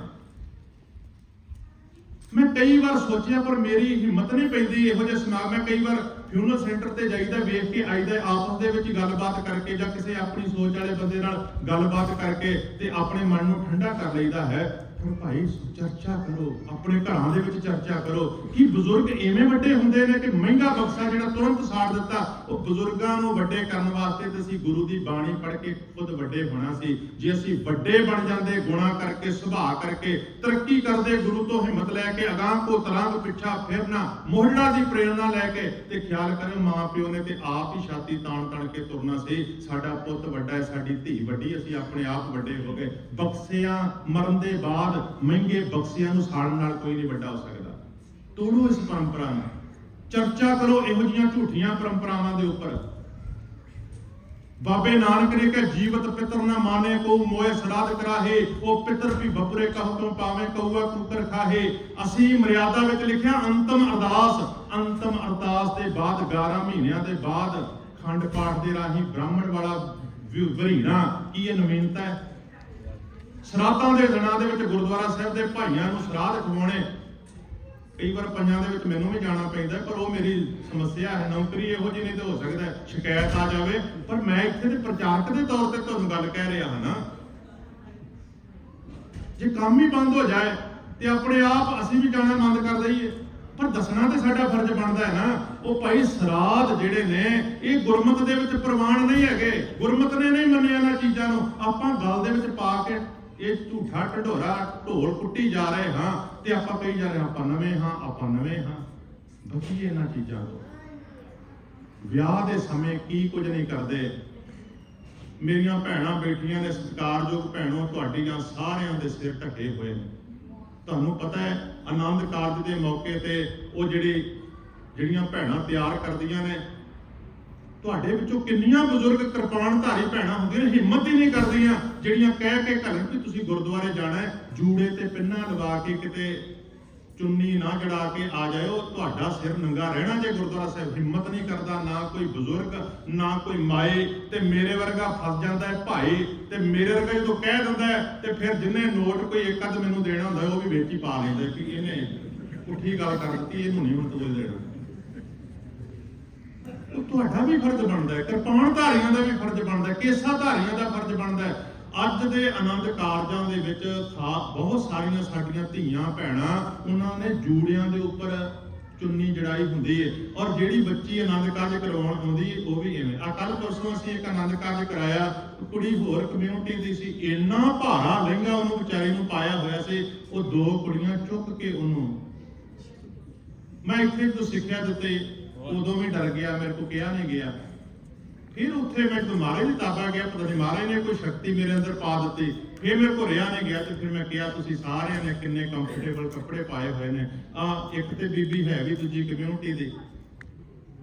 ਮੈਂ ਕਈ ਵਾਰ ਸੋਚਿਆ ਪਰ ਮੇਰੀ ਹਿੰਮਤ ਨਹੀਂ ਪੈਂਦੀ ਇਹੋ ਜਿਹੇ ਸਮਾਗਮ। ਮੈਂ ਕਈ ਵਾਰ ਫਿਊਨਰਲ ਸੈਂਟਰ ਤੇ ਜਾਈਦਾ, ਵੇਖ ਕੇ ਆਈਦਾ, ਆਪਸ ਦੇ ਵਿੱਚ ਗੱਲਬਾਤ ਕਰਕੇ ਜਾਂ ਕਿਸੇ ਆਪਣੀ ਸੋਚ ਵਾਲੇ ਬੰਦੇ ਨਾਲ ਗੱਲਬਾਤ ਕਰਕੇ ਤੇ ਆਪਣੇ ਮਨ ਨੂੰ ਠੰਡਾ ਕਰ ਲਈਦਾ ਹੈ। ਪਰ ਭਾਈ ਚਰਚਾ ਕਰੋ, ਆਪਣੇ ਘਰਾਂ ਦੇ ਵਿੱਚ ਚਰਚਾ ਕਰੋ ਕਿ ਬਜ਼ੁਰਗ ਐਵੇਂ ਵੱਡੇ ਹੁੰਦੇ ਨੇ ਕਿ ਮਹਿੰਗਾ ਬਕਸਾ ਜਿਹੜਾ ਤੁਰੰਤ ਸਾੜ ਦਿੱਤਾ, ਉਹ ਬਜ਼ੁਰਗਾਂ ਨੂੰ ਵੱਡੇ ਕਰਨ ਵਾਸਤੇ ਤੇ ਅਸੀਂ ਗੁਰੂ ਦੀ ਬਾਣੀ ਪੜ੍ਹ ਕੇ ਖੁਦ ਵੱਡੇ ਹੋਣਾ ਸੀ। ਜੇ ਅਸੀਂ ਵੱਡੇ ਬਣ ਜਾਂਦੇ ਗੁਣਾ ਕਰਕੇ, ਸੁਭਾਅ ਕਰਕੇ, ਤਰੱਕੀ ਕਰਦੇ, ਗੁਰੂ ਤੋਂ ਹਿੰਮਤ ਲੈ ਕੇ ਅਗਾਂਹ ਕੋ ਤਲਾਂਗ ਪਿੱਛਾ ਫਿਰਨਾ, ਮੋਹੜਾ ਦੀ ਪ੍ਰੇਰਣਾ ਲੈ ਕੇ, ਤੇ ਖਿਆਲ ਕਰਿਓ ਮਾਂ ਪਿਓ ਨੇ ਤੇ ਆਪ ਹੀ ਛਾਤੀ ਤਾਣ ਕੇ ਤੁਰਨਾ ਸੀ। ਸਾਡਾ ਪੁੱਤ ਵੱਡਾ ਹੈ, ਸਾਡੀ ਧੀ ਵੱਡੀ, ਅਸੀਂ ਆਪਣੇ ਆਪ ਵੱਡੇ ਹੋ ਗਏ। ਬਖਸ਼ਿਆਂ ਮਰਨ ਦੇ ਬਾਅਦ ਮਹਿੰਗੇ ਬਖਸ਼ਿਆਂ ਨੂੰ ਸਾੜਨ ਨਾਲ ਕੋਈ ਨਹੀਂ ਵੱਡਾ ਹੋ ਸਕਦਾ। ਤੋੜੋ ਇਸ ਪਰੰਪਰਾ ਨੂੰ, ਚਰਚਾ ਕਰੋ ਇਹੋ ਜਿਹੀਆਂ ਝੂਠੀਆਂ ਪਰੰਪਰਾਵਾਂ ਦੇ ਉੱਪਰ। ਬਾਬੇ ਨਾਨਕ ਨੇ ਕਿਹਾ ਜੀਵਤ ਪਿਤਰ ਨਾ ਮਾਨੇ ਕੋ ਮੋਏ ਸਰਾਧ ਕਰਾਹੇ, ਉਹ ਪਿਤਰ ਵੀ ਬਪਰੇ ਕਹੋ ਤੋਂ ਪਾਵੇਂ ਕਊਆ ਕੁਕਰ ਖਾਹੇ। ਅਸੀਂ ਮਰਿਆਦਾ ਵਿੱਚ ਲਿਖਿਆ ਅੰਤਮ ਅਰਦਾਸ, ਅੰਤਮ ਅਰਦਾਸ ਦੇ ਬਾਅਦ 11 ਮਹੀਨਿਆਂ ਦੇ ਬਾਅਦ ਖੰਡ ਪਾਠ ਦੇ ਰਾਹੀਂ ਬ੍ਰਾਹਮਣ ਵਾਲਾ ਵਰੀਣਾ। ਕੀ ਇਹ ਨਵੀਨਤਾ ਹੈ? ਸਰਾਧਾਂ ਦੇ ਦਿਨਾਂ ਦੇ ਵਿੱਚ ਗੁਰਦੁਆਰਾ ਸਾਹਿਬ ਦੇ ਭਾਈਆਂ ਨੂੰ ਸਰਾਧ ਖਵਾਉਣੇ। ਕਈ ਵਾਰ ਪੰਜਾਂ ਦੇ ਵਿੱਚ ਮੈਨੂੰ ਵੀ ਜਾਣਾ ਪੈਂਦਾ, ਪਰ ਉਹ ਮੇਰੀ ਸਮੱਸਿਆ ਹੈ, ਨੌਕਰੀ ਇਹੋ ਜਿਹੀ ਨਹੀਂ ਤੇ ਹੋ ਸਕਦਾ ਸ਼ਿਕਾਇਤ ਆ ਜਾਵੇ। ਪਰ ਮੈਂ ਇੱਥੇ ਦੇ ਪ੍ਰਚਾਰਕ ਦੇ ਤੌਰ ਤੇ ਤੁਹਾਨੂੰ ਗੱਲ ਕਹਿ ਰਿਹਾ ਹਾਂ ਨਾ, ਜੇ ਕੰਮ ਹੀ ਬੰਦ ਹੋ ਜਾਏ ਤੇ ਆਪਣੇ ਆਪ ਅਸੀਂ ਵੀ ਜਾਣਾ ਬੰਦ ਕਰ ਦਈਏ, ਪਰ ਦੱਸਣਾ ਤੇ ਸਾਡਾ ਫਰਜ਼ ਬਣਦਾ ਹੈ ਨਾ। ਉਹ ਭਾਈ ਸਰਾਧ ਜਿਹੜੇ ਨੇ ਇਹ ਗੁਰਮਤ ਦੇ ਵਿੱਚ ਪ੍ਰਵਾਨ ਨਹੀਂ ਹੈਗੇ, ਗੁਰਮਤ ਨੇ ਨਹੀਂ ਮੰਨਿਆ ਇਹਨਾਂ ਚੀਜ਼ਾਂ ਨੂੰ। ਆਪਾਂ ਗੱਲ ਦੇ ਵਿੱਚ ਪਾ ਕੇ ਇਹ ਝੂਠਾ ਢਡੋਰਾ ਢੋਲ ਕੁੱਟੀ ਜਾ ਰਹੇ ਹਾਂ ਤੇ ਆਪਾਂ ਕਹੀ ਜਾ ਰਹੇ ਹਾਂ ਆਪਾਂ ਨਵੇਂ ਹਾਂ, ਆਪਾਂ ਨਵੇਂ ਹਾਂ। ਬਚੀਏ ਇਹਨਾਂ ਚੀਜ਼ਾਂ ਤੋਂ। ਵਿਆਹ ਦੇ ਸਮੇਂ ਕੀ ਕੁਝ ਨਹੀਂ ਕਰਦੇ। ਮੇਰੀਆਂ ਭੈਣਾਂ ਬੇਟੀਆਂ ਨੇ, ਸਤਿਕਾਰਯੋਗ ਭੈਣੋ, ਤੁਹਾਡੀਆਂ ਸਾਰਿਆਂ ਦੇ ਸਿਰ ਢੱਕੇ ਹੋਏ ਨੇ। ਤੁਹਾਨੂੰ ਪਤਾ ਹੈ ਆਨੰਦ ਕਾਰਜ ਦੇ ਮੌਕੇ ਤੇ ਉਹ ਜਿਹੜੀਆਂ ਭੈਣਾਂ ਤਿਆਰ ਕਰਦੀਆਂ ਨੇ, ਤੁਹਾਡੇ ਵਿੱਚੋਂ ਕਿੰਨੀਆਂ ਬਜ਼ੁਰਗ ਕਿਰਪਾਨਧਾਰੀ ਭੈਣਾਂ ਹੁੰਦੀਆਂ ਨੇ, ਹਿੰਮਤ ਹੀ ਨਹੀਂ ਕਰਦੀਆਂ, ਜਿਹੜੀਆਂ ਕਹਿ ਕੇ ਘਰ ਕਿ ਤੁਸੀਂ ਗੁਰਦੁਆਰੇ ਜਾਣਾ ਹੈ, ਜੂੜੇ ਤੇ ਪਿੰਨਾ ਲਵਾ ਕੇ ਕਿਤੇ ਚੁੰਨੀ ਨਾ ਜੜਾ ਕੇ ਆ ਜਾਇਓ, ਤੁਹਾਡਾ ਸਿਰ ਨੰਗਾ ਰਹਿਣਾ ਜੇ ਗੁਰਦੁਆਰਾ ਸਾਹਿਬ। ਹਿੰਮਤ ਨਹੀਂ ਕਰਦਾ ਨਾ ਕੋਈ ਬਜ਼ੁਰਗ, ਨਾ ਕੋਈ ਮਾਏ। ਤੇ ਮੇਰੇ ਵਰਗਾ ਫਸ ਜਾਂਦਾ ਹੈ ਭਾਈ, ਤੇ ਮੇਰੇ ਵਰਗਾ ਜਦੋਂ ਕਹਿ ਦਿੰਦਾ ਹੈ ਤੇ ਫਿਰ ਜਿੰਨੇ ਨੋਟ ਕੋਈ ਇੱਕ ਅੱਧ ਮੈਨੂੰ ਦੇਣਾ ਹੁੰਦਾ ਉਹ ਵੀ ਵਿੱਚ ਹੀ ਪਾ ਲੈਂਦਾ ਕਿ ਇਹਨੇ ਪੁੱਠੀ ਗੱਲ ਕਰ ਦਿੱਤੀ, ਇਹਨੂੰ ਨਹੀਂ ਹੁਣ ਤੋਲ ਦੇਣਾ। ਤੁਹਾਡਾ ਵੀ ਫਰਜ਼ ਬਣਦਾ ਹੈ, ਕਿਰਪਾਨਧਾਰੀਆਂ ਦਾ ਵੀ ਫਰਜ਼ ਬਣਦਾ ਹੈ, ਕੇਸਾਧਾਰੀਆਂ ਦਾ ਫਰਜ਼ ਬਣਦਾ ਹੈ। ਅੱਜ ਦੇ ਆਨੰਦ ਕਾਰਜਾਂ ਦੇ ਵਿੱਚ ਬਹੁਤ ਸਾਰੀਆਂ ਸਾਡੀਆਂ ਧੀਆਂ ਭੈਣਾਂ, ਉਹਨਾਂ ਨੇ ਜੂੜਿਆਂ ਦੇ ਉੱਪਰ ਚੁੰਨੀ ਜੜਾਈ ਹੁੰਦੀ ਹੈ, ਔਰ ਜਿਹੜੀ ਬੱਚੀ ਆਨੰਦ ਕਾਰਜ ਕਰਵਾਉਣ ਆਉਂਦੀ ਉਹ ਵੀ ਇਵੇਂ। ਆ ਕੱਲ ਪਰਸੋਂ ਅਸੀਂ ਇੱਕ ਆਨੰਦ ਕਾਰਜ ਕਰਾਇਆ, ਕੁੜੀ ਹੋਰ ਕਮਿਊਨਿਟੀ ਦੀ ਸੀ, ਇੰਨਾ ਭਾਰਾ ਲਹਿੰਗਾ ਉਹਨੂੰ ਵਿਚਾਰੀ ਨੂੰ ਪਾਇਆ ਹੋਇਆ ਸੀ। ਉਹ ਦੋ ਕੁੜੀਆਂ ਚੁੱਕ ਕੇ ਉਹਨੂੰ, ਮੈਂ ਇੱਥੇ ਤੋਂ ਸਿੱਖਿਆ ਦਿੱਤੀ, ਉਦੋਂ ਵੀ ਡਰ ਗਿਆ, ਮੇਰੇ ਕੋਲ ਕਿਹਾ ਨਹੀਂ ਗਿਆ। ਫਿਰ ਉੱਥੇ ਮੈਂ ਮਹਾਰਾਜ ਦੀ ਤਾਬਾ ਗਿਆ, ਪਤਾ ਨਹੀਂ ਮਹਾਰਾਜ ਨੇ ਕੋਈ ਸ਼ਕਤੀ ਮੇਰੇ ਅੰਦਰ ਪਾ ਦਿੱਤੀ। ਫਿਰ ਮੇਰੇ ਕੋਲ ਰਿਹਾ ਨਹੀਂ ਗਿਆ, ਤੇ ਫਿਰ ਮੈਂ ਕਿਹਾ ਤੁਸੀਂ ਸਾਰਿਆਂ ਨੇ ਕਿੰਨੇ ਕੰਫਰਟੇਬਲ ਕੱਪੜੇ ਪਾਏ ਹੋਏ ਨੇ। ਇੱਕ ਤੇ ਬੀਬੀ ਹੈ ਵੀ ਦੂਜੀ ਕਮਿਊਨਿਟੀ ਦੀ,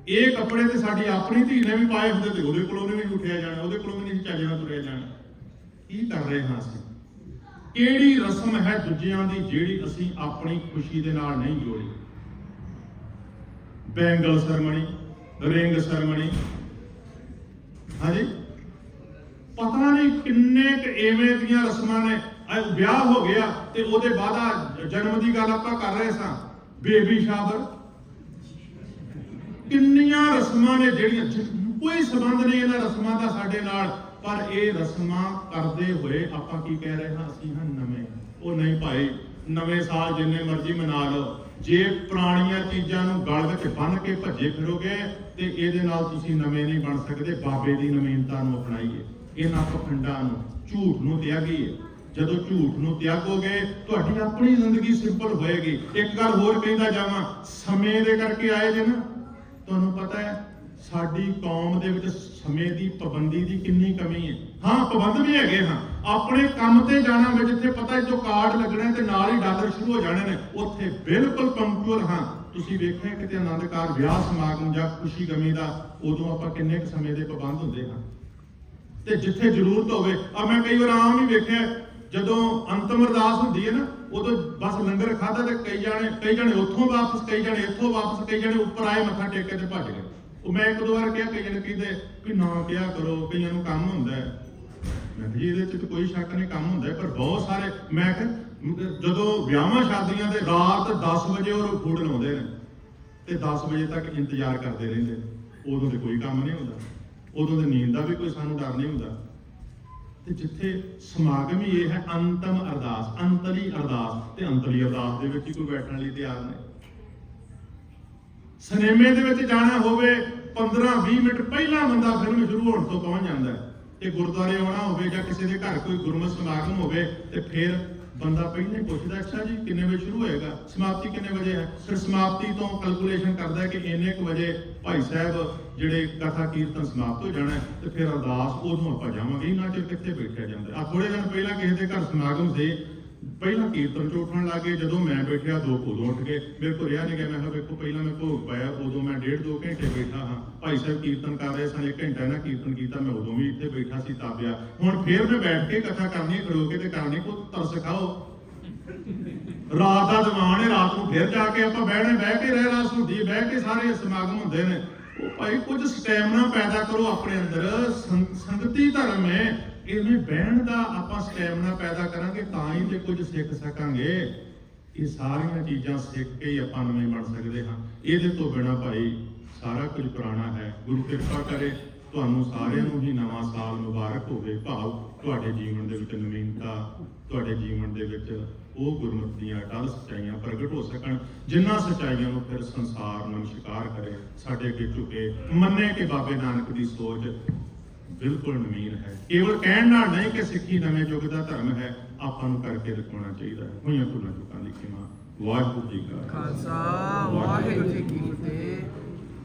ਇਹ ਕੱਪੜੇ ਤੇ ਸਾਡੀ ਆਪਣੀ ਧੀ ਨੇ ਵੀ ਪਾਏ ਹੁੰਦੇ ਤੇ ਉਹਦੇ ਕੋਲੋਂ ਵੀ ਉੱਠਿਆ ਜਾਣਾ, ਉਹਦੇ ਕੋਲੋਂ ਵੀ ਨਹੀਂ ਚੱਜ ਨਾਲ ਤੁਰਿਆ ਜਾਣਾ। ਕੀ ਕਰ ਰਹੇ ਹਾਂ ਅਸੀਂ? ਕਿਹੜੀ ਰਸਮ ਹੈ ਦੂਜਿਆਂ ਦੀ ਜਿਹੜੀ ਅਸੀਂ ਆਪਣੀ ਖੁਸ਼ੀ ਦੇ ਨਾਲ ਨਹੀਂ ਜੋੜੀ? ਬੈਂਗਲ ਸਰਮਣੀ, ਰਿੰਗ ਸਰਮਣੀ, ਹਾਂਜੀ ਪਤਾ ਨਹੀਂ ਕਿੰਨੇ ਐਵੇਂ ਦੀਆਂ ਰਸਮਾਂ ਨੇ। ਵਿਆਹ ਹੋ ਗਿਆ ਤੇ ਉਹਦੇ ਬਾਅਦ ਜਨਮ ਦੀ ਗੱਲ ਆਪਾਂ ਕਰ ਰਹੇ ਸਾਂ, ਬੇਬੀ ਸ਼ਾਵਰ, ਕਿੰਨੀਆਂ ਰਸਮਾਂ ਨੇ ਜਿਹੜੀਆਂ ਕੋਈ ਸੰਬੰਧ ਨਹੀਂ ਇਹਨਾਂ ਰਸਮਾਂ ਦਾ ਸਾਡੇ ਨਾਲ। ਪਰ ਇਹ ਰਸਮਾਂ ਕਰਦੇ ਹੋਏ ਆਪਾਂ ਕੀ ਕਹਿ ਰਹੇ ਹਾਂ? ਅਸੀਂ ਹਾਂ ਨਵੇਂ। ਉਹ ਨਹੀਂ ਭਾਈ, ਨਵੇਂ ਸਾਲ ਜਿੰਨੇ ਮਰਜ਼ੀ ਮਨਾ ਲਓ, ਜੇ ਪੁਰਾਣੀਆਂ ਚੀਜ਼ਾਂ ਨੂੰ ਗਲ ਵਿੱਚ ਬੰਨ੍ਹ ਕੇ ਭੱਜੇ ਫਿਰੋਗੇ ਤੇ ਇਹਦੇ ਨਾਲ ਤੁਸੀਂ ਨਵੇਂ ਨਹੀਂ ਬਣ ਸਕਦੇ। ਬਾਬੇ ਦੀ ਨਵੀਨਤਾ ਨੂੰ ਅਪਣਾਈਏ, ਇਹਨਾਂ ਪਖੰਡਾਂ ਨੂੰ, ਝੂਠ ਨੂੰ ਤਿਆਗੀਏ। ਜਦੋਂ ਝੂਠ ਨੂੰ ਤਿਆਗੋਗੇ ਤੁਹਾਡੀ ਆਪਣੀ ਜ਼ਿੰਦਗੀ ਸਿੰਪਲ ਹੋਏਗੀ। ਇੱਕ ਗੱਲ ਹੋਰ ਕਹਿੰਦਾ ਜਾਵਾਂ, ਸਮੇਂ ਦੇ ਕਰਕੇ ਆਏ ਜੇ ਨਾ, ਤੁਹਾਨੂੰ ਪਤਾ ਹੈ ਸਾਡੀ ਕੌਮ ਦੇ ਵਿੱਚ ਸਮੇਂ ਦੀ ਪਾਬੰਦੀ ਦੀ ਕਿੰਨੀ ਕਮੀ ਹੈ। ਹਾਂ ਪਾਬੰਦ ਵੀ ਹੈਗੇ ਹਾਂ, ਆਪਣੇ ਕੰਮ ਤੇ ਜਾਣਾ ਮੈਂ ਜਿੱਥੇ ਪਤਾ ਜੋ ਕਾਰਡ ਲੱਗਣਾ ਤੇ ਨਾਲ ਹੀ ਡਾਲਰ ਸ਼ੁਰੂ ਹੋ ਜਾਣੇ ਨੇ, ਉੱਥੇ ਬਿਲਕੁਲ ਪੰਕਚੁਅਲ ਹਾਂ। ਤੁਸੀਂ ਵੇਖਿਆ ਕਿਤੇ ਆਨੰਦ ਕਾਰਜ, ਵਿਆਹ ਸਮਾਗਮ ਜਾਂ ਖੁਸ਼ੀ ਗਮੀ ਦਾ, ਉਦੋਂ ਆਪਾਂ ਕਿੰਨੇ ਕੁ ਸਮੇਂ ਦੇ ਪਾਬੰਦ ਹੁੰਦੇ ਹਾਂ। ਤੇ ਜਿੱਥੇ ਜ਼ਰੂਰਤ ਹੋਵੇ, ਮੈਂ ਕਈ ਵਾਰ ਆਮ ਹੀ ਵੇਖਿਆ ਜਦੋਂ ਅੰਤਮ ਅਰਦਾਸ ਹੁੰਦੀ ਹੈ ਨਾ, ਉਦੋਂ ਬਸ ਲੰਗਰ ਖਾਧਾ ਤੇ ਕਈ ਜਾਣੇ ਉੱਥੋਂ ਵਾਪਸ, ਕਈ ਜਾਣੇ ਇੱਥੋਂ ਵਾਪਸ, ਕਈ ਜਾਣੇ ਉੱਪਰ ਆਏ ਮੱਥਾ ਟੇਕ ਕੇ ਤੇ ਭੱਜ ਗਏ। ਉਹ ਮੈਂ ਇੱਕ ਦੋ ਵਾਰ ਕਿਹਾ, ਕਈ ਜਣੇ ਕਹਿੰਦੇ ਵੀ ਨਾ ਕਿਹਾ ਕਰੋ, ਕਈਆਂ ਨੂੰ ਕੰਮ ਹੁੰਦਾ ਹੈ। ਮੈਂ ਕਿਹਾ ਜੀ ਇਹਦੇ ਚ ਕੋਈ ਸ਼ੱਕ ਨਹੀਂ, ਕੰਮ ਹੁੰਦਾ ਹੈ, ਪਰ ਬਹੁਤ ਸਾਰੇ, ਮੈਂ ਕਿਹਾ ਜਦੋਂ ਵਿਆਹਾਂ ਸ਼ਾਦੀਆਂ ਦੇ ਰਾਤ 10 ਵਜੇ ਉਹ ਫੂਡ ਲਾਉਂਦੇ ਨੇ ਤੇ 10 ਵਜੇ ਤੱਕ ਇੰਤਜ਼ਾਰ ਕਰਦੇ ਰਹਿੰਦੇ ਨੇ, ਉਦੋਂ ਤੇ ਕੋਈ ਕੰਮ ਨਹੀਂ ਹੁੰਦਾ, ਉਦੋਂ ਤੇ ਨੀਂਦ ਦਾ ਵੀ ਕੋਈ ਸਾਨੂੰ ਡਰ ਨਹੀਂ ਹੁੰਦਾ। ਤੇ ਜਿੱਥੇ ਸਮਾਗਮ ਹੀ ਇਹ ਹੈ ਅੰਤਮ ਅਰਦਾਸ, ਅੰਤਲੀ ਅਰਦਾਸ, ਤੇ ਅੰਤਲੀ ਅਰਦਾਸ ਦੇ ਵਿੱਚ ਹੀ ਕੋਈ ਬੈਠਣ ਲਈ ਤਿਆਰ ਨਹੀਂ। ਸਿਨੇਮੇ ਦੇ ਵਿੱਚ ਜਾਣਾ ਹੋਵੇ, 15-20 ਮਿੰਟ ਪਹਿਲਾਂ ਬੰਦਾ ਫਿਲਮ ਸ਼ੁਰੂ ਹੋਣ ਤੋਂ ਪਹੁੰਚ ਜਾਂਦਾ ਹੈ। ਤੇ ਗੁਰਦੁਆਰੇ ਆਉਣਾ ਹੋਵੇ ਜਾਂ ਕਿਸੇ ਦੇ ਘਰ ਕੋਈ ਗੁਰਮਤਿ ਸਮਾਗਮ ਹੋਵੇ ਤੇ ਫਿਰ ਬੰਦਾ ਪਹਿਲਾਂ ਹੀ ਪੁੱਛਦਾ, ਅੱਛਾ ਜੀ ਕਿੰਨੇ ਵਜੇ ਸ਼ੁਰੂ ਹੋਏਗਾ, ਸਮਾਪਤੀ ਕਿੰਨੇ ਵਜੇ ਹੈ। ਫਿਰ ਸਮਾਪਤੀ ਤੋਂ ਕੈਲਕੂਲੇਸ਼ਨ ਕਰਦਾ ਹੈ ਕਿ ਇੰਨੇ ਕੁ ਵਜੇ ਭਾਈ ਸਾਹਿਬ ਜਿਹੜੇ ਕਥਾ ਕੀਰਤਨ ਸਮਾਪਤ ਹੋ ਜਾਣਾ ਹੈ ਤੇ ਫਿਰ ਅਰਦਾਸ ਉਦੋਂ ਆਪਾਂ ਜਾਵਾਂਗੇ। ਇੰਨਾ ਚਿਰ ਕਿੱਥੇ ਬੈਠਿਆ ਜਾਂਦਾ। ਆ ਥੋੜੇ ਦਿਨ ਪਹਿਲਾਂ ਕਿਸੇ ਦੇ ਘਰ ਸਮਾਗਮ ਸੀ, ਪਹਿਲਾਂ ਕੀਰਤਨ ਚ ਉੱਠਣ ਲੱਗੇ, ਜਦੋਂ ਮੈਂ ਬੈਠਿਆ ਉਦੋਂ ਉੱਠ ਗਏ। ਮੇਰੇ ਕੋਲ ਰਿਹਾ ਨਹੀਂ ਗਿਆ। ਮੈਂ ਕਿਹਾ ਵੇਖੋ ਪਹਿਲਾਂ ਮੈਂ ਭੋਗ ਪਾਇਆ, ਉਦੋਂ ਮੈਂ 1.5-2 ਘੰਟੇ ਬੈਠਾ ਹਾਂ। ਭਾਈ ਸਾਹਿਬ ਕੀਰਤਨ ਕਰ ਰਹੇ ਸਨ, 1 ਘੰਟਾ ਇਹਨਾਂ ਕੀਰਤਨ ਕੀਤਾ, ਮੈਂ ਉਦੋਂ ਵੀ ਇੱਥੇ ਬੈਠਾ ਸੀ ਤਾਬਿਆ। ਹੁਣ ਫੇਰ ਮੈਂ ਬੈਠ ਕੇ ਕਥਾ ਕਰਨੀ, ਖੜੋ ਕੇ ਤੇ ਕਰਨੀ, ਕੋਈ ਤਰਸ ਖਾਓ। ਰਾਤ ਦਾ ਦੀਵਾਨ ਹੈ, ਰਾਤ ਨੂੰ ਫਿਰ ਜਾ ਕੇ ਆਪਾਂ ਬਹਿਣੇ, ਬਹਿ ਕੇ ਰਹਿ ਰਾਸ ਹੁੰਦੀ, ਬਹਿ ਕੇ ਸਾਰੇ ਸਮਾਗਮ ਹੁੰਦੇ ਨੇ। ਉਹ ਭਾਈ ਕੁਝ ਸਟੈਮਨਾ ਪੈਦਾ ਕਰੋ ਆਪਣੇ ਅੰਦਰ। ਸੰਗਤੀ ਧਰਮ ਹੈ, ਇਵੇਂ ਬਹਿਣ ਦਾ ਆਪਾਂ ਸਟੈਮਨਾ ਪੈਦਾ ਕਰਾਂਗੇ ਤਾਂ ਹੀ ਤੇ ਕੁਝ ਸਿੱਖ ਸਕਾਂਗੇ। ਇਹ ਸਾਰੀਆਂ ਚੀਜ਼ਾਂ ਸਿੱਖ ਕੇ ਹੀ ਆਪਾਂ ਨਵੇਂ ਬਣ ਸਕਦੇ ਹਾਂ। ਇਹਦੇ ਤੋਂ ਬਿਨਾਂ ਭਾਈ ਸਾਰਾ ਕੁਝ ਪੁਰਾਣਾ ਹੈ। ਗੁਰੂ ਕਿਰਪਾ ਕਰੇ ਤੁਹਾਨੂੰ ਸਾਰਿਆਂ ਨੂੰ ਹੀ ਨਵਾਂ ਸਾਲ ਮੁਬਾਰਕ ਹੋਵੇ। ਭਾਵ ਤੁਹਾਡੇ ਜੀਵਨ ਦੇ ਵਿੱਚ ਨਵੀਨਤਾ, ਤੁਹਾਡੇ ਜੀਵਨ ਦੇ ਵਿੱਚ ਉਹ ਗੁਰਮਤਿ ਦੀਆਂ ਅਟੱਲ ਸੱਚਾਈਆਂ ਪ੍ਰਗਟ ਹੋ ਸਕਣ, ਜਿਨ੍ਹਾਂ ਸੱਚਾਈਆਂ ਨੂੰ ਫਿਰ ਸੰਸਾਰ ਨਮਸਕਾਰ ਕਰੇ, ਸਾਡੇ ਅੱਗੇ ਝੁਕੇ, ਮੰਨੇ ਕਿ ਬਾਬੇ ਨਾਨਕ ਦੀ ਸੋਚ ਬਿਲਕੁਲ ਨਵੀਨ ਹੈ। ਕੇਵਲ ਕਹਿਣ ਨਾਲ ਨਹੀਂ ਕਿ ਸਿੱਖੀ ਨਵੇਂ ਯੁੱਗ ਦਾ ਧਰਮ ਹੈ, ਆਪਾਂ ਨੂੰ ਕਰਕੇ ਦਿਖਾਉਣਾ ਚਾਹੀਦਾ ਹੈ। ਹੋਈਆਂ ਤੁਲਾਂ ਚੁੱਕਾਂ ਦੀ ਖਿਮਾ। ਵਾਹਿਗੁਰੂ ਜੀ ਕਾ ਖਾਲਸਾ ਵਾਹਿਗੁਰੂ ਜੀ ਕੀ ਫਤਿਹ।